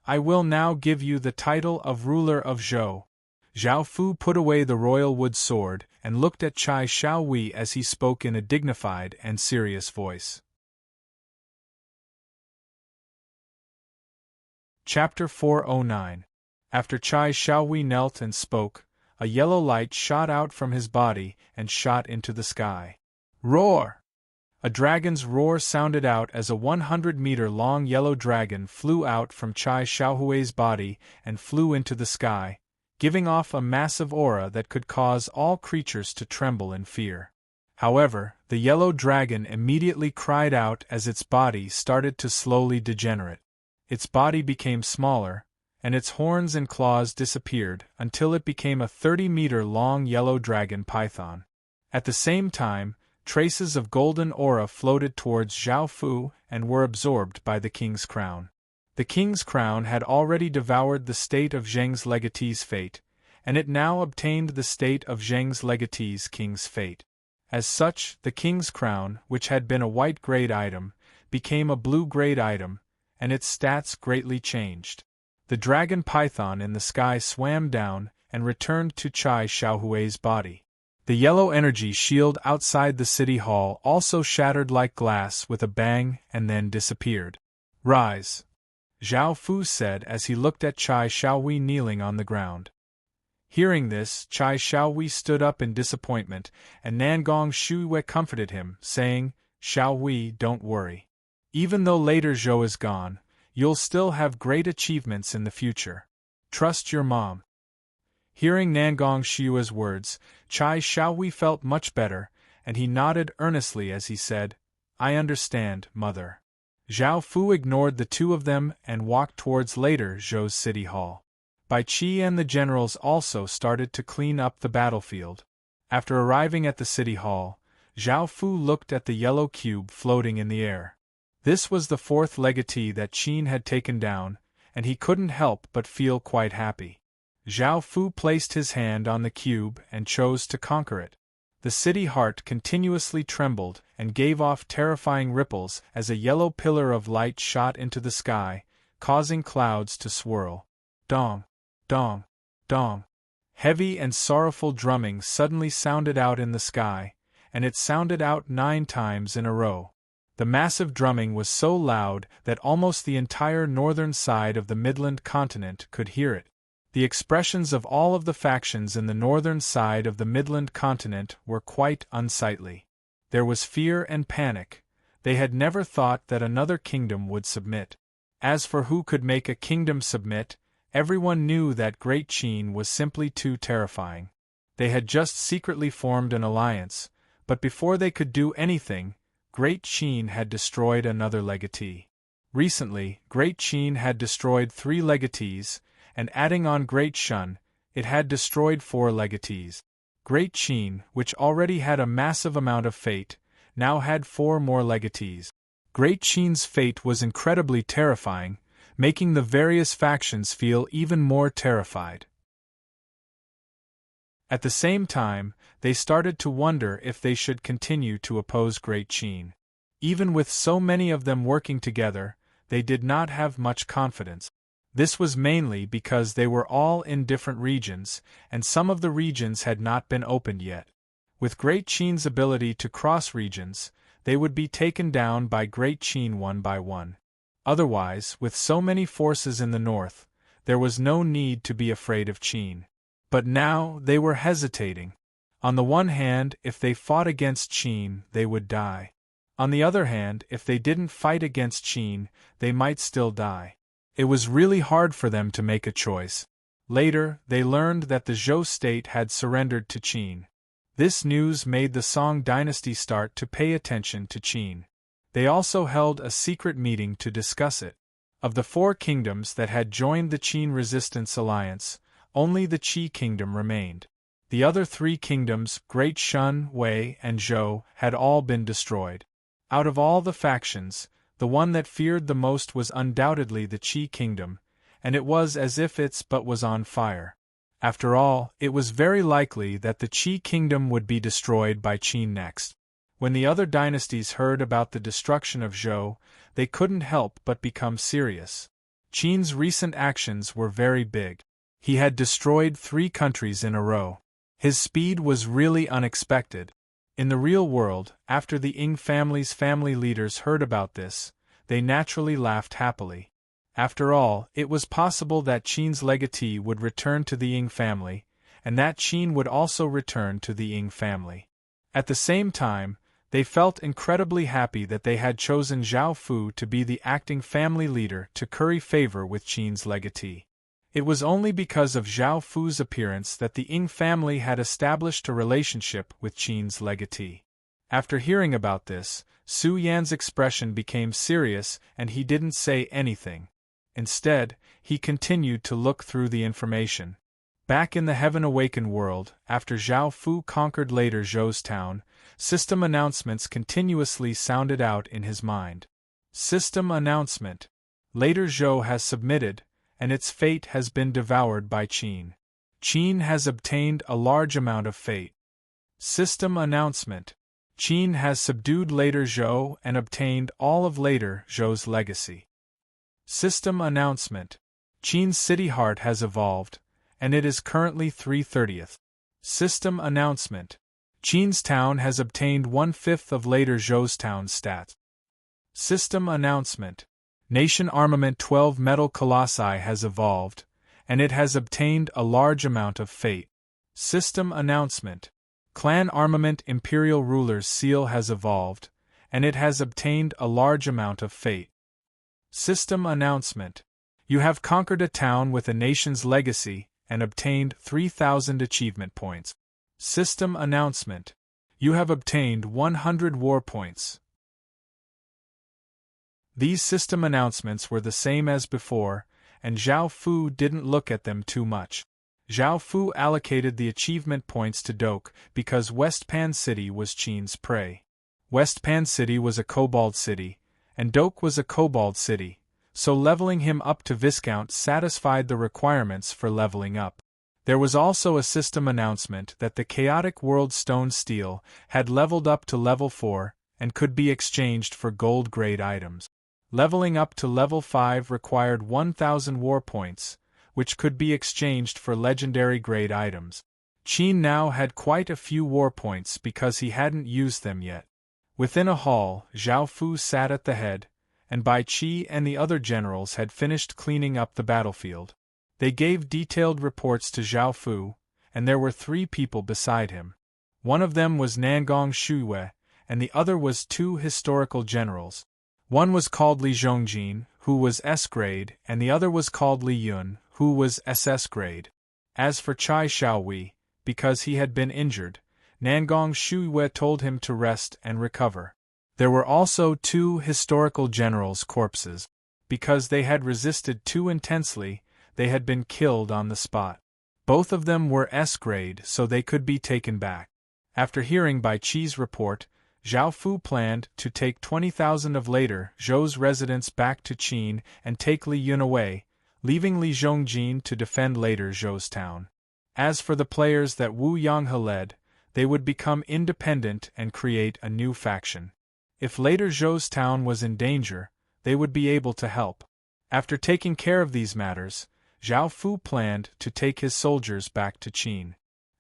"I will now give you the title of ruler of Zhou." Zhao Fu put away the royal wood sword and looked at Chai Xiaowei as he spoke in a dignified and serious voice. Chapter 409. After Chai Xiaowei knelt and spoke, a yellow light shot out from his body and shot into the sky. Roar! A dragon's roar sounded out as a 100-meter-long yellow dragon flew out from Chai Xiaohui's body and flew into the sky, giving off a massive aura that could cause all creatures to tremble in fear. However, the yellow dragon immediately cried out as its body started to slowly degenerate. Its body became smaller, and its horns and claws disappeared until it became a 30-meter-long yellow dragon python. At the same time, traces of golden aura floated towards Zhao Fu and were absorbed by the king's crown. The king's crown had already devoured the state of Zheng's legatee's fate, and it now obtained the state of Zheng's legatee's king's fate. As such, the king's crown, which had been a white grade item, became a blue grade item, and its stats greatly changed. The dragon python in the sky swam down and returned to Chai Xiaohui's body. The yellow energy shield outside the city hall also shattered like glass with a bang and then disappeared. Rise, Zhao Fu said as he looked at Chai Xiaowei kneeling on the ground. Hearing this, Chai Xiaowei stood up in disappointment, and Nangong Shuiwei comforted him, saying, "Xiaowei, don't worry. Even though later Zhou is gone, you'll still have great achievements in the future. Trust your mom." Hearing Nangong Shuiwei's words, Chai Xiaowei felt much better, and he nodded earnestly as he said, "I understand, mother." Zhao Fu ignored the two of them and walked towards later Zhou's city hall. Bai Qi and the generals also started to clean up the battlefield. After arriving at the city hall, Zhao Fu looked at the yellow cube floating in the air. This was the fourth legatee that Qin had taken down, and he couldn't help but feel quite happy. Zhao Fu placed his hand on the cube and chose to conquer it. The city heart continuously trembled and gave off terrifying ripples as a yellow pillar of light shot into the sky, causing clouds to swirl. Dong, dong, dong. Heavy and sorrowful drumming suddenly sounded out in the sky, and it sounded out 9 times in a row. The massive drumming was so loud that almost the entire northern side of the Midland continent could hear it. The expressions of all of the factions in the northern side of the Midland continent were quite unsightly. There was fear and panic. They had never thought that another kingdom would submit. As for who could make a kingdom submit, everyone knew that Great Qin was simply too terrifying. They had just secretly formed an alliance, but before they could do anything, Great Qin had destroyed another legatee. Recently, Great Qin had destroyed 3 legatees, and adding on Great Shun, it had destroyed 4 legatees. Great Qin, which already had a massive amount of fate, now had 4 more legatees. Great Qin's fate was incredibly terrifying, making the various factions feel even more terrified. At the same time, they started to wonder if they should continue to oppose Great Qin. Even with so many of them working together, they did not have much confidence. This was mainly because they were all in different regions, and some of the regions had not been opened yet. With Great Qin's ability to cross regions, they would be taken down by Great Qin one by one. Otherwise, with so many forces in the north, there was no need to be afraid of Qin. But now they were hesitating. On the one hand, if they fought against Qin, they would die. On the other hand, if they didn't fight against Qin, they might still die. It was really hard for them to make a choice. Later, they learned that the Zhou state had surrendered to Qin. This news made the Song dynasty start to pay attention to Qin. They also held a secret meeting to discuss it. Of the 4 kingdoms that had joined the Qin resistance alliance, only the Qi kingdom remained. The other 3 kingdoms, Great Shun, Wei, and Zhou, had all been destroyed. Out of all the factions, the one that feared the most was undoubtedly the Qi kingdom, and it was as if its butt was on fire. After all, it was very likely that the Qi kingdom would be destroyed by Qin next. When the other dynasties heard about the destruction of Zhou, they couldn't help but become serious. Qin's recent actions were very big. He had destroyed 3 countries in a row. His speed was really unexpected. In the real world, after the Ing family's family leaders heard about this, they naturally laughed happily. After all, it was possible that Qin's legatee would return to the Ing family, and that Qin would also return to the Ing family. At the same time, they felt incredibly happy that they had chosen Zhao Fu to be the acting family leader to curry favor with Qin's legatee. It was only because of Zhao Fu's appearance that the Ing family had established a relationship with Qin's legatee. After hearing about this, Su Yan's expression became serious and he didn't say anything. Instead, he continued to look through the information. Back in the Heaven Awakened world, after Zhao Fu conquered later Zhou's town, system announcements continuously sounded out in his mind. System announcement. Later Zhou has submitted, and its fate has been devoured by Qin. Qin has obtained a large amount of fate. System announcement. Qin has subdued later Zhou and obtained all of later Zhou's legacy. System announcement. Qin's city heart has evolved, and it is currently 3/30. System announcement. Qin's town has obtained 1/5 of later Zhou's town's stats. System announcement. Nation armament 12 metal colossi has evolved, and it has obtained a large amount of fate. System announcement. Clan armament imperial ruler's seal has evolved, and it has obtained a large amount of fate. System announcement. You have conquered a town with a nation's legacy and obtained 3,000 achievement points. System announcement. You have obtained 100 war points. These system announcements were the same as before, and Zhao Fu didn't look at them too much. Zhao Fu allocated the achievement points to Doke because West Pan City was Qin's prey. West Pan City was a kobold city, and Doke was a kobold city, so leveling him up to Viscount satisfied the requirements for leveling up. There was also a system announcement that the Chaotic World Stone Steel had leveled up to level 4 and could be exchanged for gold-grade items. Leveling up to level 5 required 1,000 war points, which could be exchanged for legendary-grade items. Qin now had quite a few war points because he hadn't used them yet. Within a hall, Zhao Fu sat at the head, and Bai Qi and the other generals had finished cleaning up the battlefield. They gave detailed reports to Zhao Fu, and there were 3 people beside him. One of them was Nangong Shuiwei, and the other was 2 historical generals. One was called Li Zhongjin, who was S grade, and the other was called Li Yun, who was SS grade. As for Chai Xiaowei, because he had been injured, Nangong Shuiwei told him to rest and recover. There were also 2 historical generals' corpses. Because they had resisted too intensely, they had been killed on the spot. Both of them were S grade, so they could be taken back. After hearing Bai Qi's report, Zhao Fu planned to take 20,000 of later Zhou's residents back to Qin and take Li Yun away, leaving Li Zhongjin to defend later Zhou's town. As for the players that Wu Yanghe led, they would become independent and create a new faction. If later Zhou's town was in danger, they would be able to help. After taking care of these matters, Zhao Fu planned to take his soldiers back to Qin.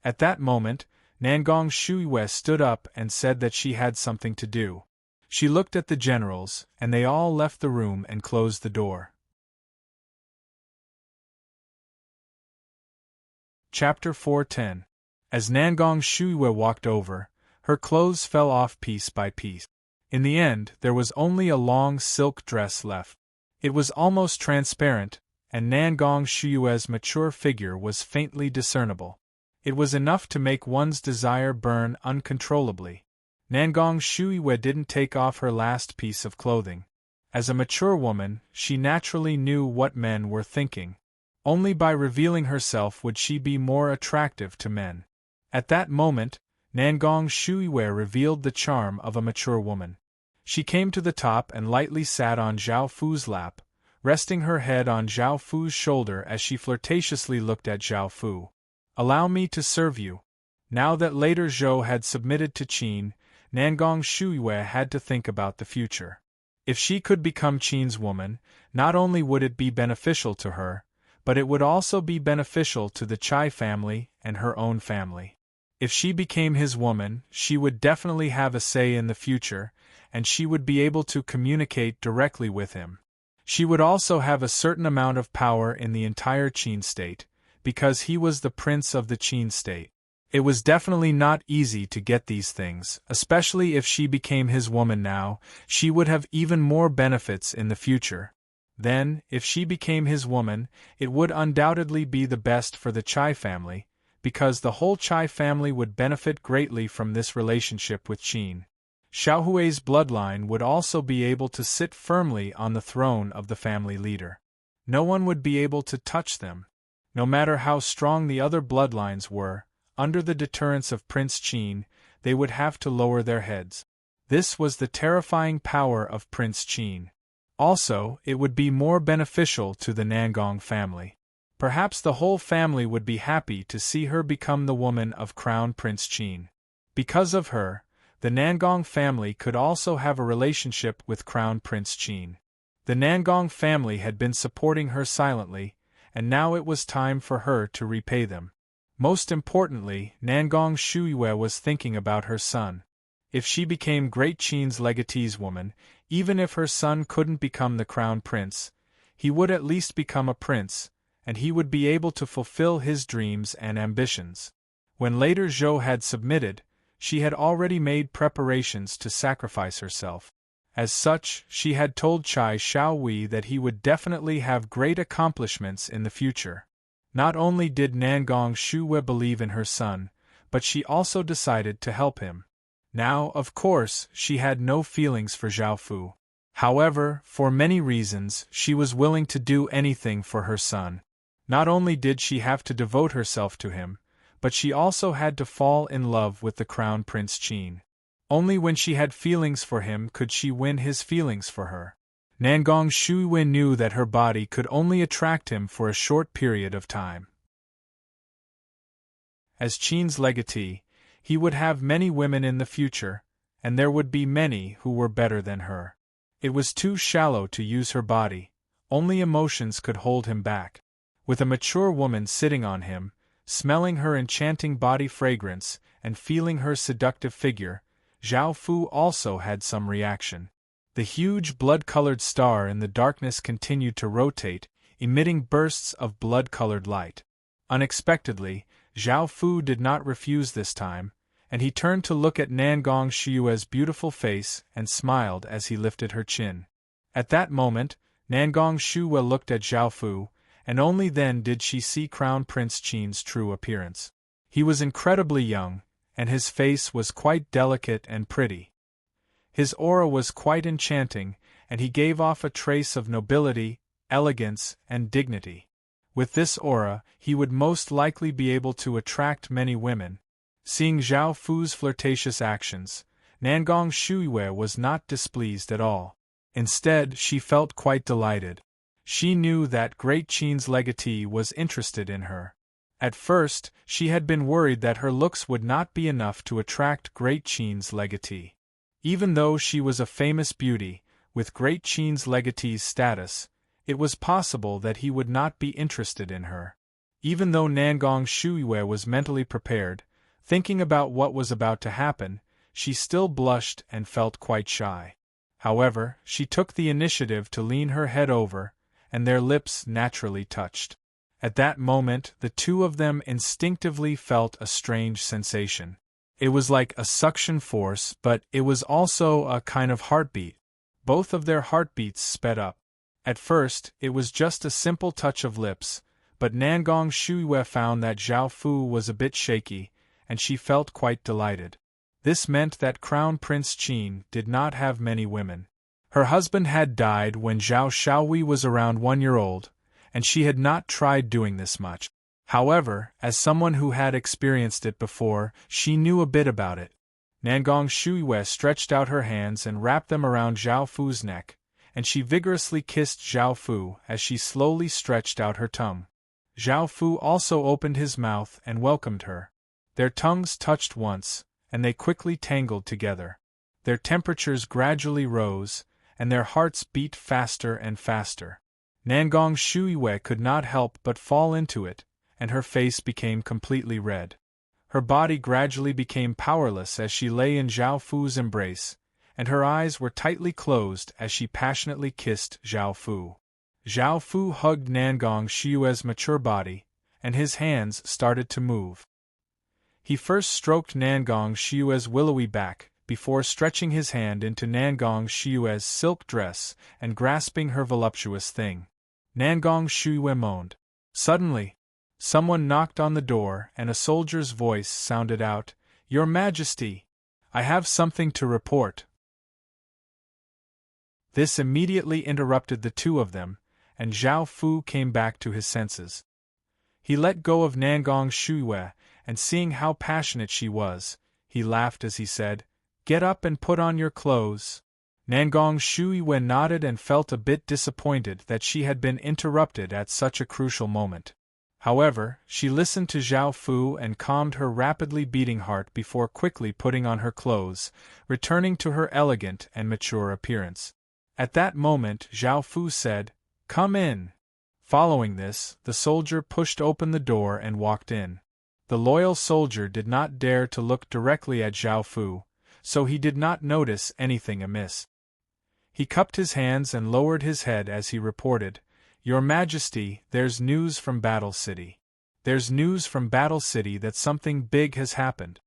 At that moment, Nangong Shuiwei stood up and said that she had something to do. She looked at the generals, and they all left the room and closed the door. Chapter 410. As Nangong Shuiwei walked over, her clothes fell off piece by piece. In the end, there was only a long silk dress left. It was almost transparent, and Nangong Shuiwei's mature figure was faintly discernible. It was enough to make one's desire burn uncontrollably. Nangong Shuiwei didn't take off her last piece of clothing. As a mature woman, she naturally knew what men were thinking. Only by revealing herself would she be more attractive to men. At that moment, Nangong Shuiwei revealed the charm of a mature woman. She came to the top and lightly sat on Zhao Fu's lap, resting her head on Zhao Fu's shoulder as she flirtatiously looked at Zhao Fu. "Allow me to serve you." Now that later Zhou had submitted to Qin, Nangong Shuiwei had to think about the future. If she could become Qin's woman, not only would it be beneficial to her, but it would also be beneficial to the Chai family and her own family. If she became his woman, she would definitely have a say in the future, and she would be able to communicate directly with him. She would also have a certain amount of power in the entire Qin state, because he was the prince of the Qin state. It was definitely not easy to get these things, especially if she became his woman now. She would have even more benefits in the future. Then, if she became his woman, it would undoubtedly be the best for the Chai family, because the whole Chai family would benefit greatly from this relationship with Qin. Xiaohui's bloodline would also be able to sit firmly on the throne of the family leader. No one would be able to touch them. No matter how strong the other bloodlines were, under the deterrence of Prince Qin, they would have to lower their heads. This was the terrifying power of Prince Qin. Also, it would be more beneficial to the Nangong family. Perhaps the whole family would be happy to see her become the woman of Crown Prince Qin. Because of her, the Nangong family could also have a relationship with Crown Prince Qin. The Nangong family had been supporting her silently, and now it was time for her to repay them. Most importantly, Nangong Shuyue was thinking about her son. If she became Great Qin's legatee's woman, even if her son couldn't become the crown prince, he would at least become a prince, and he would be able to fulfill his dreams and ambitions. When later Zhou had submitted, she had already made preparations to sacrifice herself. As such, she had told Chai Xiaowei that he would definitely have great accomplishments in the future. Not only did Nangong Shuyue believe in her son, but she also decided to help him. Now, of course, she had no feelings for Zhao Fu. However, for many reasons, she was willing to do anything for her son. Not only did she have to devote herself to him, but she also had to fall in love with the Crown Prince Qin. Only when she had feelings for him could she win his feelings for her. Nangong Shuyue knew that her body could only attract him for a short period of time. As Qin's legatee, he would have many women in the future, and there would be many who were better than her. It was too shallow to use her body, only emotions could hold him back. With a mature woman sitting on him, smelling her enchanting body fragrance, and feeling her seductive figure, Zhao Fu also had some reaction. The huge blood-colored star in the darkness continued to rotate, emitting bursts of blood-colored light. Unexpectedly, Zhao Fu did not refuse this time, and he turned to look at Nangong Shuyue's beautiful face and smiled as he lifted her chin. At that moment, Nangong Shuyue looked at Zhao Fu, and only then did she see Crown Prince Qin's true appearance. He was incredibly young, and his face was quite delicate and pretty. His aura was quite enchanting, and he gave off a trace of nobility, elegance, and dignity. With this aura, he would most likely be able to attract many women. Seeing Zhao Fu's flirtatious actions, Nangong Shuyue was not displeased at all. Instead, she felt quite delighted. She knew that Great Qin's legatee was interested in her. At first, she had been worried that her looks would not be enough to attract Great Qin's legatee. Even though she was a famous beauty, with Great Qin's legatee's status, it was possible that he would not be interested in her. Even though Nangong Shuyue was mentally prepared, thinking about what was about to happen, she still blushed and felt quite shy. However, she took the initiative to lean her head over, and their lips naturally touched. At that moment, the two of them instinctively felt a strange sensation. It was like a suction force, but it was also a kind of heartbeat. Both of their heartbeats sped up. At first, it was just a simple touch of lips, but Nangong Shuyue found that Zhao Fu was a bit shaky, and she felt quite delighted. This meant that Crown Prince Qin did not have many women. Her husband had died when Zhao Xiaowei was around 1 year old, and she had not tried doing this much. However, as someone who had experienced it before, she knew a bit about it. Nangong Shuyue stretched out her hands and wrapped them around Zhao Fu's neck, and she vigorously kissed Zhao Fu as she slowly stretched out her tongue. Zhao Fu also opened his mouth and welcomed her. Their tongues touched once, and they quickly tangled together. Their temperatures gradually rose, and their hearts beat faster and faster. Nangong Shuiwei could not help but fall into it, and her face became completely red. Her body gradually became powerless as she lay in Zhao Fu's embrace, and her eyes were tightly closed as she passionately kissed Zhao Fu. Zhao Fu hugged Nangong Shuiwei's mature body, and his hands started to move. He first stroked Nangong Shuiwei's willowy back, before stretching his hand into Nangong Shuiwei's silk dress and grasping her voluptuous thing. Nangong Shuiwei moaned. Suddenly, someone knocked on the door and a soldier's voice sounded out, "Your Majesty, I have something to report." This immediately interrupted the two of them, and Zhao Fu came back to his senses. He let go of Nangong Shuiwei, and seeing how passionate she was, he laughed as he said, "Get up and put on your clothes." Nangong Shuiwei nodded and felt a bit disappointed that she had been interrupted at such a crucial moment. However, she listened to Zhao Fu and calmed her rapidly beating heart before quickly putting on her clothes, returning to her elegant and mature appearance. At that moment Zhao Fu said, "Come in." Following this, the soldier pushed open the door and walked in. The loyal soldier did not dare to look directly at Zhao Fu, so he did not notice anything amiss. He cupped his hands and lowered his head as he reported, "Your Majesty, there's news from Battle City. There's news from Battle City that something big has happened."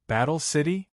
Battle City?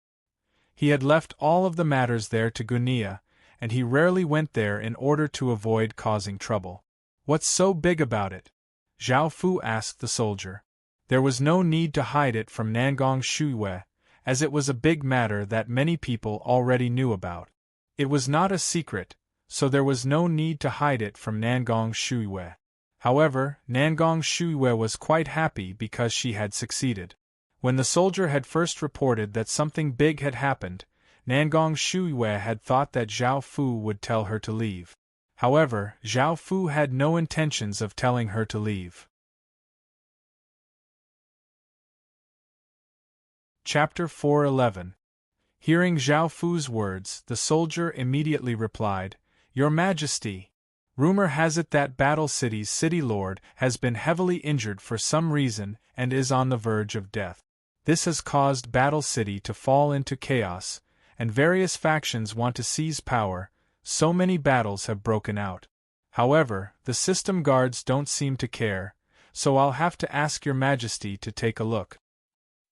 He had left all of the matters there to Gunia, and he rarely went there in order to avoid causing trouble. "What's so big about it?" Zhao Fu asked the soldier. There was no need to hide it from Nangong Shuiwei, as it was a big matter that many people already knew about. It was not a secret, so there was no need to hide it from Nangong Shuiwei. However, Nangong Shuiwei was quite happy because she had succeeded. When the soldier had first reported that something big had happened, Nangong Shuiwei had thought that Zhao Fu would tell her to leave. However, Zhao Fu had no intentions of telling her to leave. Chapter 4:11. Hearing Zhao Fu's words, the soldier immediately replied, "Your Majesty, rumor has it that Battle City's city lord has been heavily injured for some reason and is on the verge of death. This has caused Battle City to fall into chaos, and various factions want to seize power, so many battles have broken out. However, the system guards don't seem to care, so I'll have to ask Your Majesty to take a look."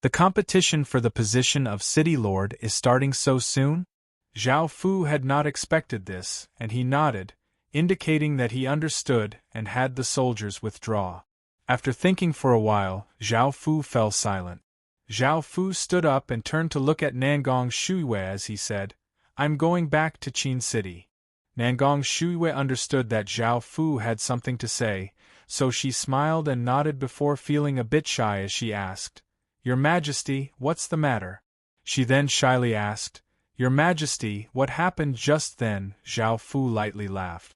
"The competition for the position of City Lord is starting so soon?" Zhao Fu had not expected this, and he nodded, indicating that he understood and had the soldiers withdraw. After thinking for a while, Zhao Fu fell silent. Zhao Fu stood up and turned to look at Nangong Shuiwei as he said, "I'm going back to Qin City." Nangong Shuiwei understood that Zhao Fu had something to say, so she smiled and nodded before feeling a bit shy as she asked, "Your Majesty, what's the matter?" She then shyly asked, "Your Majesty, what happened just then?" Zhao Fu lightly laughed.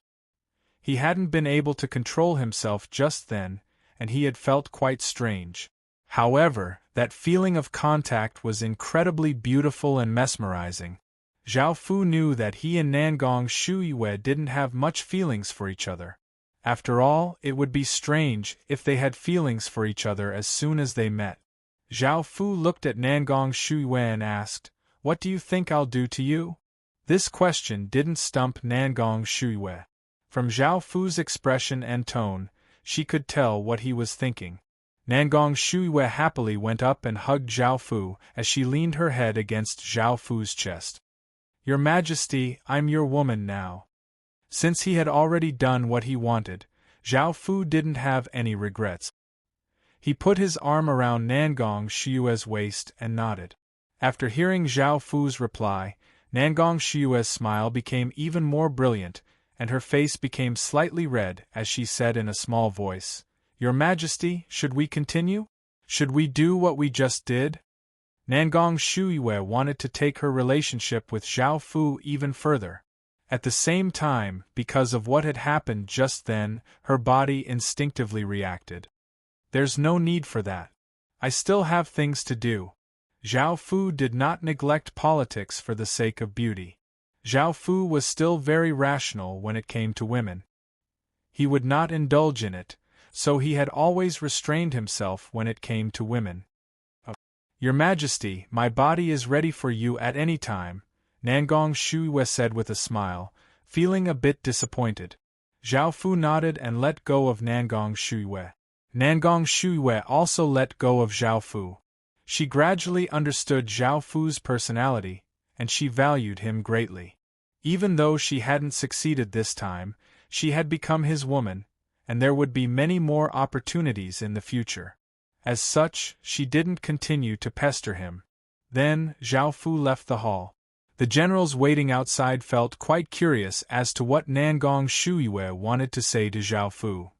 He hadn't been able to control himself just then, and he had felt quite strange. However, that feeling of contact was incredibly beautiful and mesmerizing. Zhao Fu knew that he and Nangong Shuiwei didn't have much feelings for each other. After all, it would be strange if they had feelings for each other as soon as they met. Zhao Fu looked at Nangong Shuiwei and asked, "What do you think I'll do to you?" This question didn't stump Nangong Shuiwei. From Zhao Fu's expression and tone, she could tell what he was thinking. Nangong Shuiwei happily went up and hugged Zhao Fu as she leaned her head against Zhao Fu's chest. "Your Majesty, I'm your woman now." Since he had already done what he wanted, Zhao Fu didn't have any regrets. He put his arm around Nangong Shuiwei's waist and nodded. After hearing Zhao Fu's reply, Nangong Shuiwei's smile became even more brilliant, and her face became slightly red as she said in a small voice, "Your Majesty, should we continue? Should we do what we just did?" Nangong Shuiwei wanted to take her relationship with Zhao Fu even further. At the same time, because of what had happened just then, her body instinctively reacted. "There's no need for that. I still have things to do." Zhao Fu did not neglect politics for the sake of beauty. Zhao Fu was still very rational when it came to women. He would not indulge in it, so he had always restrained himself when it came to women. Your Majesty, my body is ready for you at any time, Nangong Shuiwe said with a smile, feeling a bit disappointed. Zhao Fu nodded and let go of Nangong Shuiwe. Nangong Shuiwe also let go of Zhao Fu. She gradually understood Zhao Fu's personality, and she valued him greatly. Even though she hadn't succeeded this time, she had become his woman, and there would be many more opportunities in the future. As such, she didn't continue to pester him. Then, Zhao Fu left the hall. The generals waiting outside felt quite curious as to what Nangong Shuiwe wanted to say to Zhao Fu.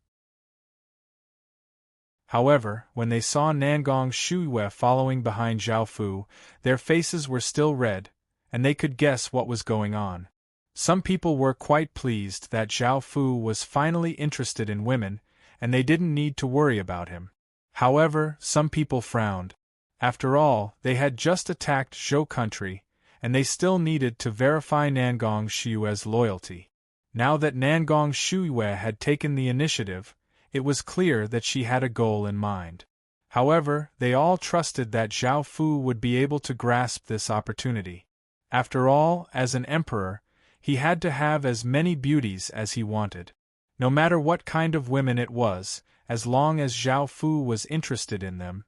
However, when they saw Nangong Shuiwe following behind Zhao Fu, their faces were still red, and they could guess what was going on. Some people were quite pleased that Zhao Fu was finally interested in women, and they didn't need to worry about him. However, some people frowned. After all, they had just attacked Zhou country, and they still needed to verify Nangong Shuiwe's loyalty. Now that Nangong Shuiwe had taken the initiative, it was clear that she had a goal in mind. However, they all trusted that Zhao Fu would be able to grasp this opportunity. After all, as an emperor, he had to have as many beauties as he wanted. No matter what kind of women it was, as long as Zhao Fu was interested in them,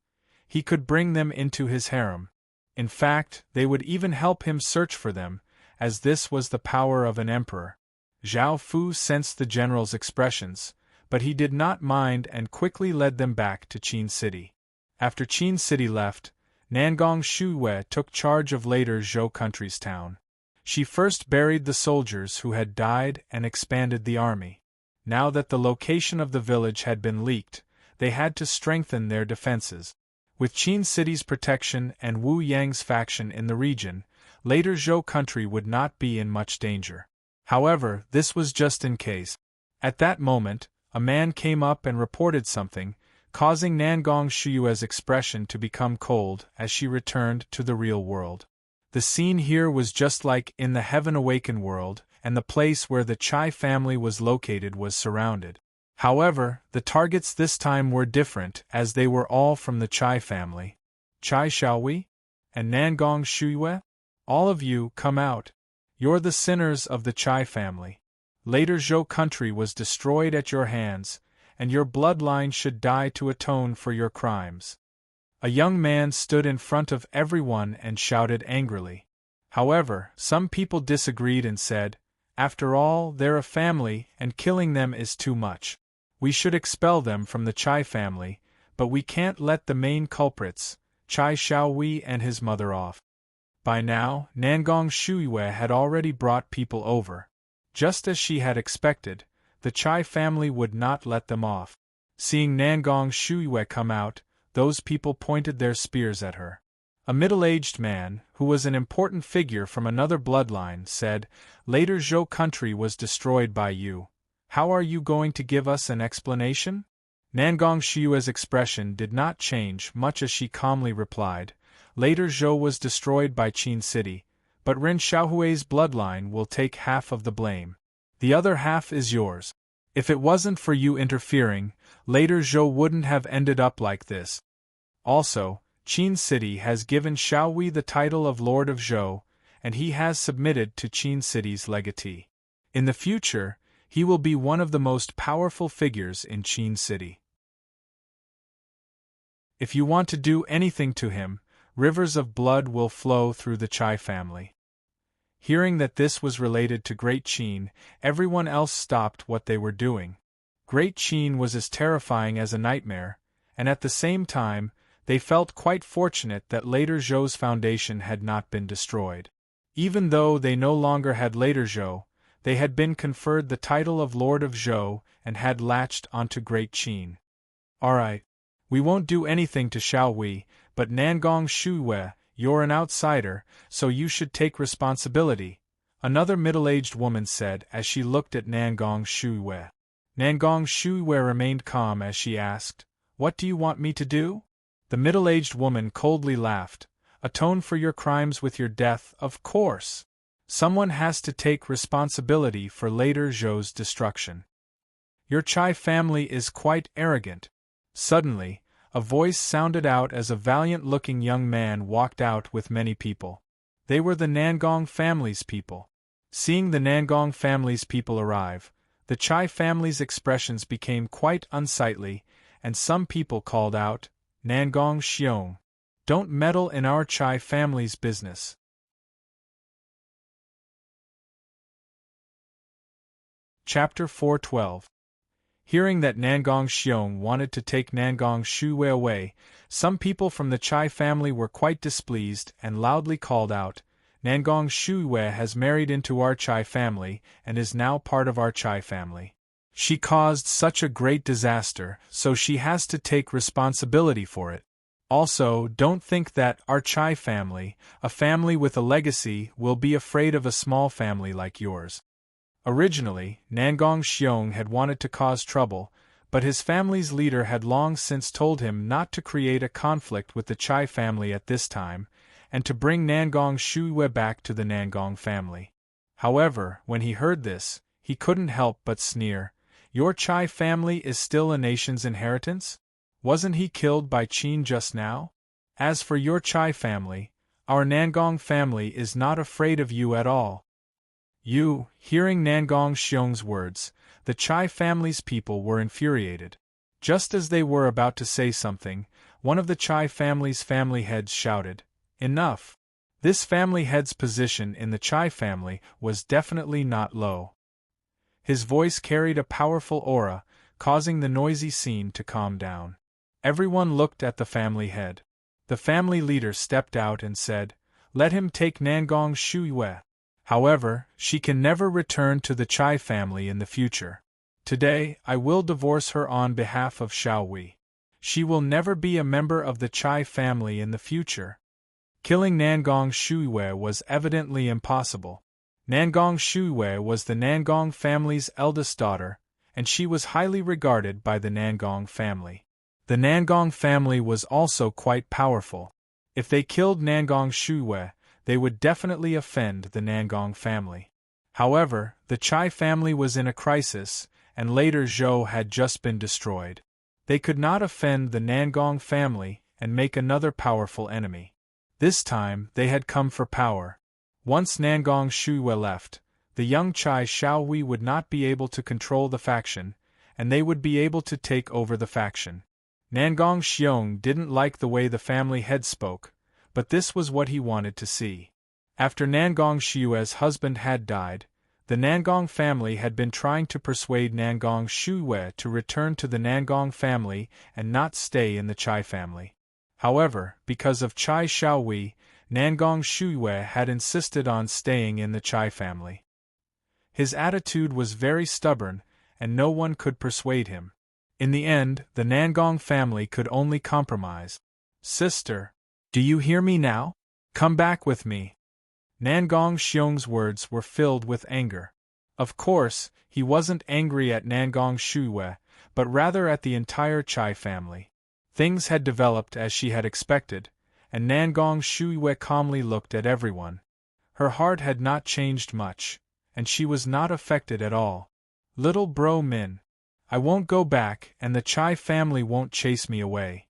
he could bring them into his harem. In fact, they would even help him search for them, as this was the power of an emperor. Zhao Fu sensed the general's expressions, but he did not mind and quickly led them back to Qin City. After Qin City left, Nangong Shuiwe took charge of later Zhou country's town. She first buried the soldiers who had died and expanded the army. Now that the location of the village had been leaked, they had to strengthen their defenses. With Qin City's protection and Wu Yang's faction in the region, later Zhou country would not be in much danger. However, this was just in case. At that moment, a man came up and reported something, causing Nangong Shuiwe's expression to become cold as she returned to the real world. The scene here was just like in the Heaven Awakened world, and the place where the Chai family was located was surrounded. However, the targets this time were different as they were all from the Chai family. Chai Xiaohui? And Nangong Shuiwe? All of you, come out. You're the sinners of the Chai family. Later Zhou country was destroyed at your hands, and your bloodline should die to atone for your crimes. A young man stood in front of everyone and shouted angrily. However, some people disagreed and said, after all, they're a family, and killing them is too much. We should expel them from the Chai family, but we can't let the main culprits, Chai Xiaohui and his mother, off. By now, Nangong Shuiwe had already brought people over. Just as she had expected, the Chai family would not let them off. Seeing Nangong Shuiwe come out, those people pointed their spears at her. A middle-aged man, who was an important figure from another bloodline, said, later Zhou country was destroyed by you. How are you going to give us an explanation? Nangong Shuiwe's expression did not change much as she calmly replied, later Zhou was destroyed by Qin City, but Ren Xiaohui's bloodline will take half of the blame. The other half is yours. If it wasn't for you interfering, later Zhou wouldn't have ended up like this. Also, Qin City has given Xiaohui the title of Lord of Zhou, and he has submitted to Qin City's legatee. In the future, he will be one of the most powerful figures in Qin City. If you want to do anything to him, rivers of blood will flow through the Chai family. Hearing that this was related to Great Qin, everyone else stopped what they were doing. Great Qin was as terrifying as a nightmare, and at the same time, they felt quite fortunate that later Zhou's foundation had not been destroyed. Even though they no longer had later Zhou, they had been conferred the title of Lord of Zhou and had latched onto Great Qin. Alright, we won't do anything to Xiaohui, but Nangong Shuiwe, you're an outsider, so you should take responsibility, another middle-aged woman said as she looked at Nangong Shuiwe. Nangong Shuiwe remained calm as she asked, what do you want me to do? The middle-aged woman coldly laughed, atone for your crimes with your death, of course. Someone has to take responsibility for later Zhou's destruction. Your Chai family is quite arrogant. Suddenly, a voice sounded out as a valiant-looking young man walked out with many people. They were the Nangong family's people. Seeing the Nangong family's people arrive, the Chai family's expressions became quite unsightly, and some people called out, "Nangong Xiong, don't meddle in our Chai family's business." Chapter 412. Hearing that Nangong Xiong wanted to take Nangong Shuwei away, some people from the Chai family were quite displeased and loudly called out, "Nangong Shuwei has married into our Chai family and is now part of our Chai family. She caused such a great disaster, so she has to take responsibility for it. Also, don't think that our Chai family, a family with a legacy, will be afraid of a small family like yours." Originally, Nangong Xiong had wanted to cause trouble, but his family's leader had long since told him not to create a conflict with the Chai family at this time, and to bring Nangong Shuwei back to the Nangong family. However, when he heard this, he couldn't help but sneer. "Your Chai family is still a nation's inheritance? Wasn't he killed by Qin just now? As for your Chai family, our Nangong family is not afraid of you at all." Hearing Nangong Xiong's words, the Chai family's people were infuriated. Just as they were about to say something, one of the Chai family's family heads shouted, "Enough!" This family head's position in the Chai family was definitely not low. His voice carried a powerful aura, causing the noisy scene to calm down. Everyone looked at the family head. The family leader stepped out and said, "Let him take Nangong Shuwei. However, she can never return to the Chai family in the future. Today, I will divorce her on behalf of Xiaowei. She will never be a member of the Chai family in the future." Killing Nangong Shuwei was evidently impossible. Nangong Shuwei was the Nangong family's eldest daughter, and she was highly regarded by the Nangong family. The Nangong family was also quite powerful. If they killed Nangong Shuwei, they would definitely offend the Nangong family. However, the Chai family was in a crisis, and later Zhou had just been destroyed. They could not offend the Nangong family and make another powerful enemy. This time, they had come for power. Once Nangong Shuwei left, the young Chai Xiaowei would not be able to control the faction, and they would be able to take over the faction. Nangong Xiong didn't like the way the family head spoke, but this was what he wanted to see. After Nangong Shuwei's husband had died, the Nangong family had been trying to persuade Nangong Shuwei to return to the Nangong family and not stay in the Chai family. However, because of Chai Xiaowei, Nangong Shuwei had insisted on staying in the Chai family. His attitude was very stubborn, and no one could persuade him. In the end, the Nangong family could only compromise. "Sister, do you hear me now? Come back with me." Nangong Xiong's words were filled with anger. Of course, he wasn't angry at Nangong Shuwei, but rather at the entire Chai family. Things had developed as she had expected, and Nangong Shuwei calmly looked at everyone. Her heart had not changed much, and she was not affected at all. "Little bro Min, I won't go back, and the Chai family won't chase me away."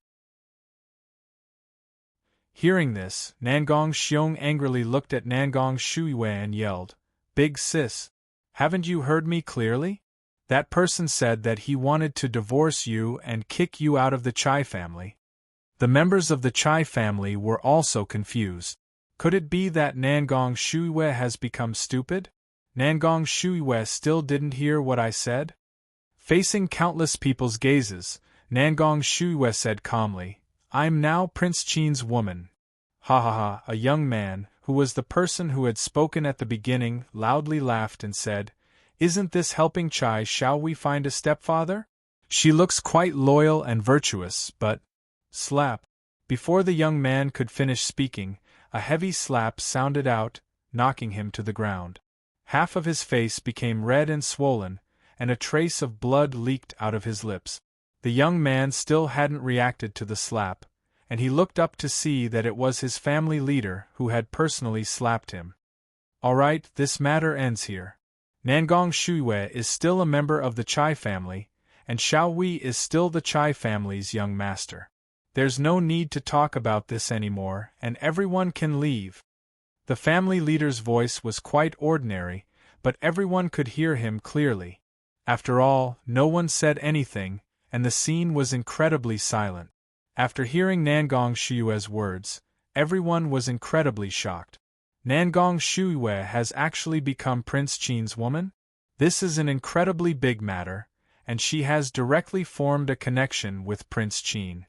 Hearing this, Nangong Xiong angrily looked at Nangong Shuwei and yelled, "Big sis! Haven't you heard me clearly? That person said that he wanted to divorce you and kick you out of the Chai family." The members of the Chai family were also confused. Could it be that Nangong Shuwei has become stupid? Nangong Shuwei still didn't hear what I said? Facing countless people's gazes, Nangong Shuwei said calmly, "I'm now Prince Qin's woman." Ha ha ha! A young man, who was the person who had spoken at the beginning, loudly laughed and said, "Isn't this helping Chai Xiaowei find a stepfather? She looks quite loyal and virtuous, but—" Slap! Before the young man could finish speaking, a heavy slap sounded out, knocking him to the ground. Half of his face became red and swollen, and a trace of blood leaked out of his lips. The young man still hadn't reacted to the slap, and he looked up to see that it was his family leader who had personally slapped him. "All right, this matter ends here. Nangong Shuwei is still a member of the Chai family, and Xiao Wei is still the Chai family's young master. There's no need to talk about this anymore, and everyone can leave. The family leader's voice was quite ordinary, but everyone could hear him clearly. After all, no one said anything, and the scene was incredibly silent. After hearing Nangong Shuyue's words, everyone was incredibly shocked. Nangong Shuyue has actually become Prince Qin's woman? This is an incredibly big matter, and she has directly formed a connection with Prince Qin.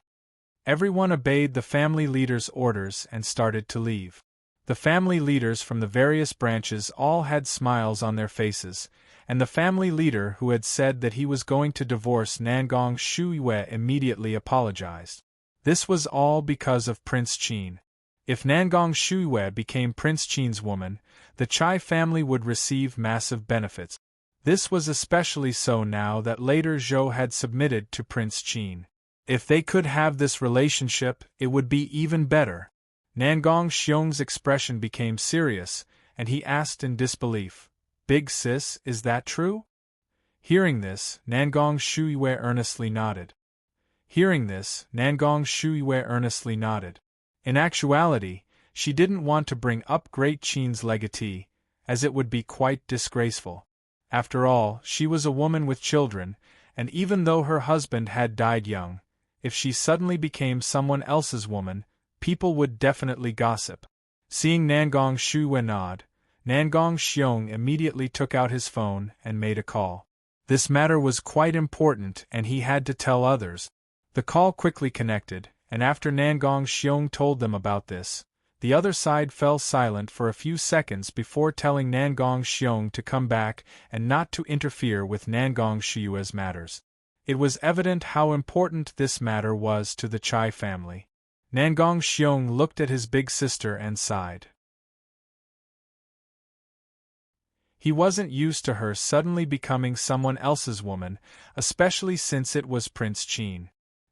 Everyone obeyed the family leader's orders and started to leave. The family leaders from the various branches all had smiles on their faces, and the family leader who had said that he was going to divorce Nangong Shuyue immediately apologized. This was all because of Prince Qin. If Nangong Shuyue became Prince Qin's woman, the Chai family would receive massive benefits. This was especially so now that later Zhou had submitted to Prince Qin. If they could have this relationship, it would be even better. Nangong Xiong's expression became serious, and he asked in disbelief, "Big sis, is that true?" Hearing this, Nangong Shuyue earnestly nodded. In actuality, she didn't want to bring up Great Qin's legatee, as it would be quite disgraceful. After all, she was a woman with children, and even though her husband had died young, if she suddenly became someone else's woman, people would definitely gossip. Seeing Nangong Shuyue nod, Nangong Xiong immediately took out his phone and made a call. This matter was quite important and he had to tell others. The call quickly connected, and after Nangong Xiong told them about this, the other side fell silent for a few seconds before telling Nangong Xiong to come back and not to interfere with Nangong Shuyue's matters. It was evident how important this matter was to the Chai family. Nangong Xiong looked at his big sister and sighed. He wasn't used to her suddenly becoming someone else's woman, especially since it was Prince Qin.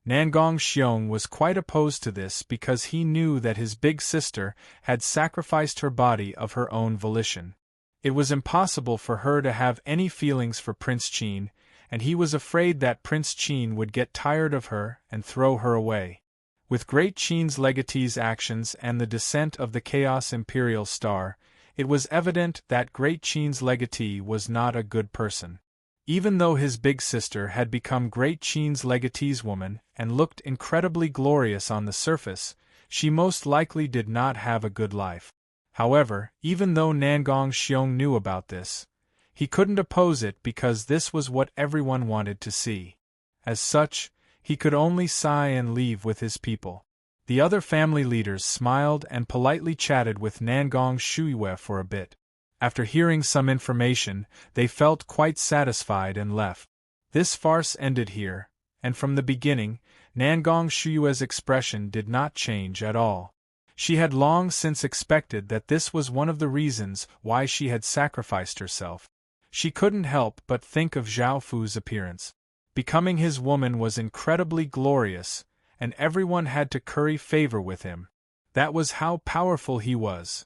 Nangong Xiong was quite opposed to this because he knew that his big sister had sacrificed her body of her own volition. It was impossible for her to have any feelings for Prince Qin, and he was afraid that Prince Qin would get tired of her and throw her away. With Great Qin's legatee's actions and the descent of the Chaos Imperial Star, it was evident that Great Qin's legatee was not a good person. Even though his big sister had become Great Qin's legatee's woman and looked incredibly glorious on the surface, she most likely did not have a good life. However, even though Nangong Xiong knew about this, he couldn't oppose it because this was what everyone wanted to see. As such, he could only sigh and leave with his people. The other family leaders smiled and politely chatted with Nangong Shuyue for a bit. After hearing some information, they felt quite satisfied and left. This farce ended here, and from the beginning, Nangong Shuyue's expression did not change at all. She had long since expected that this was one of the reasons why she had sacrificed herself. She couldn't help but think of Zhao Fu's appearance. Becoming his woman was incredibly glorious, and everyone had to curry favor with him. That was how powerful he was.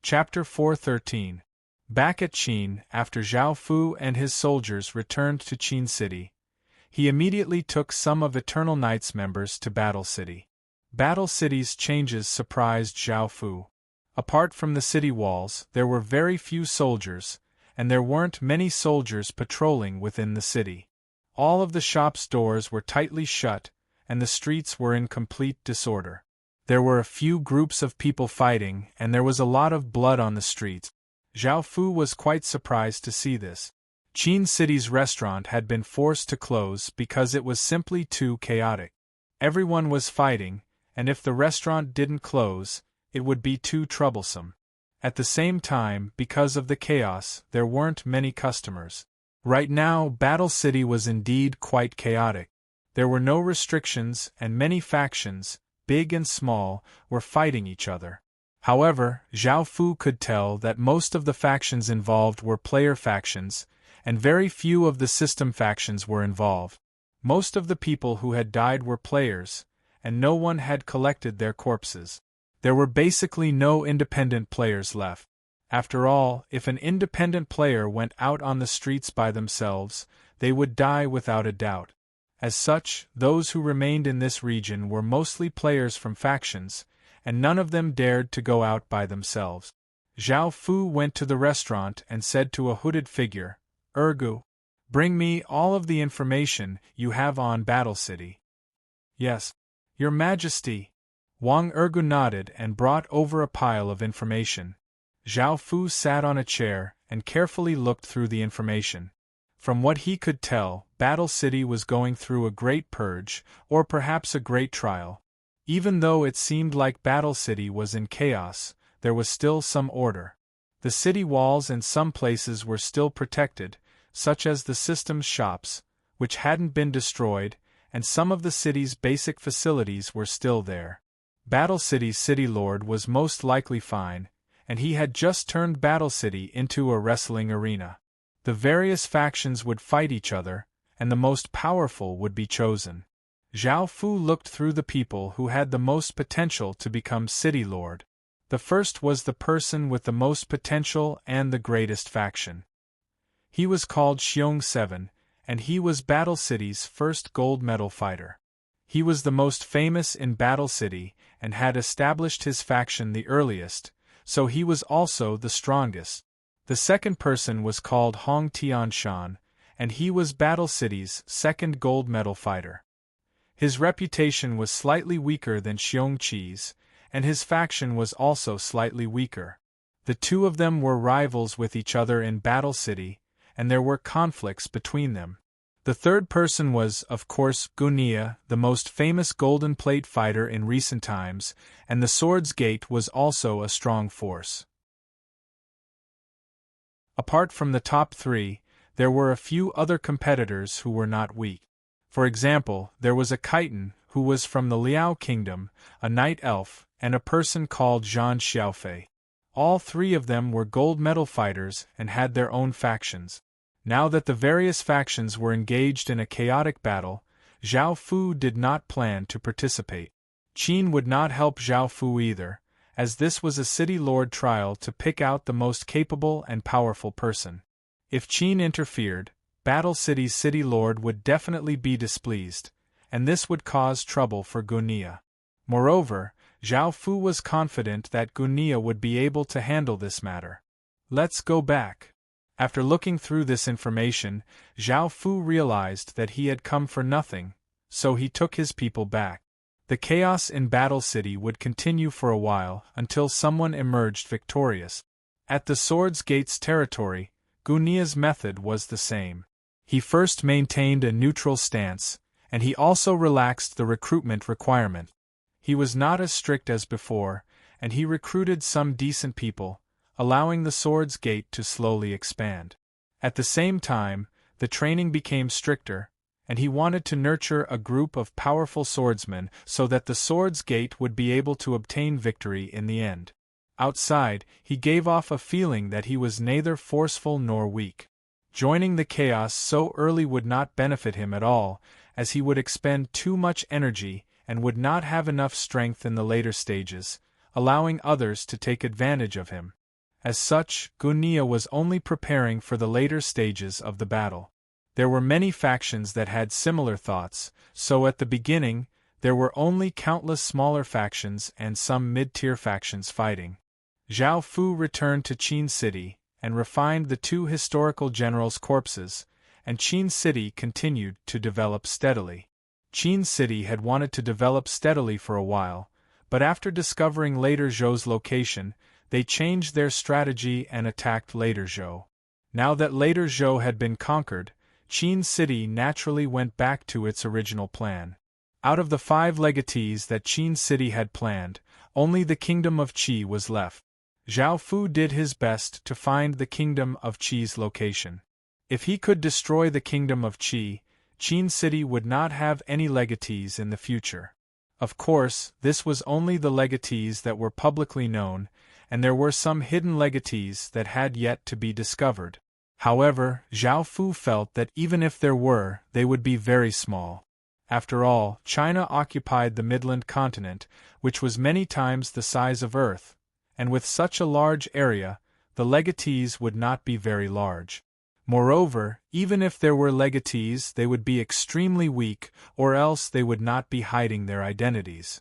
Chapter 413. Back at Qin, after Zhao Fu and his soldiers returned to Qin City, he immediately took some of Eternal Knight's members to Battle City. Battle City's changes surprised Zhao Fu. Apart from the city walls, there were very few soldiers, and there weren't many soldiers patrolling within the city. All of the shops' doors were tightly shut, and the streets were in complete disorder. There were a few groups of people fighting, and there was a lot of blood on the streets. Zhao Fu was quite surprised to see this. Qin City's restaurant had been forced to close because it was simply too chaotic. Everyone was fighting, and if the restaurant didn't close, it would be too troublesome. At the same time, because of the chaos, there weren't many customers. Right now, Battle City was indeed quite chaotic. There were no restrictions, and many factions, big and small, were fighting each other. However, Zhao Fu could tell that most of the factions involved were player factions, and very few of the system factions were involved. Most of the people who had died were players, and no one had collected their corpses. There were basically no independent players left. After all, if an independent player went out on the streets by themselves, they would die without a doubt. As such, those who remained in this region were mostly players from factions, and none of them dared to go out by themselves. Zhao Fu went to the restaurant and said to a hooded figure, "Ergu, bring me all of the information you have on Battle City." "Yes, Your Majesty." Wang Ergu nodded and brought over a pile of information. Zhao Fu sat on a chair and carefully looked through the information. From what he could tell, Battle City was going through a great purge, or perhaps a great trial. Even though it seemed like Battle City was in chaos, there was still some order. The city walls in some places were still protected, such as the system's shops, which hadn't been destroyed, and some of the city's basic facilities were still there. Battle City's city lord was most likely fine, and he had just turned Battle City into a wrestling arena. The various factions would fight each other, and the most powerful would be chosen. Zhao Fu looked through the people who had the most potential to become city lord. The first was the person with the most potential and the greatest faction. He was called Xiong 7, and he was Battle City's first gold medal fighter. He was the most famous in Battle City and had established his faction the earliest, so he was also the strongest. The second person was called Hong Tianshan, and he was Battle City's second gold medal fighter. His reputation was slightly weaker than Xiong Qi's, and his faction was also slightly weaker. The two of them were rivals with each other in Battle City, and there were conflicts between them. The third person was, of course, Gunia, the most famous golden plate fighter in recent times, and the Sword's Gate was also a strong force. Apart from the top three, there were a few other competitors who were not weak. For example, there was a Khitan, who was from the Liao Kingdom, a night elf, and a person called Zhan Xiaofei. All three of them were gold medal fighters and had their own factions. Now that the various factions were engaged in a chaotic battle, Zhao Fu did not plan to participate. Qin would not help Zhao Fu either, as this was a city lord trial to pick out the most capable and powerful person. If Qin interfered, Battle City's city lord would definitely be displeased, and this would cause trouble for Gunia. Moreover, Zhao Fu was confident that Gunia would be able to handle this matter. Let's go back. After looking through this information, Zhao Fu realized that he had come for nothing, so he took his people back. The chaos in Battle City would continue for a while until someone emerged victorious. At the Sword's Gate's territory, Gunia's method was the same. He first maintained a neutral stance, and he also relaxed the recruitment requirement. He was not as strict as before, and he recruited some decent people, allowing the Sword's Gate to slowly expand. At the same time, the training became stricter, and he wanted to nurture a group of powerful swordsmen so that the Sword's Gate would be able to obtain victory in the end. Outside, he gave off a feeling that he was neither forceful nor weak. Joining the chaos so early would not benefit him at all, as he would expend too much energy and would not have enough strength in the later stages, allowing others to take advantage of him. As such, Gunia was only preparing for the later stages of the battle. There were many factions that had similar thoughts, so at the beginning, there were only countless smaller factions and some mid-tier factions fighting. Zhao Fu returned to Qin City and refined the two historical generals' corpses, and Qin City continued to develop steadily. Qin City had wanted to develop steadily for a while, but after discovering Later Zhou's location, they changed their strategy and attacked Later Zhou. Now that Later Zhou had been conquered, Qin City naturally went back to its original plan. Out of the 5 legatees that Qin City had planned, only the Kingdom of Qi was left. Zhao Fu did his best to find the Kingdom of Qi's location. If he could destroy the Kingdom of Qi, Qin City would not have any legatees in the future. Of course, this was only the legatees that were publicly known, and there were some hidden legatees that had yet to be discovered. However, Zhao Fu felt that even if there were, they would be very small. After all, China occupied the Midland continent, which was many times the size of Earth, and with such a large area, the legatees would not be very large. Moreover, even if there were legatees, they would be extremely weak, or else they would not be hiding their identities.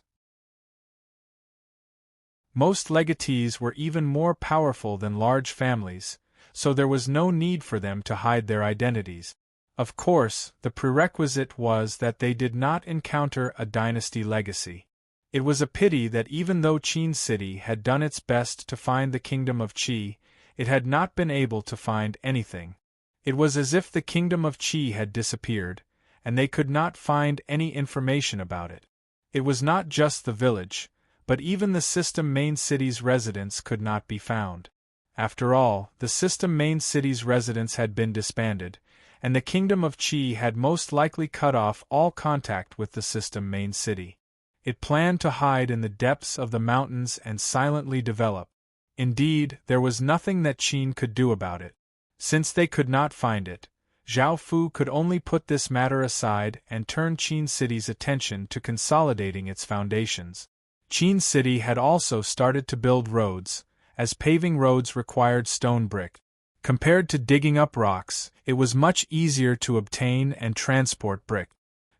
Most legatees were even more powerful than large families, so there was no need for them to hide their identities. Of course, the prerequisite was that they did not encounter a dynasty legacy. It was a pity that even though Qin City had done its best to find the kingdom of Qi, it had not been able to find anything. It was as if the kingdom of Qi had disappeared, and they could not find any information about it. It was not just the village, but even the system main city's residents could not be found. After all, the system main city's residents had been disbanded, and the kingdom of Qi had most likely cut off all contact with the system main city. It planned to hide in the depths of the mountains and silently develop. Indeed, there was nothing that Qin could do about it. Since they could not find it, Zhao Fu could only put this matter aside and turn Qin City's attention to consolidating its foundations. Qin City had also started to build roads, as paving roads required stone brick. Compared to digging up rocks, it was much easier to obtain and transport brick.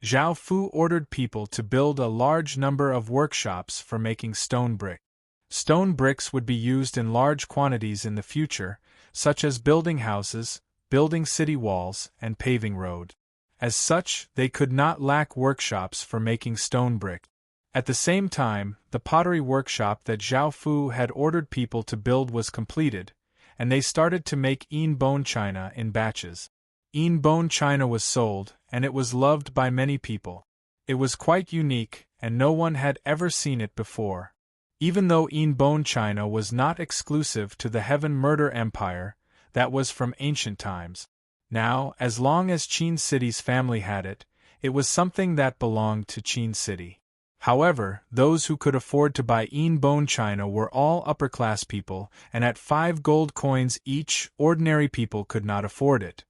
Zhao Fu ordered people to build a large number of workshops for making stone brick. Stone bricks would be used in large quantities in the future, such as building houses, building city walls, and paving road. As such, they could not lack workshops for making stone brick. At the same time, the pottery workshop that Zhao Fu had ordered people to build was completed, and they started to make bone china in batches. Bone china was sold, and it was loved by many people. It was quite unique, and no one had ever seen it before. Even though bone china was not exclusive to the Heaven Murder Empire, that was from ancient times. Now, as long as Qin City's family had it, it was something that belonged to Qin City. However, those who could afford to buy bone china were all upper-class people, and at 5 gold coins each, ordinary people could not afford it.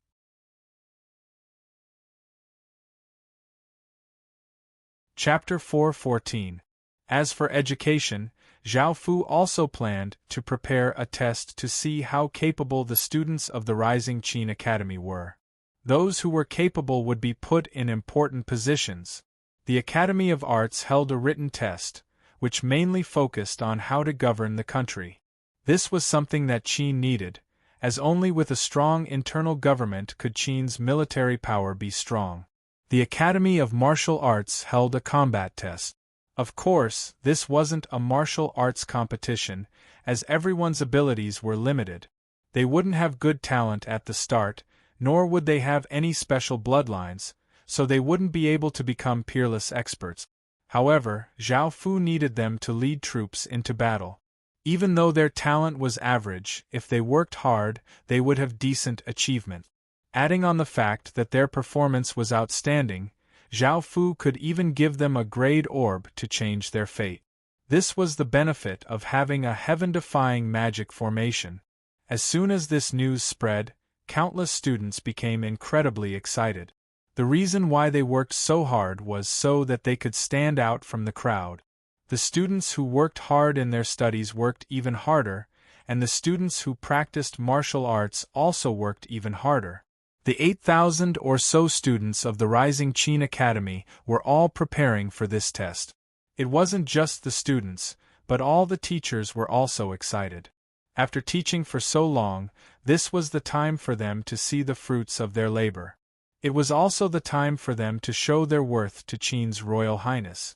Chapter 4:14. As for education, Zhao Fu also planned to prepare a test to see how capable the students of the Rising Qin Academy were. Those who were capable would be put in important positions. The Academy of Arts held a written test, which mainly focused on how to govern the country. This was something that Qin needed, as only with a strong internal government could Qin's military power be strong. The Academy of Martial Arts held a combat test. Of course, this wasn't a martial arts competition, as everyone's abilities were limited. They wouldn't have good talent at the start, nor would they have any special bloodlines, so they wouldn't be able to become peerless experts. However, Zhao Fu needed them to lead troops into battle. Even though their talent was average, if they worked hard, they would have decent achievement. Adding on the fact that their performance was outstanding, Zhao Fu could even give them a grade orb to change their fate. This was the benefit of having a heaven-defying magic formation. As soon as this news spread, countless students became incredibly excited. The reason why they worked so hard was so that they could stand out from the crowd. The students who worked hard in their studies worked even harder, and the students who practiced martial arts also worked even harder. The 8,000 or so students of the Rising Qin Academy were all preparing for this test. It wasn't just the students, but all the teachers were also excited. After teaching for so long, this was the time for them to see the fruits of their labor. It was also the time for them to show their worth to Qin's Royal Highness.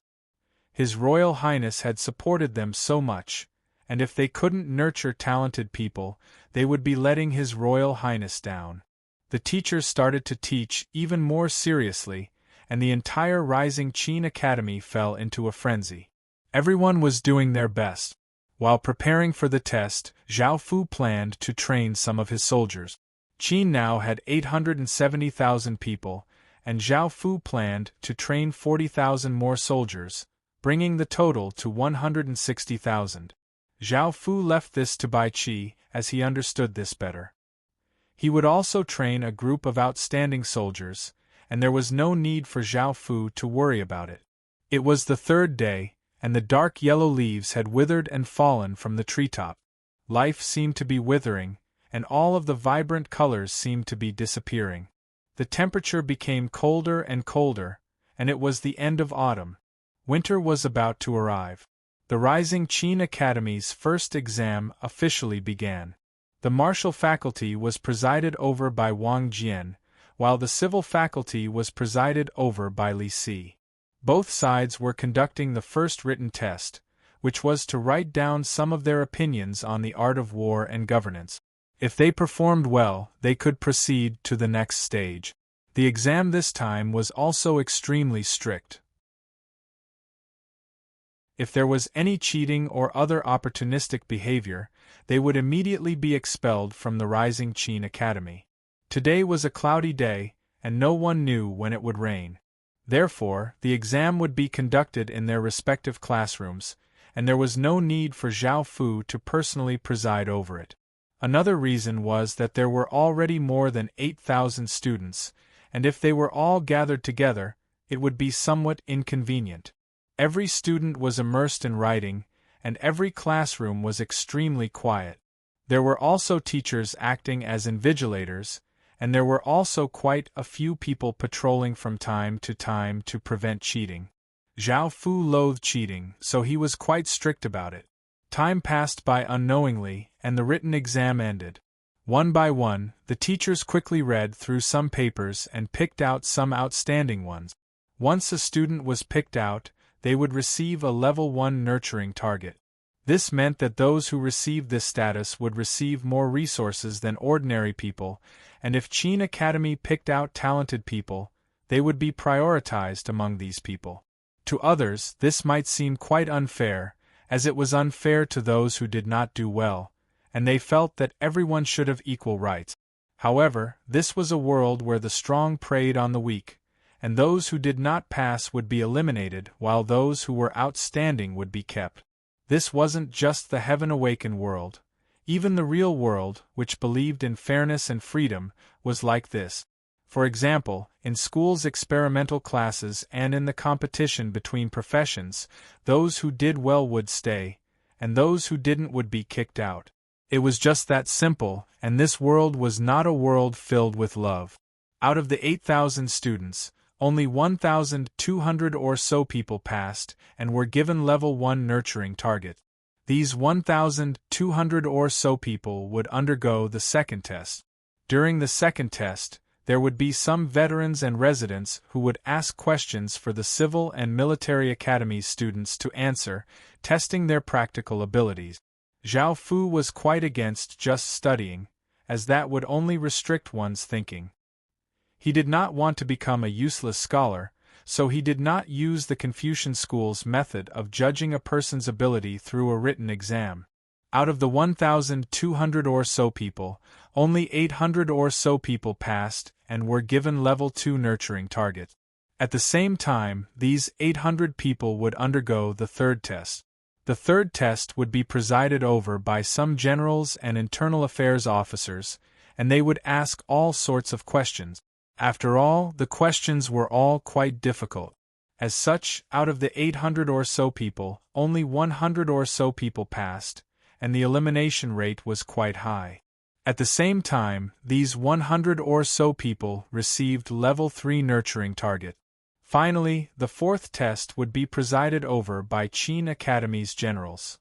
His Royal Highness had supported them so much, and if they couldn't nurture talented people, they would be letting His Royal Highness down. The teachers started to teach even more seriously, and the entire Rising Qin Academy fell into a frenzy. Everyone was doing their best. While preparing for the test, Zhao Fu planned to train some of his soldiers. Qin now had 870,000 people, and Zhao Fu planned to train 40,000 more soldiers, bringing the total to 160,000. Zhao Fu left this to Bai Qi, as he understood this better. He would also train a group of outstanding soldiers, and there was no need for Zhao Fu to worry about it. It was the 3rd day, and the dark yellow leaves had withered and fallen from the treetop. Life seemed to be withering, and all of the vibrant colors seemed to be disappearing. The temperature became colder and colder, and it was the end of autumn. Winter was about to arrive. The Rising Qin Academy's first exam officially began. The martial faculty was presided over by Wang Jian, while the civil faculty was presided over by Li Si. Both sides were conducting the first written test, which was to write down some of their opinions on the art of war and governance. If they performed well, they could proceed to the next stage. The exam this time was also extremely strict. If there was any cheating or other opportunistic behavior, they would immediately be expelled from the Rising Qin Academy. Today was a cloudy day, and no one knew when it would rain. Therefore, the exam would be conducted in their respective classrooms, and there was no need for Zhao Fu to personally preside over it. Another reason was that there were already more than 8,000 students, and if they were all gathered together, it would be somewhat inconvenient. Every student was immersed in writing, and every classroom was extremely quiet. There were also teachers acting as invigilators, and there were also quite a few people patrolling from time to prevent cheating. Zhao Fu loathed cheating, so he was quite strict about it. Time passed by unknowingly, and the written exam ended. One by one, the teachers quickly read through some papers and picked out some outstanding ones. Once a student was picked out, they would receive a level 1 nurturing target. This meant that those who received this status would receive more resources than ordinary people, and if Qin Academy picked out talented people, they would be prioritized among these people. To others, this might seem quite unfair, as it was unfair to those who did not do well, and they felt that everyone should have equal rights. However, this was a world where the strong preyed on the weak, and those who did not pass would be eliminated while those who were outstanding would be kept. This wasn't just the heaven-awakened world. Even the real world, which believed in fairness and freedom, was like this. For example, in school's experimental classes and in the competition between professions, those who did well would stay, and those who didn't would be kicked out. It was just that simple, and this world was not a world filled with love. Out of the 8,000 students, only 1,200 or so people passed and were given level 1 nurturing target. These 1,200 or so people would undergo the second test. During the second test, there would be some veterans and residents who would ask questions for the civil and military academies students to answer, testing their practical abilities. Zhao Fu was quite against just studying, as that would only restrict one's thinking. He did not want to become a useless scholar, so he did not use the Confucian school's method of judging a person's ability through a written exam. Out of the 1,200 or so people, only 800 or so people passed and were given level 2 nurturing target. At the same time, these 800 people would undergo the third test. The third test would be presided over by some generals and internal affairs officers, and they would ask all sorts of questions. After all, the questions were all quite difficult. As such, out of the 800 or so people, only 100 or so people passed, and the elimination rate was quite high. At the same time, these 100 or so people received level 3 nurturing target. Finally, the fourth test would be presided over by Qin Academy's generals.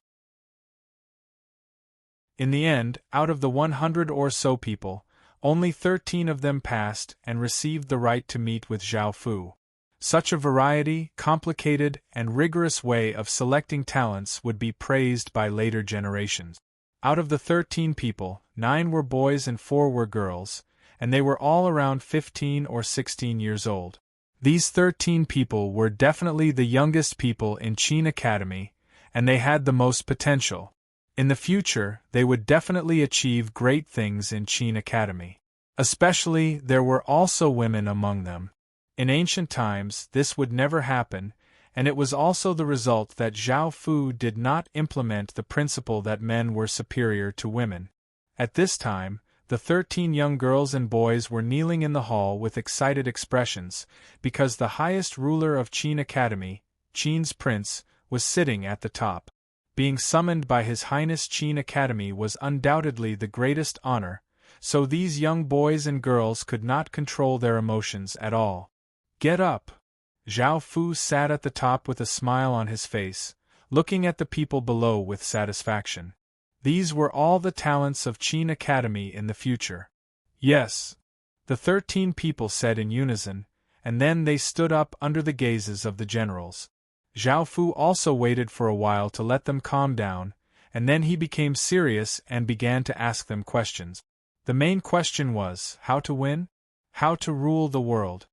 In the end, out of the 100 or so people, only 13 of them passed and received the right to meet with Zhao Fu. Such a variety, complicated, and rigorous way of selecting talents would be praised by later generations. Out of the 13 people, 9 were boys and 4 were girls, and they were all around 15 or 16 years old. These 13 people were definitely the youngest people in Qin Academy, and they had the most potential. In the future, they would definitely achieve great things in Qin Academy. Especially, there were also women among them. In ancient times, this would never happen, and it was also the result that Zhao Fu did not implement the principle that men were superior to women. At this time, the 13 young girls and boys were kneeling in the hall with excited expressions, because the highest ruler of Qin Academy, Qin's prince, was sitting at the top. Being summoned by His Highness Qin Academy was undoubtedly the greatest honor, so these young boys and girls could not control their emotions at all. Get up! Zhao Fu sat at the top with a smile on his face, looking at the people below with satisfaction. These were all the talents of Qin Academy in the future. Yes, the 13 people said in unison, and then they stood up under the gazes of the generals. Zhao Fu also waited for a while to let them calm down, and then he became serious and began to ask them questions. The main question was, how to win? How to rule the world?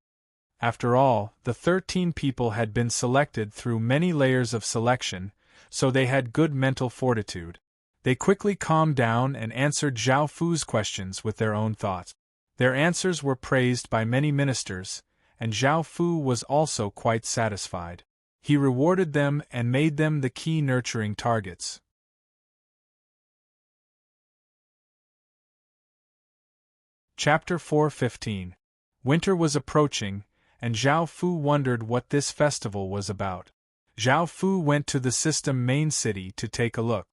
After all, the 13 people had been selected through many layers of selection, so they had good mental fortitude. They quickly calmed down and answered Zhao Fu's questions with their own thoughts. Their answers were praised by many ministers, and Zhao Fu was also quite satisfied. He rewarded them and made them the key nurturing targets. Chapter 4:15. Winter was approaching, and Zhao Fu wondered what this festival was about. Zhao Fu went to the system main city to take a look.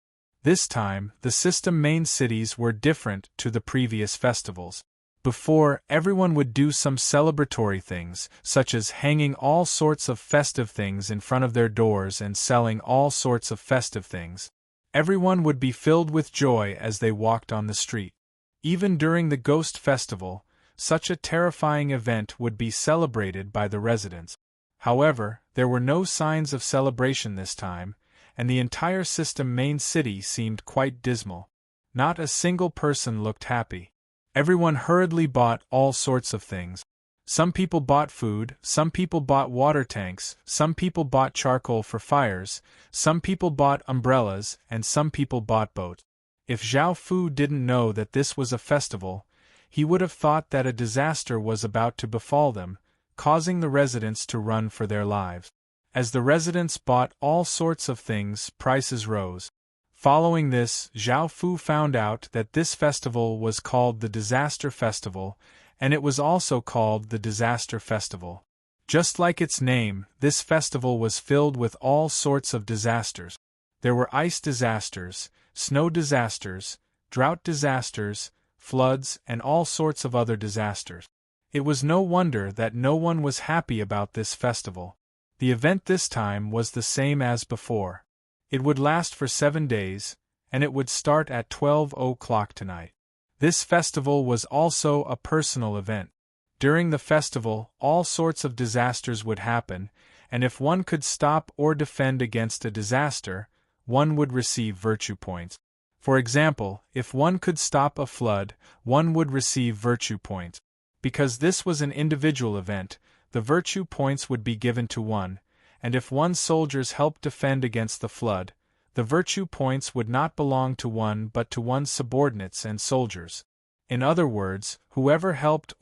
This time, the system main cities were different to the previous festivals. Before, everyone would do some celebratory things, such as hanging all sorts of festive things in front of their doors and selling all sorts of festive things. Everyone would be filled with joy as they walked on the street. Even during the Ghost Festival, such a terrifying event would be celebrated by the residents. However, there were no signs of celebration this time, and the entire system main city seemed quite dismal. Not a single person looked happy. Everyone hurriedly bought all sorts of things. Some people bought food, some people bought water tanks, some people bought charcoal for fires, some people bought umbrellas, and some people bought boats. If Zhao Fu didn't know that this was a festival, he would have thought that a disaster was about to befall them, causing the residents to run for their lives. As the residents bought all sorts of things, prices rose. Following this, Zhao Fu found out that this festival was called the Disaster Festival, and it was also called the Disaster Festival. Just like its name, this festival was filled with all sorts of disasters. There were ice disasters, snow disasters, drought disasters, floods, and all sorts of other disasters. It was no wonder that no one was happy about this festival. The event this time was the same as before. It would last for 7 days, and it would start at 12 o'clock tonight. This festival was also a personal event. During the festival, all sorts of disasters would happen, and if one could stop or defend against a disaster, one would receive virtue points. For example, if one could stop a flood, one would receive virtue points. Because this was an individual event, the virtue points would be given to one, and if one's soldiers helped defend against the flood, the virtue points would not belong to one but to one's subordinates and soldiers. In other words, whoever helped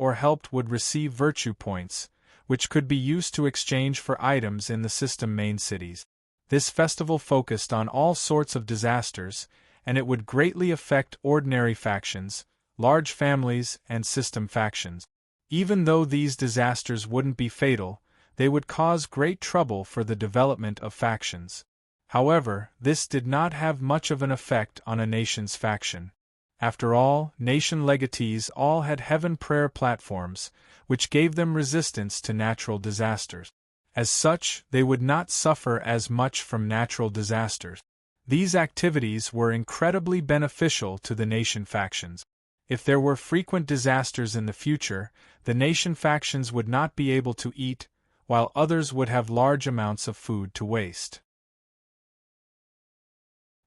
would receive virtue points, which could be used to exchange for items in the system main cities. This festival focused on all sorts of disasters, and it would greatly affect ordinary factions, large families, and system factions. Even though these disasters wouldn't be fatal, they would cause great trouble for the development of factions. However, this did not have much of an effect on a nation's faction. After all, nation legatees all had heaven prayer platforms, which gave them resistance to natural disasters. As such, they would not suffer as much from natural disasters. These activities were incredibly beneficial to the nation factions. If there were frequent disasters in the future, the nation factions would not be able to eat, while others would have large amounts of food to waste.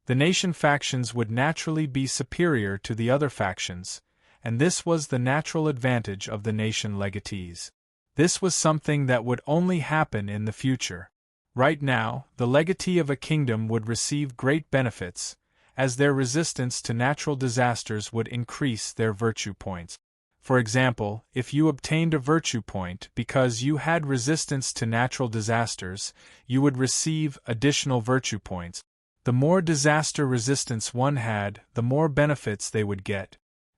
The nation factions would naturally be superior to the other factions, and this was the natural advantage of the nation legatees. This was something that would only happen in the future. Right now, the legatee of a kingdom would receive great benefits, as their resistance to natural disasters would increase their virtue points. For example, if you obtained a virtue point because you had resistance to natural disasters, you would receive additional virtue points. The more disaster resistance one had, the more benefits they would get.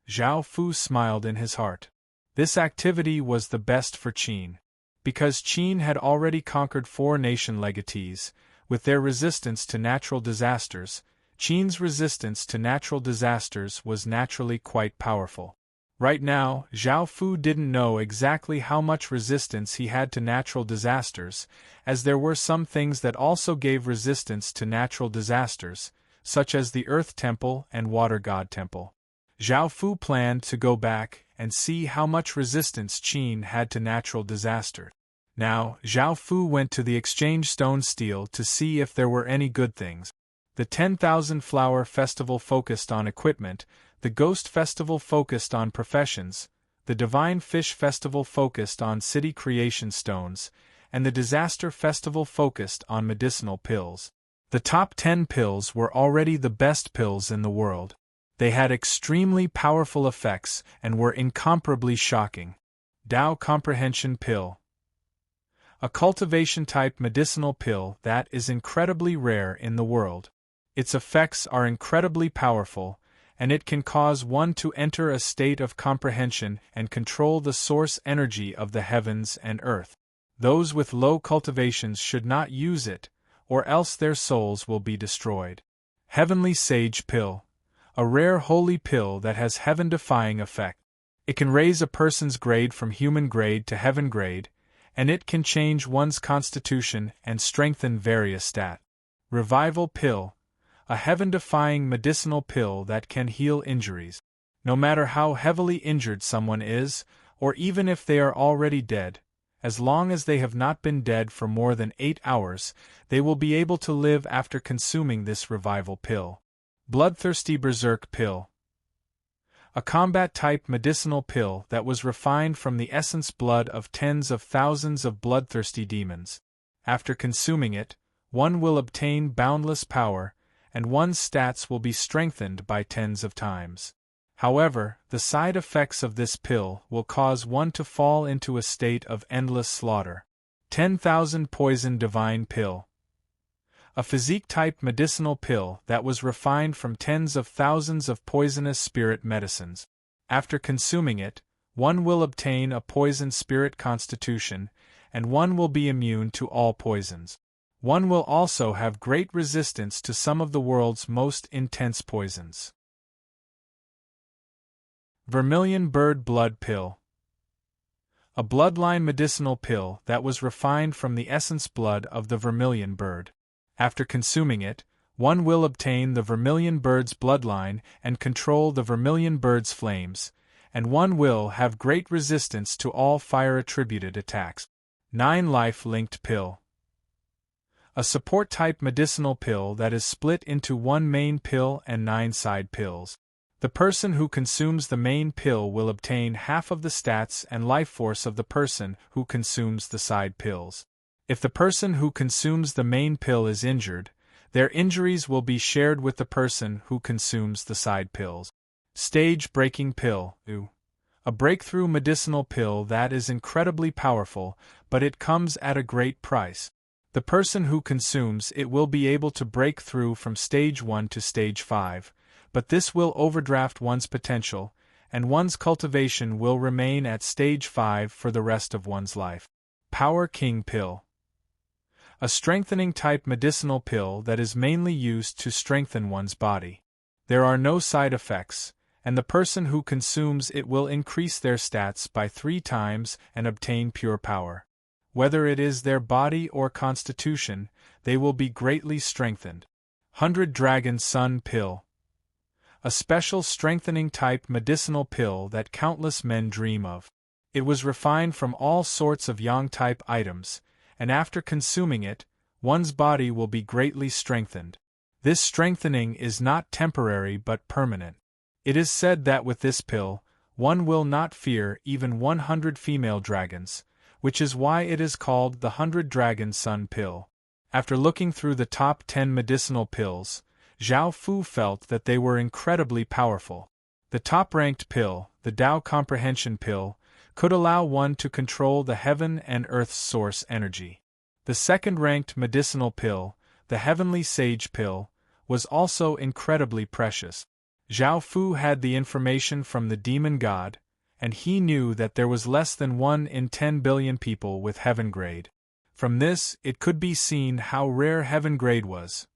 Zhao Fu smiled in his heart. This activity was the best for Qin. Because Qin had already conquered 4 nation legatees, With their resistance to natural disasters, Qin's resistance to natural disasters was naturally quite powerful. Right now, Zhao Fu didn't know exactly how much resistance he had to natural disasters, as there were some things that also gave resistance to natural disasters, such as the Earth Temple and Water God Temple. Zhao Fu planned to go back and see how much resistance Qin had to natural disaster. Now, Zhao Fu went to the Exchange Stone Steel to see if there were any good things. The 10,000 Flower Festival focused on equipment, the Ghost Festival focused on professions, the Divine Fish Festival focused on city creation stones, and the Disaster Festival focused on medicinal pills. The top 10 pills were already the best pills in the world. They had extremely powerful effects and were incomparably shocking. Tao Comprehension Pill. A cultivation-type medicinal pill that is incredibly rare in the world. Its effects are incredibly powerful, and it can cause one to enter a state of comprehension and control the source energy of the heavens and earth. Those with low cultivations should not use it, or else their souls will be destroyed. Heavenly Sage Pill. A rare holy pill that has heaven-defying effect. It can raise a person's grade from human grade to heaven grade, and it can change one's constitution and strengthen various stats. Revival Pill. A heaven-defying medicinal pill that can heal injuries. No matter how heavily injured someone is, or even if they are already dead, as long as they have not been dead for more than 8 hours, they will be able to live after consuming this revival pill. Bloodthirsty Berserk Pill. A combat-type medicinal pill that was refined from the essence blood of tens of thousands of bloodthirsty demons. After consuming it, one will obtain boundless power, and one's stats will be strengthened by tens of times. However, the side effects of this pill will cause one to fall into a state of endless slaughter. 10,000 Poison Divine Pill. A physique-type medicinal pill that was refined from tens of thousands of poisonous spirit medicines. After consuming it, one will obtain a poison spirit constitution, and one will be immune to all poisons. One will also have great resistance to some of the world's most intense poisons. Vermilion Bird Blood Pill. A bloodline medicinal pill that was refined from the essence blood of the vermilion bird. After consuming it, one will obtain the vermilion bird's bloodline and control the vermilion bird's flames, and one will have great resistance to all fire-attributed attacks. 9 Life-Linked Pill. A support-type medicinal pill that is split into 1 main pill and 9 side pills. The person who consumes the main pill will obtain half of the stats and life force of the person who consumes the side pills. If the person who consumes the main pill is injured, their injuries will be shared with the person who consumes the side pills. Stage-breaking pill. A breakthrough medicinal pill that is incredibly powerful, but it comes at a great price. The person who consumes it will be able to break through from stage 1 to stage 5, but this will overdraft one's potential, and one's cultivation will remain at stage 5 for the rest of one's life. Power King Pill. A strengthening-type medicinal pill that is mainly used to strengthen one's body. There are no side effects, and the person who consumes it will increase their stats by 3 times and obtain pure power. Whether it is their body or constitution, they will be greatly strengthened. 100 Dragon Sun Pill. A special strengthening-type medicinal pill that countless men dream of. It was refined from all sorts of yang-type items, and after consuming it, one's body will be greatly strengthened. This strengthening is not temporary but permanent. It is said that with this pill, one will not fear even 100 female dragons, which is why it is called the 100 Dragon Sun Pill. After looking through the top 10 medicinal pills, Zhao Fu felt that they were incredibly powerful. The top-ranked pill, the Tao Comprehension Pill, could allow one to control the heaven and earth's source energy. The second-ranked medicinal pill, the Heavenly Sage Pill, was also incredibly precious. Zhao Fu had the information from the demon god, and he knew that there was less than 1 in 10 billion people with heaven grade. From this, it could be seen how rare heaven grade was.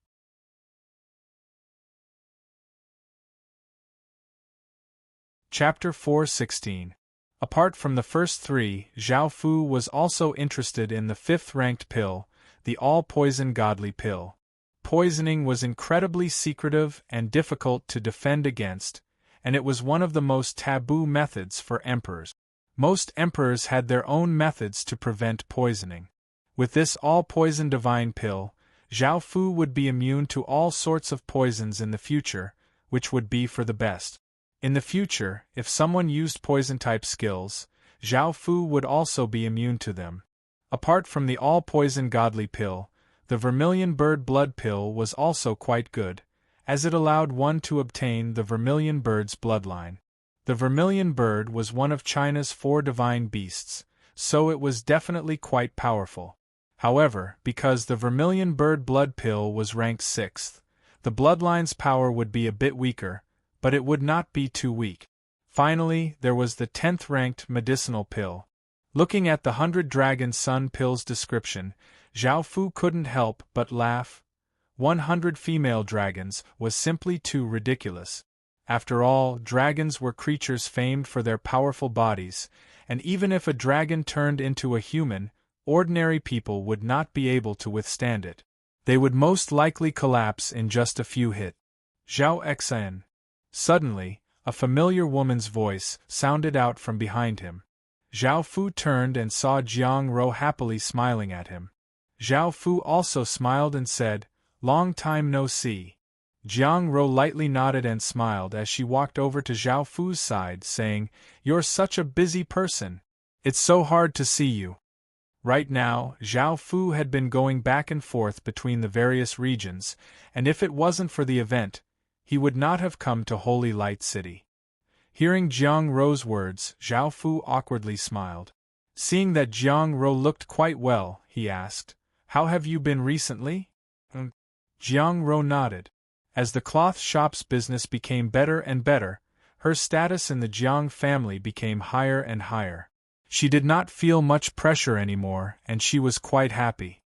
Chapter 4:16. Apart from the first three, Zhao Fu was also interested in the fifth-ranked pill, the all-poison godly pill. Poisoning was incredibly secretive and difficult to defend against, and it was one of the most taboo methods for emperors. Most emperors had their own methods to prevent poisoning. With this all-poison divine pill, Zhao Fu would be immune to all sorts of poisons in the future, which would be for the best. In the future, if someone used poison-type skills, Zhao Fu would also be immune to them. Apart from the all-poison godly pill, the vermilion bird blood pill was also quite good, as it allowed one to obtain the vermilion bird's bloodline. The vermilion bird was one of China's 4 divine beasts, so it was definitely quite powerful. However, because the vermilion bird blood pill was ranked 6th, the bloodline's power would be a bit weaker, but it would not be too weak. Finally, there was the 10th-ranked medicinal pill. Looking at the 100 Dragon Sun pill's description, Zhao Fu couldn't help but laugh. 100 female dragons was simply too ridiculous. After all, dragons were creatures famed for their powerful bodies, and even if a dragon turned into a human, ordinary people would not be able to withstand it. They would most likely collapse in just a few hits. Zhao Xan. Suddenly, a familiar woman's voice sounded out from behind him. Zhao Fu turned and saw Jiang Ro happily smiling at him. Zhao Fu also smiled and said, "Long time no see." Jiang Ro lightly nodded and smiled as she walked over to Zhao Fu's side, saying, "You're such a busy person. It's so hard to see you." Right now, Zhao Fu had been going back and forth between the various regions, and if it wasn't for the event, he would not have come to Holy Light City. Hearing Jiang Ro's words, Zhao Fu awkwardly smiled. Seeing that Jiang Ro looked quite well, he asked, "How have you been recently?" Jiang Ro nodded. As the cloth shop's business became better and better, her status in the Jiang family became higher and higher. She did not feel much pressure anymore, and she was quite happy.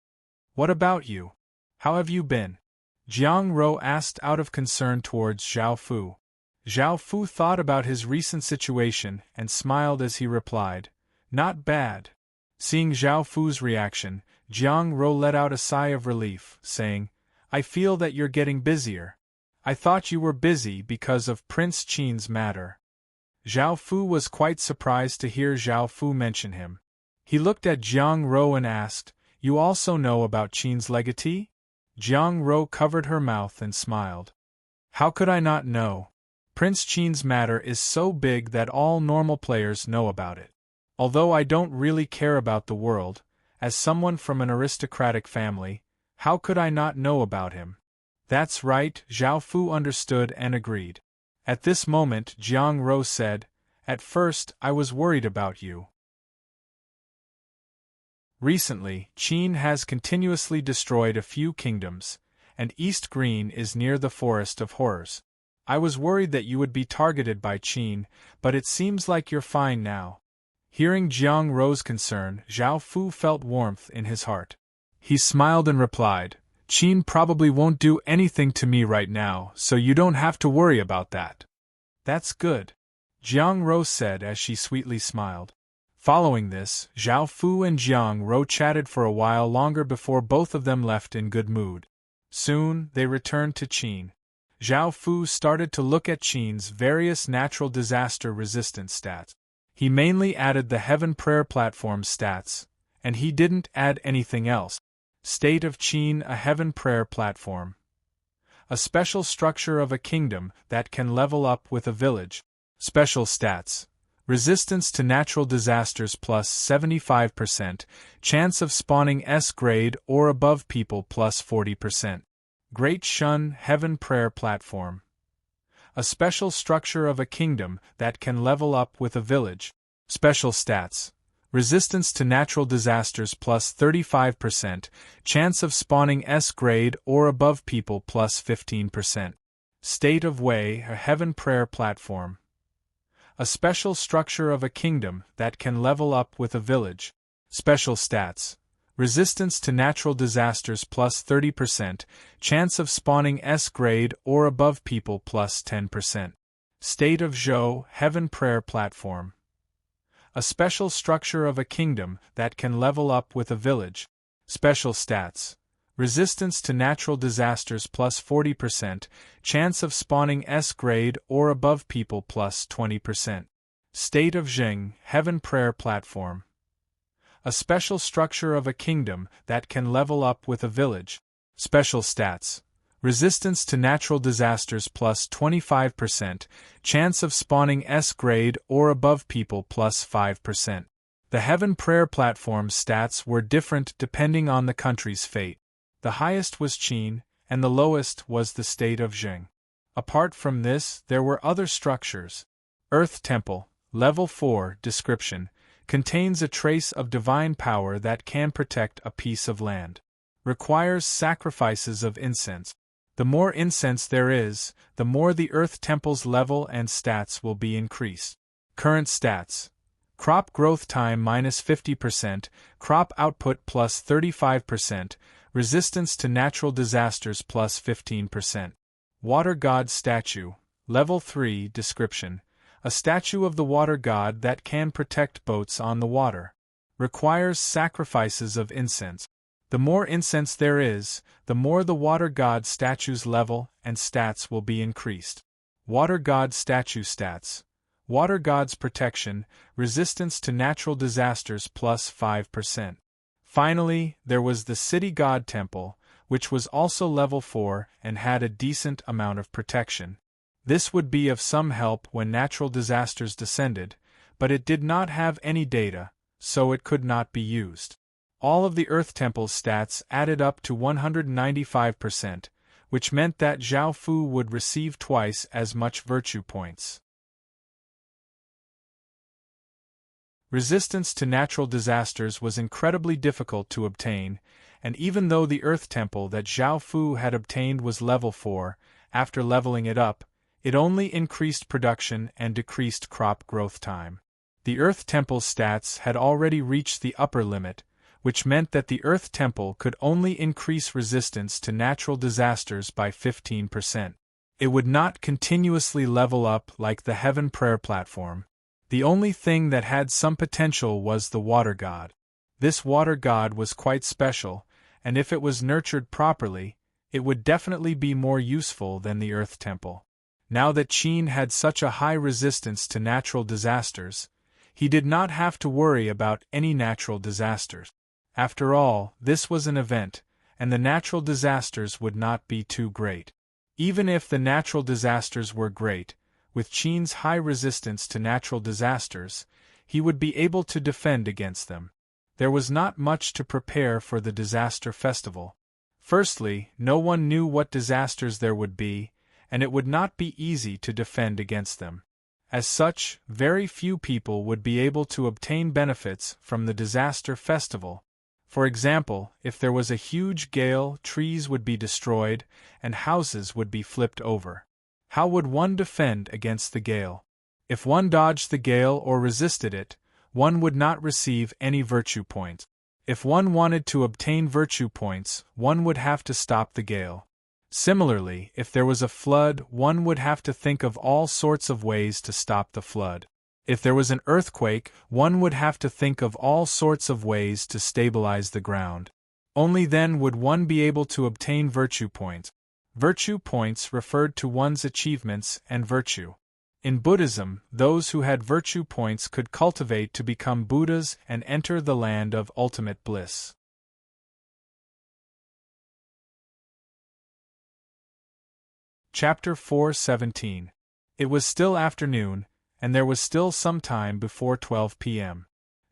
"What about you? How have you been?" Jiang Ro asked out of concern towards Zhao Fu. Zhao Fu thought about his recent situation and smiled as he replied, "Not bad." Seeing Zhao Fu's reaction, Jiang Ro let out a sigh of relief, saying, "I feel that you're getting busier. I thought you were busy because of Prince Qin's matter." Zhao Fu was quite surprised to hear Zhao Fu mention him. He looked at Jiang Ro and asked, "You also know about Qin's legatee?" Jiang Ro covered her mouth and smiled. "How could I not know? Prince Qin's matter is so big that all normal players know about it. Although I don't really care about the world, as someone from an aristocratic family, how could I not know about him?" "That's right," Zhao Fu understood and agreed. At this moment Jiang Ro said, "At first I was worried about you. Recently, Qin has continuously destroyed a few kingdoms, and East Green is near the Forest of Horrors. I was worried that you would be targeted by Qin, but it seems like you're fine now." Hearing Jiang Ro's concern, Zhao Fu felt warmth in his heart. He smiled and replied, "Qin probably won't do anything to me right now, so you don't have to worry about that." "That's good," Jiang Ro said as she sweetly smiled. Following this, Zhao Fu and Jiang Ro chatted for a while longer before both of them left in good mood. Soon, they returned to Qin. Zhao Fu started to look at Qin's various natural disaster resistance stats. He mainly added the Heaven Prayer Platform stats, and he didn't add anything else. State of Qin: a Heaven Prayer Platform. A special structure of a kingdom that can level up with a village. Special stats: resistance to natural disasters plus 75%, chance of spawning S grade or above people plus 40%. Great Shun Heaven Prayer Platform. A special structure of a kingdom that can level up with a village. Special stats: resistance to natural disasters plus 35%, chance of spawning S grade or above people plus 15%. State of Wei, a Heaven Prayer Platform. A special structure of a kingdom that can level up with a village. Special stats: Resistance to natural disasters plus 30%, chance of spawning S-grade or above people plus 10%. State of Zhou, Heaven Prayer Platform. A special structure of a kingdom that can level up with a village. Special stats. Resistance to natural disasters plus 40%, chance of spawning S-grade or above people plus 20%. State of Jing, Heaven Prayer Platform. A special structure of a kingdom that can level up with a village. Special stats. Resistance to natural disasters plus 25%, chance of spawning S-grade or above people plus 5%. The Heaven Prayer Platform's stats were different depending on the country's fate. The highest was Qin, and the lowest was the state of Jing. Apart from this, there were other structures. Earth Temple, Level 4, Description, contains a trace of divine power that can protect a piece of land. Requires sacrifices of incense. The more incense there is, the more the Earth Temple's level and stats will be increased. Current stats. Crop growth time minus 50%, crop output plus 35%, resistance to natural disasters plus 15%. Water God Statue, Level 3, Description. A statue of the water god that can protect boats on the water. Requires sacrifices of incense. The more incense there is, the more the water god statue's level and stats will be increased. Water god statue stats. Water god's protection, resistance to natural disasters plus 5%. Finally, there was the city god temple, which was also level 4 and had a decent amount of protection. This would be of some help when natural disasters descended, but it did not have any data, so it could not be used. All of the Earth Temple's stats added up to 195%, which meant that Zhao Fu would receive twice as much virtue points. Resistance to natural disasters was incredibly difficult to obtain, and even though the Earth Temple that Zhao Fu had obtained was level 4, after leveling it up, it only increased production and decreased crop growth time. The Earth Temple's stats had already reached the upper limit, which meant that the Earth Temple could only increase resistance to natural disasters by 15%. It would not continuously level up like the Heaven Prayer Platform. The only thing that had some potential was the water god. This water god was quite special, and if it was nurtured properly, it would definitely be more useful than the Earth Temple. Now that Qin had such a high resistance to natural disasters, he did not have to worry about any natural disasters. After all, this was an event, and the natural disasters would not be too great. Even if the natural disasters were great, with Qin's high resistance to natural disasters, he would be able to defend against them. There was not much to prepare for the disaster festival. Firstly, no one knew what disasters there would be, and it would not be easy to defend against them. As such, very few people would be able to obtain benefits from the disaster festival. For example, if there was a huge gale, trees would be destroyed, and houses would be flipped over. How would one defend against the gale? If one dodged the gale or resisted it, one would not receive any virtue points. If one wanted to obtain virtue points, one would have to stop the gale. Similarly, if there was a flood, one would have to think of all sorts of ways to stop the flood. If there was an earthquake, one would have to think of all sorts of ways to stabilize the ground. Only then would one be able to obtain virtue points. Virtue points referred to one's achievements and virtue. In Buddhism, those who had virtue points could cultivate to become Buddhas and enter the land of ultimate bliss. Chapter 4:17. It was still afternoon, and there was still some time before 12 p.m.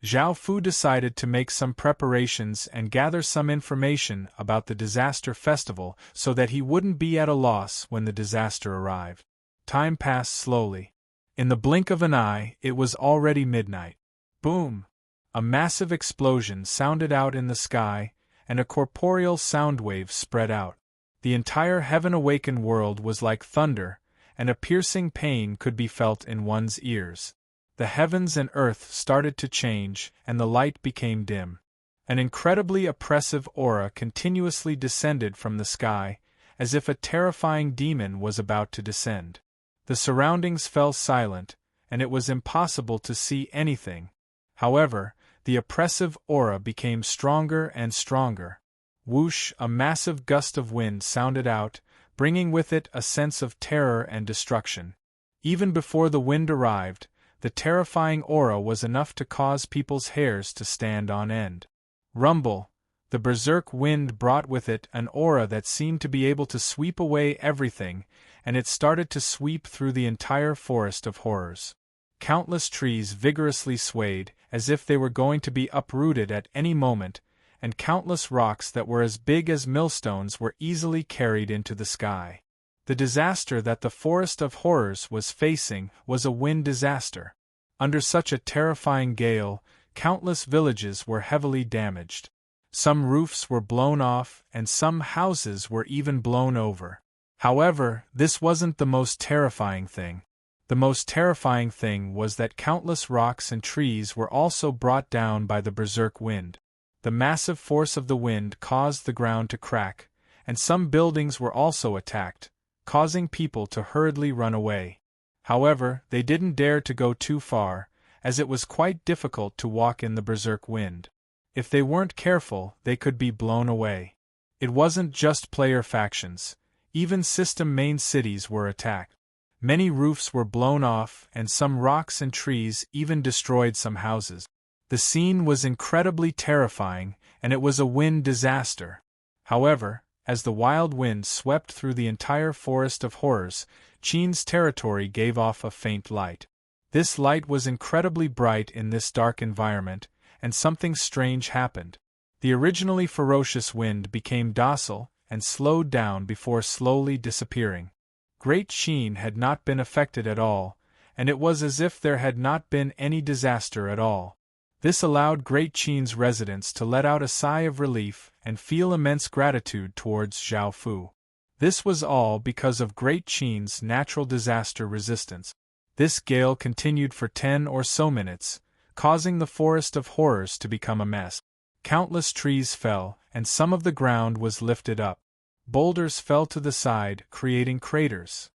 Zhao Fu decided to make some preparations and gather some information about the disaster festival so that he wouldn't be at a loss when the disaster arrived. Time passed slowly. In the blink of an eye, it was already midnight. Boom! A massive explosion sounded out in the sky, and a corporeal sound wave spread out. The entire heaven-awakened world was like thunder, and a piercing pain could be felt in one's ears. The heavens and earth started to change, and the light became dim. An incredibly oppressive aura continuously descended from the sky, as if a terrifying demon was about to descend. The surroundings fell silent, and it was impossible to see anything. However, the oppressive aura became stronger and stronger. Whoosh! A massive gust of wind sounded out, bringing with it a sense of terror and destruction. Even before the wind arrived, the terrifying aura was enough to cause people's hairs to stand on end. Rumble! The berserk wind brought with it an aura that seemed to be able to sweep away everything, and it started to sweep through the entire forest of horrors. Countless trees vigorously swayed, as if they were going to be uprooted at any moment, and countless rocks that were as big as millstones were easily carried into the sky. The disaster that the Forest of Horrors was facing was a wind disaster. Under such a terrifying gale, countless villages were heavily damaged. Some roofs were blown off, and some houses were even blown over. However, this wasn't the most terrifying thing. The most terrifying thing was that countless rocks and trees were also brought down by the berserk wind. The massive force of the wind caused the ground to crack, and some buildings were also attacked, causing people to hurriedly run away. However, they didn't dare to go too far, as it was quite difficult to walk in the berserk wind. If they weren't careful, they could be blown away. It wasn't just player factions, even system main cities were attacked. Many roofs were blown off, and some rocks and trees even destroyed some houses. The scene was incredibly terrifying, and it was a wind disaster. However, as the wild wind swept through the entire Forest of Horrors, Qin's territory gave off a faint light. This light was incredibly bright in this dark environment, and something strange happened. The originally ferocious wind became docile and slowed down before slowly disappearing. Great Qin had not been affected at all, and it was as if there had not been any disaster at all. This allowed Great Qin's residents to let out a sigh of relief and feel immense gratitude towards Zhao Fu. This was all because of Great Qin's natural disaster resistance. This gale continued for 10 or so minutes, causing the Forest of Horrors to become a mess. Countless trees fell, and some of the ground was lifted up. Boulders fell to the side, creating craters.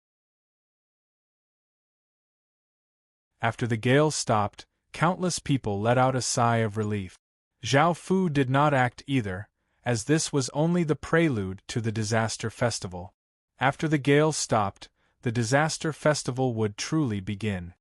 After the gale stopped, countless people let out a sigh of relief. Zhao Fu did not act either, as this was only the prelude to the disaster festival. After the gale stopped, the disaster festival would truly begin.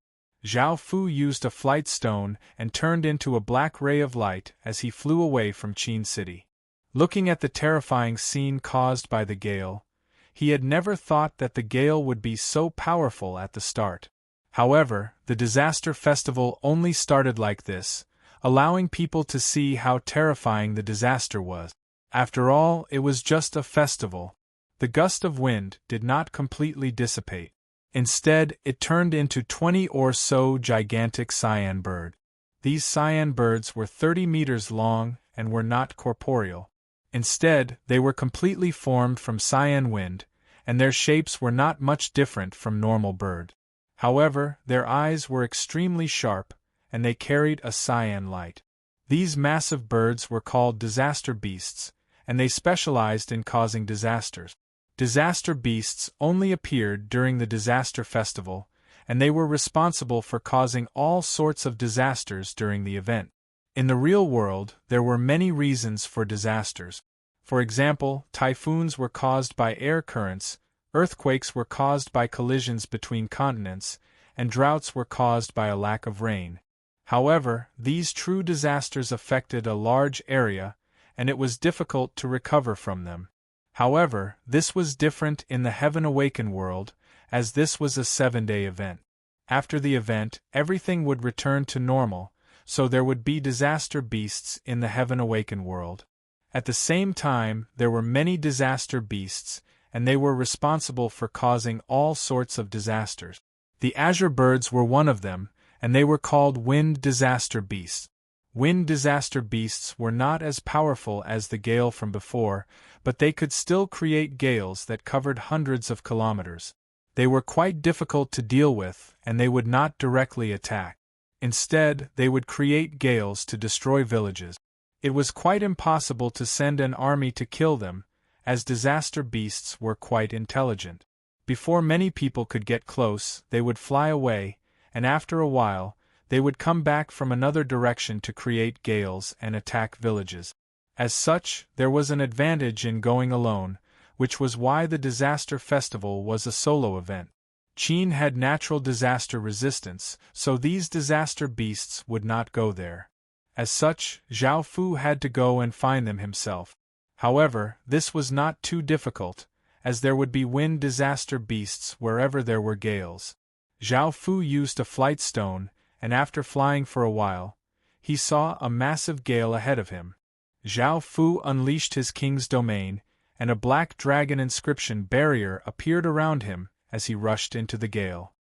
Zhao Fu used a flight stone and turned into a black ray of light as he flew away from Qin City. Looking at the terrifying scene caused by the gale, he had never thought that the gale would be so powerful at the start. However, the disaster festival only started like this, allowing people to see how terrifying the disaster was. After all, it was just a festival. The gust of wind did not completely dissipate. Instead, it turned into 20 or so gigantic cyan birds. These cyan birds were 30 meters long and were not corporeal. Instead, they were completely formed from cyan wind, and their shapes were not much different from normal birds. However, their eyes were extremely sharp, and they carried a cyan light. These massive birds were called disaster beasts, and they specialized in causing disasters. Disaster beasts only appeared during the disaster festival, and they were responsible for causing all sorts of disasters during the event. In the real world, there were many reasons for disasters. For example, typhoons were caused by air currents, earthquakes were caused by collisions between continents, and droughts were caused by a lack of rain. However, these true disasters affected a large area, and it was difficult to recover from them. However, this was different in the Heaven Awaken world, as this was a 7-day event. After the event, everything would return to normal, so there would be disaster beasts in the Heaven Awaken world. At the same time, there were many disaster beasts, and they were responsible for causing all sorts of disasters. The azure birds were one of them, and they were called wind disaster beasts. Wind disaster beasts were not as powerful as the gale from before, but they could still create gales that covered hundreds of kilometers. They were quite difficult to deal with, and they would not directly attack. Instead, they would create gales to destroy villages. It was quite impossible to send an army to kill them, as disaster beasts were quite intelligent. Before many people could get close, they would fly away, and after a while, they would come back from another direction to create gales and attack villages. As such, there was an advantage in going alone, which was why the disaster festival was a solo event. Qin had natural disaster resistance, so these disaster beasts would not go there. As such, Zhao Fu had to go and find them himself. However, this was not too difficult, as there would be wind disaster beasts wherever there were gales. Zhao Fu used a flight stone, and after flying for a while, he saw a massive gale ahead of him. Zhao Fu unleashed his king's domain, and a black dragon inscription barrier appeared around him as he rushed into the gale.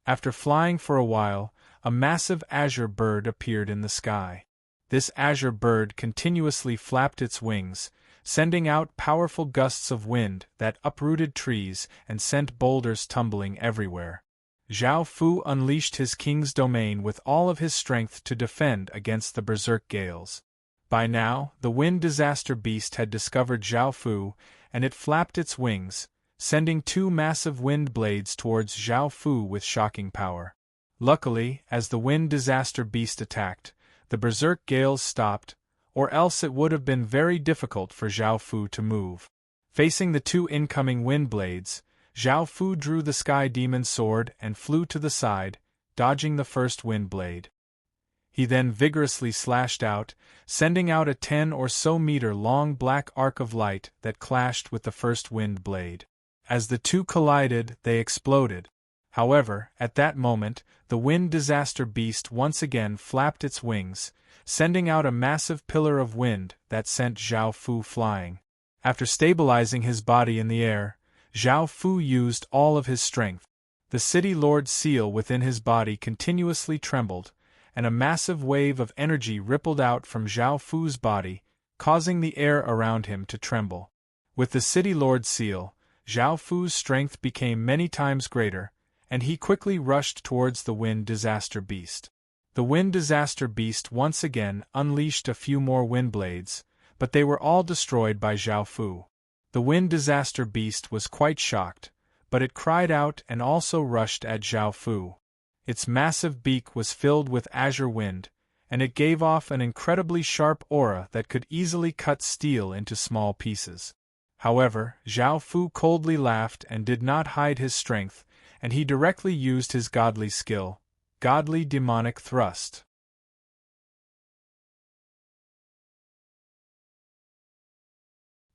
After flying for a while, a massive azure bird appeared in the sky. This azure bird continuously flapped its wings, sending out powerful gusts of wind that uprooted trees and sent boulders tumbling everywhere. Zhao Fu unleashed his king's domain with all of his strength to defend against the berserk gales. By now, the wind disaster beast had discovered Zhao Fu, and it flapped its wings, sending two massive wind blades towards Zhao Fu with shocking power. Luckily, as the wind disaster beast attacked, the berserk gales stopped, or else it would have been very difficult for Zhao Fu to move. Facing the two incoming wind blades, Zhao Fu drew the sky demon sword and flew to the side, dodging the first wind blade. He then vigorously slashed out, sending out a 10 or so meter long black arc of light that clashed with the first wind blade. As the two collided, they exploded. However, at that moment, the wind disaster beast once again flapped its wings, sending out a massive pillar of wind that sent Zhao Fu flying. After stabilizing his body in the air, Zhao Fu used all of his strength. The City Lord's seal within his body continuously trembled, and a massive wave of energy rippled out from Zhao Fu's body, causing the air around him to tremble. With the City Lord's seal, Zhao Fu's strength became many times greater, and he quickly rushed towards the wind disaster beast. The wind disaster beast once again unleashed a few more wind blades, but they were all destroyed by Zhao Fu. The wind disaster beast was quite shocked, but it cried out and also rushed at Zhao Fu. Its massive beak was filled with azure wind, and it gave off an incredibly sharp aura that could easily cut steel into small pieces. However, Zhao Fu coldly laughed and did not hide his strength, and he directly used his godly skill, Godly Demonic Thrust.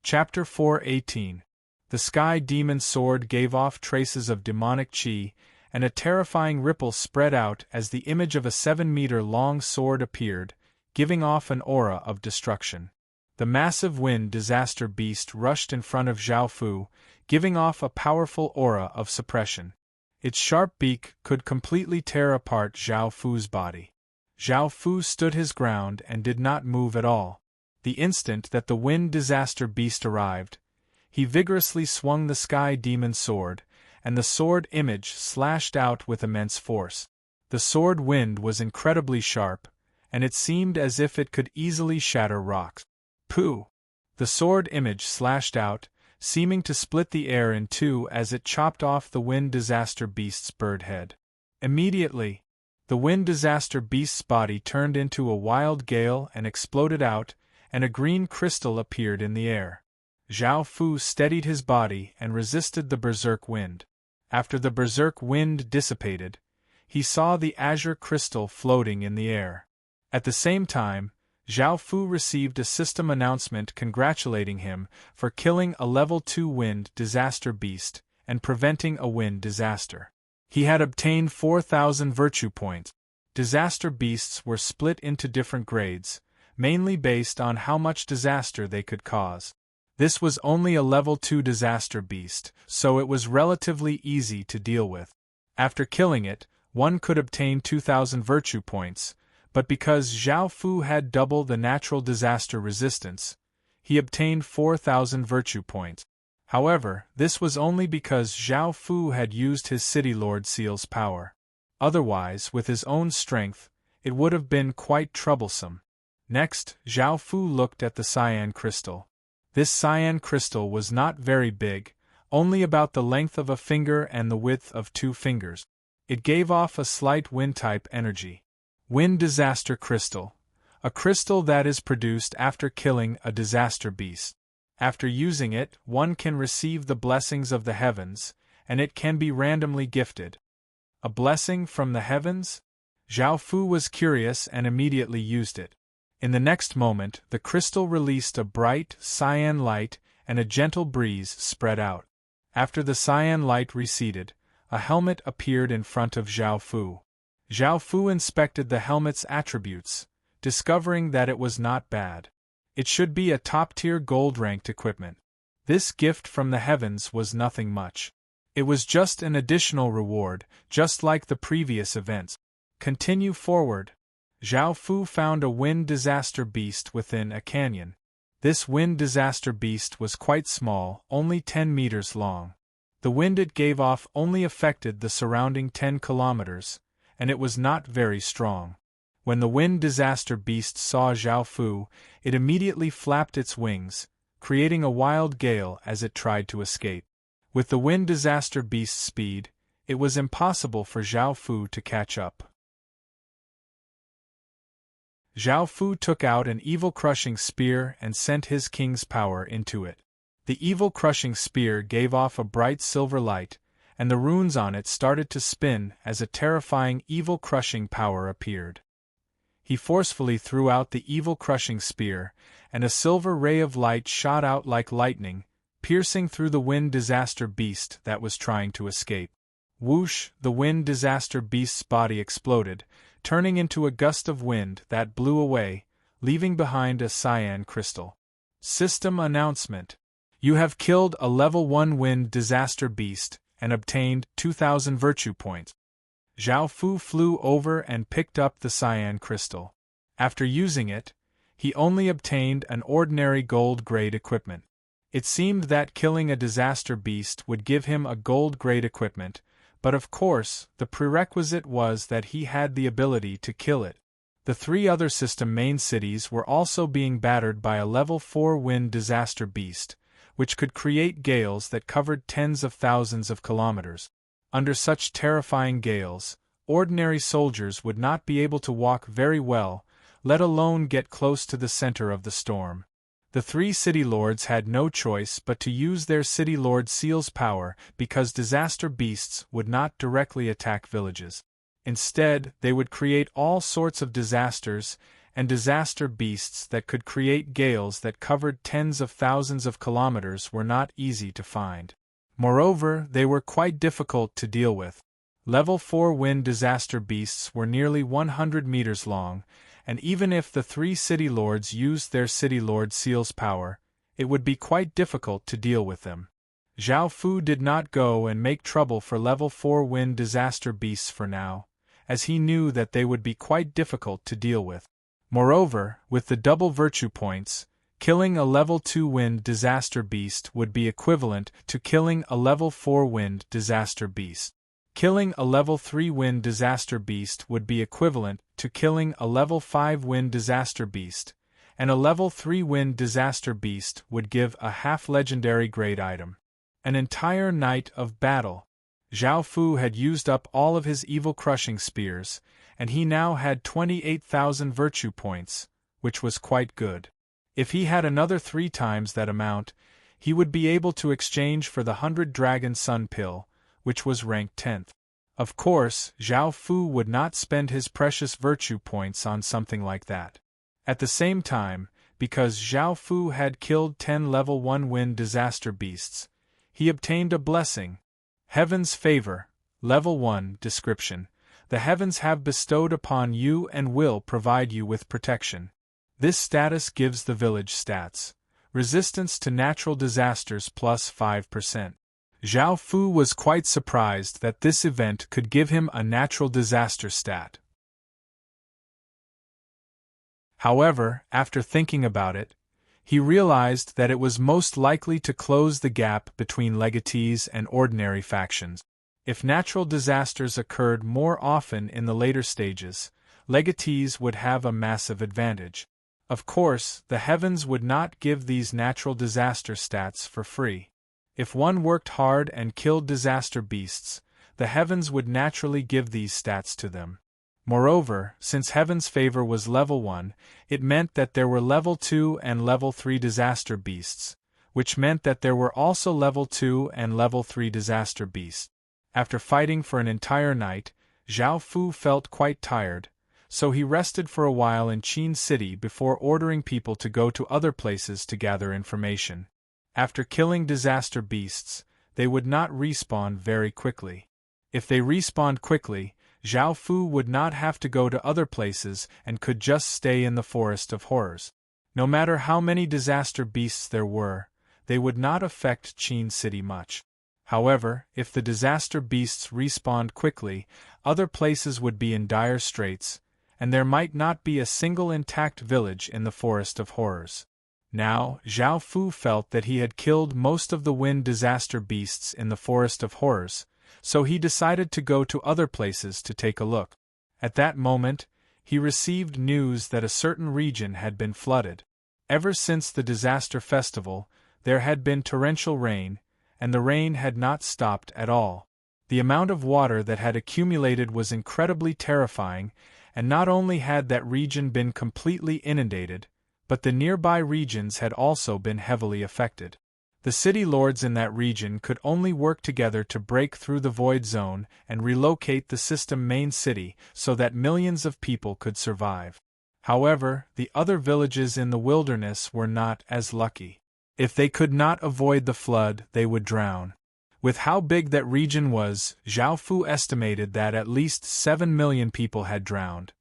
Chapter 4:18. The Sky Demon Sword gave off traces of demonic chi, and a terrifying ripple spread out as the image of a 7-meter-long sword appeared, giving off an aura of destruction. The massive wind disaster beast rushed in front of Zhao Fu, giving off a powerful aura of suppression. Its sharp beak could completely tear apart Zhao Fu's body. Zhao Fu stood his ground and did not move at all. The instant that the wind disaster beast arrived, he vigorously swung the Sky Demon Sword, and the sword image slashed out with immense force. The sword wind was incredibly sharp, and it seemed as if it could easily shatter rocks. Pooh! The sword image slashed out, seeming to split the air in two as it chopped off the wind disaster beast's bird head. Immediately, the wind disaster beast's body turned into a wild gale and exploded out, and a green crystal appeared in the air. Zhao Fu steadied his body and resisted the berserk wind. After the berserk wind dissipated, he saw the azure crystal floating in the air. At the same time, Zhao Fu received a system announcement congratulating him for killing a level 2 wind disaster beast and preventing a wind disaster. He had obtained 4,000 virtue points. Disaster beasts were split into different grades, mainly based on how much disaster they could cause. This was only a level 2 disaster beast, so it was relatively easy to deal with. After killing it, one could obtain 2,000 virtue points, but because Zhao Fu had double the natural disaster resistance, he obtained 4,000 virtue points. However, this was only because Zhao Fu had used his City Lord Seal's power. Otherwise, with his own strength, it would have been quite troublesome. Next, Zhao Fu looked at the cyan crystal. This cyan crystal was not very big, only about the length of a finger and the width of 2 fingers. It gave off a slight wind-type energy. Wind disaster crystal. A crystal that is produced after killing a disaster beast. After using it, one can receive the blessings of the heavens, and it can be randomly gifted. A blessing from the heavens? Zhao Fu was curious and immediately used it. In the next moment, the crystal released a bright, cyan light, and a gentle breeze spread out. After the cyan light receded, a helmet appeared in front of Zhao Fu. Zhao Fu inspected the helmet's attributes, discovering that it was not bad. It should be a top-tier gold-ranked equipment. This gift from the heavens was nothing much. It was just an additional reward, just like the previous events. Continue forward. Zhao Fu found a wind disaster beast within a canyon. This wind disaster beast was quite small, only 10 meters long. The wind it gave off only affected the surrounding 10 kilometers, and it was not very strong. When the wind disaster beast saw Zhao Fu, it immediately flapped its wings, creating a wild gale as it tried to escape. With the wind disaster beast's speed, it was impossible for Zhao Fu to catch up. Zhao Fu took out an evil-crushing spear and sent his king's power into it. The evil-crushing spear gave off a bright silver light, and the runes on it started to spin as a terrifying evil-crushing power appeared. He forcefully threw out the evil-crushing spear, and a silver ray of light shot out like lightning, piercing through the wind disaster beast that was trying to escape. Whoosh! The wind disaster beast's body exploded, turning into a gust of wind that blew away, leaving behind a cyan crystal. System announcement. You have killed a level 1 wind disaster beast and obtained 2,000 virtue points. Zhao Fu flew over and picked up the cyan crystal. After using it, he only obtained an ordinary gold-grade equipment. It seemed that killing a disaster beast would give him a gold-grade equipment, but of course, the prerequisite was that he had the ability to kill it. The 3 other system main cities were also being battered by a level 4 wind disaster beast, which could create gales that covered tens of thousands of kilometers. Under such terrifying gales, ordinary soldiers would not be able to walk very well, let alone get close to the center of the storm. The 3 city lords had no choice but to use their city lord seal's power because disaster beasts would not directly attack villages. Instead, they would create all sorts of disasters and disaster beasts that could create gales that covered tens of thousands of kilometers were not easy to find. Moreover, they were quite difficult to deal with. Level 4 wind disaster beasts were nearly 100 meters long, and even if the 3 city lords used their city lord seal's power, it would be quite difficult to deal with them. Zhao Fu did not go and make trouble for level 4 wind disaster beasts for now, as he knew that they would be quite difficult to deal with. Moreover, with the double virtue points, killing a level 2 wind disaster beast would be equivalent to killing a level 4 wind disaster beast. Killing a level 3 wind disaster beast would be equivalent to killing a level 5 wind disaster beast, and a level 3 wind disaster beast would give a half-legendary grade item. An entire night of battle. Zhao Fu had used up all of his evil-crushing spears, and he now had 28,000 virtue points, which was quite good. If he had another 3 times that amount, he would be able to exchange for the 100 Dragon Sun Pill, which was ranked 10th. Of course, Zhao Fu would not spend his precious virtue points on something like that. At the same time, because Zhao Fu had killed 10 level 1 wind disaster beasts, he obtained a blessing. Heaven's Favor, Level 1 Description. The heavens have bestowed upon you and will provide you with protection. This status gives the village stats. Resistance to natural disasters plus 5%. Zhao Fu was quite surprised that this event could give him a natural disaster stat. However, after thinking about it, he realized that it was most likely to close the gap between legatees and ordinary factions. If natural disasters occurred more often in the later stages, legatees would have a massive advantage. Of course, the heavens would not give these natural disaster stats for free. If one worked hard and killed disaster beasts, the heavens would naturally give these stats to them. Moreover, since Heaven's favor was level 1, it meant that there were level 2 and level 3 disaster beasts, which meant that there were also level 2 and level 3 disaster beasts. After fighting for an entire night, Zhao Fu felt quite tired, so he rested for a while in Qin City before ordering people to go to other places to gather information. After killing disaster beasts, they would not respawn very quickly. If they respawned quickly, Zhao Fu would not have to go to other places and could just stay in the Forest of Horrors. No matter how many disaster beasts there were, they would not affect Qin City much. However, if the disaster beasts respawned quickly, other places would be in dire straits, and there might not be a single intact village in the Forest of Horrors. Now, Zhao Fu felt that he had killed most of the wind disaster beasts in the Forest of Horrors, so he decided to go to other places to take a look. At that moment, he received news that a certain region had been flooded. Ever since the disaster festival, there had been torrential rain, and the rain had not stopped at all. The amount of water that had accumulated was incredibly terrifying, and not only had that region been completely inundated, but the nearby regions had also been heavily affected. The city lords in that region could only work together to break through the void zone and relocate the system main city so that millions of people could survive. However, the other villages in the wilderness were not as lucky. If they could not avoid the flood, they would drown. With how big that region was, Zhao Fu estimated that at least 7 million people had drowned.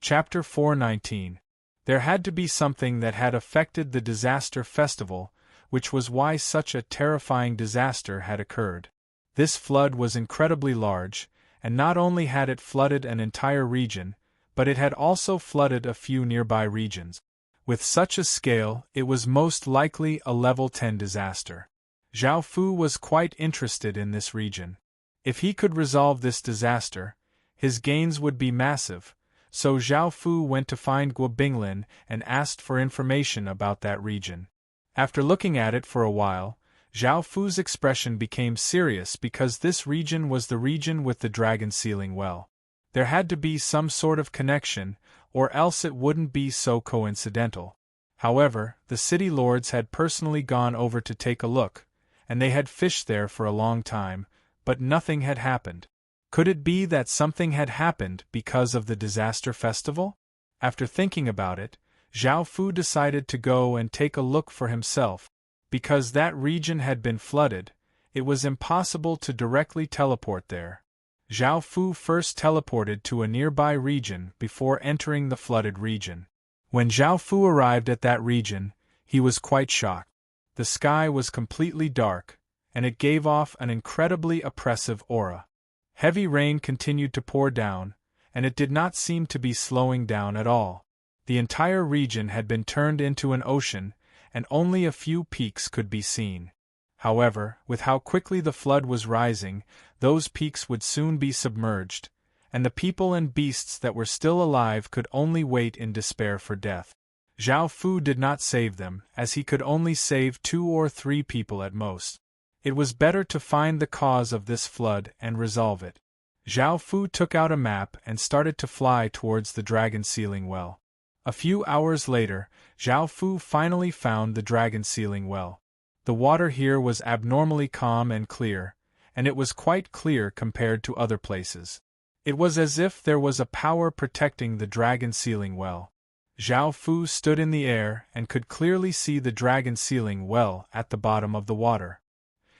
Chapter 419. There had to be something that had affected the disaster festival, which was why such a terrifying disaster had occurred. This flood was incredibly large, and not only had it flooded an entire region, but it had also flooded a few nearby regions. With such a scale, it was most likely a level 10 disaster. Zhao Fu was quite interested in this region. If he could resolve this disaster, his gains would be massive. So Zhao Fu went to find Guo Binglin and asked for information about that region. After looking at it for a while, Zhao Fu's expression became serious because this region was the region with the dragon sealing well. There had to be some sort of connection, or else it wouldn't be so coincidental. However, the city lords had personally gone over to take a look, and they had fished there for a long time, but nothing had happened. Could it be that something had happened because of the disaster festival? After thinking about it, Zhao Fu decided to go and take a look for himself. Because that region had been flooded, it was impossible to directly teleport there. Zhao Fu first teleported to a nearby region before entering the flooded region. When Zhao Fu arrived at that region, he was quite shocked. The sky was completely dark, and it gave off an incredibly oppressive aura. Heavy rain continued to pour down, and it did not seem to be slowing down at all. The entire region had been turned into an ocean, and only a few peaks could be seen. However, with how quickly the flood was rising, those peaks would soon be submerged, and the people and beasts that were still alive could only wait in despair for death. Zhao Fu did not save them, as he could only save 2 or 3 people at most. It was better to find the cause of this flood and resolve it. Zhao Fu took out a map and started to fly towards the dragon sealing well. A few hours later, Zhao Fu finally found the dragon sealing well. The water here was abnormally calm and clear, and it was quite clear compared to other places. It was as if there was a power protecting the dragon sealing well. Zhao Fu stood in the air and could clearly see the dragon sealing well at the bottom of the water.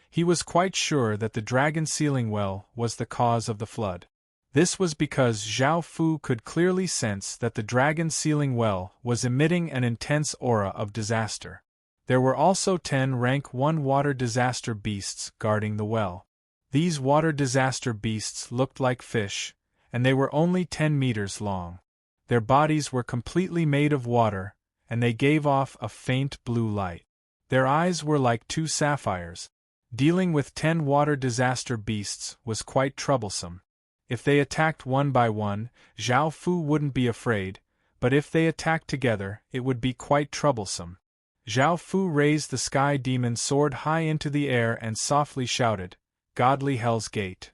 He was quite sure that the dragon sealing well was the cause of the flood. This was because Zhao Fu could clearly sense that the dragon sealing well was emitting an intense aura of disaster. There were also 10 rank 1 water disaster beasts guarding the well. These water disaster beasts looked like fish, and they were only 10 meters long. Their bodies were completely made of water, and they gave off a faint blue light. Their eyes were like 2 sapphires. Dealing with 10 water disaster beasts was quite troublesome. If they attacked one by one, Zhao Fu wouldn't be afraid, but if they attacked together, it would be quite troublesome. Zhao Fu raised the sky demon's sword high into the air and softly shouted, "Godly Hell's Gate."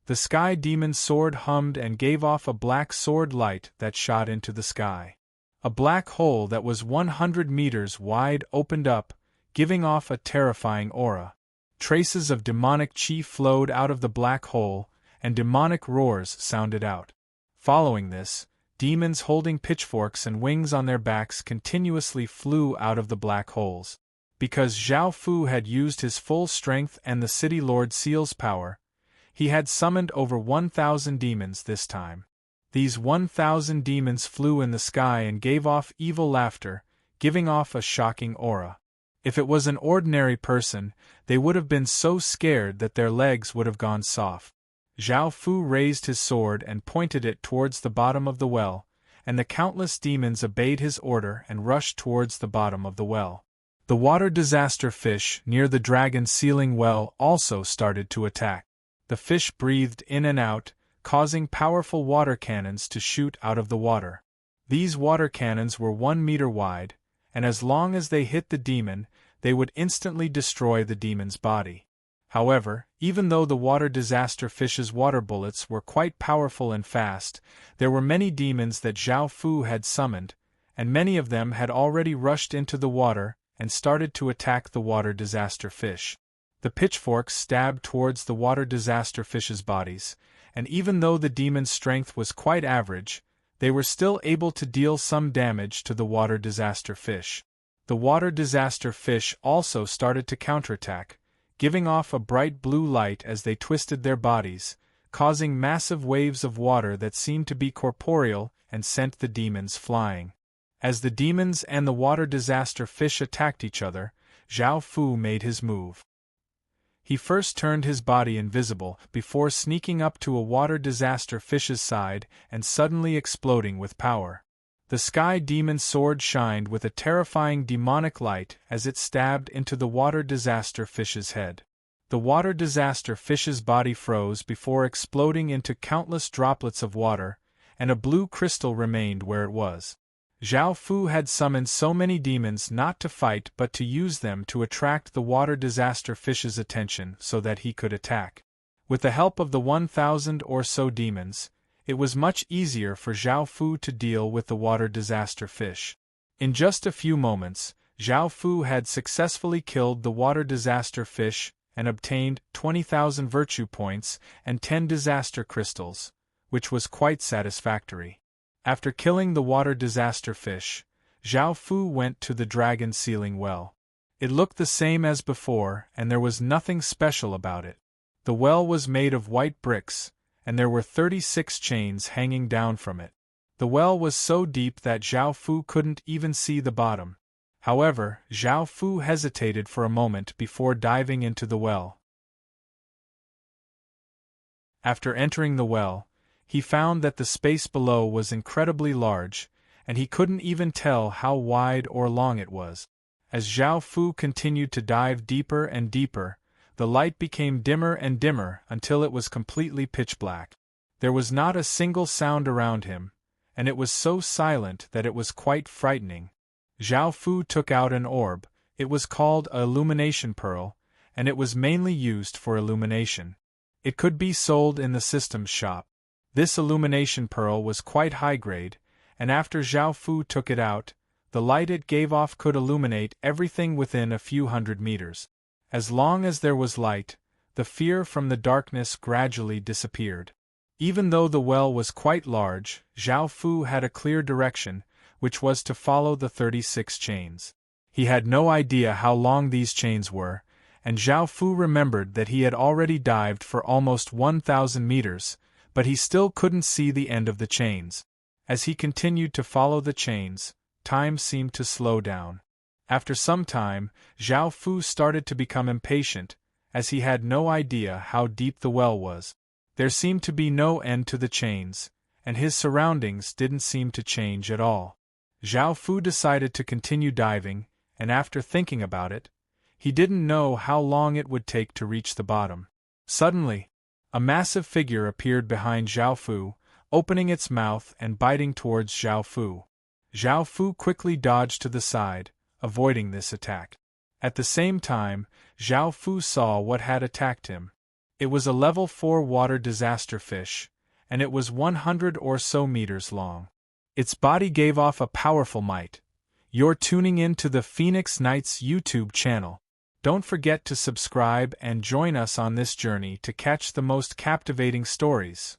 The sky demon's sword hummed and gave off a black sword light that shot into the sky. A black hole that was 100 meters wide opened up, giving off a terrifying aura. Traces of demonic chi flowed out of the black hole, and demonic roars sounded out. Following this, demons holding pitchforks and wings on their backs continuously flew out of the black holes. Because Zhao Fu had used his full strength and the City Lord Seal's power, he had summoned over 1,000 demons this time. These 1,000 demons flew in the sky and gave off evil laughter, giving off a shocking aura. If it was an ordinary person, they would have been so scared that their legs would have gone soft. Zhao Fu raised his sword and pointed it towards the bottom of the well, and the countless demons obeyed his order and rushed towards the bottom of the well. The water disaster fish near the dragon sealing well also started to attack. The fish breathed in and out, causing powerful water cannons to shoot out of the water. These water cannons were 1 meter wide, and as long as they hit the demon, they would instantly destroy the demon's body. However, even though the water disaster fish's water bullets were quite powerful and fast, there were many demons that Zhao Fu had summoned, and many of them had already rushed into the water and started to attack the water disaster fish. The pitchforks stabbed towards the water disaster fish's bodies, and even though the demon's strength was quite average, they were still able to deal some damage to the water disaster fish. The water disaster fish also started to counterattack, giving off a bright blue light as they twisted their bodies, causing massive waves of water that seemed to be corporeal and sent the demons flying. As the demons and the water disaster fish attacked each other, Zhao Fu made his move. He first turned his body invisible before sneaking up to a water disaster fish's side and suddenly exploding with power. The sky demon's sword shined with a terrifying demonic light as it stabbed into the water disaster fish's head. The water disaster fish's body froze before exploding into countless droplets of water, and a blue crystal remained where it was. Zhao Fu had summoned so many demons not to fight but to use them to attract the water disaster fish's attention so that he could attack. With the help of the 1,000 or so demons, it was much easier for Zhao Fu to deal with the water disaster fish. In just a few moments, Zhao Fu had successfully killed the water disaster fish and obtained 20,000 virtue points and 10 disaster crystals, which was quite satisfactory. After killing the water disaster fish, Zhao Fu went to the dragon sealing well. It looked the same as before, and there was nothing special about it. The well was made of white bricks, and there were 36 chains hanging down from it. The well was so deep that Zhao Fu couldn't even see the bottom. However, Zhao Fu hesitated for a moment before diving into the well. After entering the well, he found that the space below was incredibly large, and he couldn't even tell how wide or long it was. As Zhao Fu continued to dive deeper and deeper, the light became dimmer and dimmer until it was completely pitch black. There was not a single sound around him, and it was so silent that it was quite frightening. Zhao Fu took out an orb. It was called a illumination pearl, and it was mainly used for illumination. It could be sold in the systems shop. This illumination pearl was quite high grade, and after Zhao Fu took it out, the light it gave off could illuminate everything within a few hundred meters. As long as there was light, the fear from the darkness gradually disappeared. Even though the well was quite large, Zhao Fu had a clear direction, which was to follow the 36 chains. He had no idea how long these chains were, and Zhao Fu remembered that he had already dived for almost 1,000 meters, but he still couldn't see the end of the chains. As he continued to follow the chains, time seemed to slow down. After some time, Zhao Fu started to become impatient, as he had no idea how deep the well was. There seemed to be no end to the chains, and his surroundings didn't seem to change at all. Zhao Fu decided to continue diving, and after thinking about it, He didn't know how long it would take to reach the bottom. Suddenly, a massive figure appeared behind Zhao Fu, opening its mouth and biting towards Zhao Fu. Zhao Fu quickly dodged to the side, avoiding this attack. At the same time, Zhao Fu saw what had attacked him. It was a level 4 water disaster fish, and it was 100 or so meters long. Its body gave off a powerful might. You're tuning in to the Phoenix Knights YouTube channel. Don't forget to subscribe and join us on this journey to catch the most captivating stories.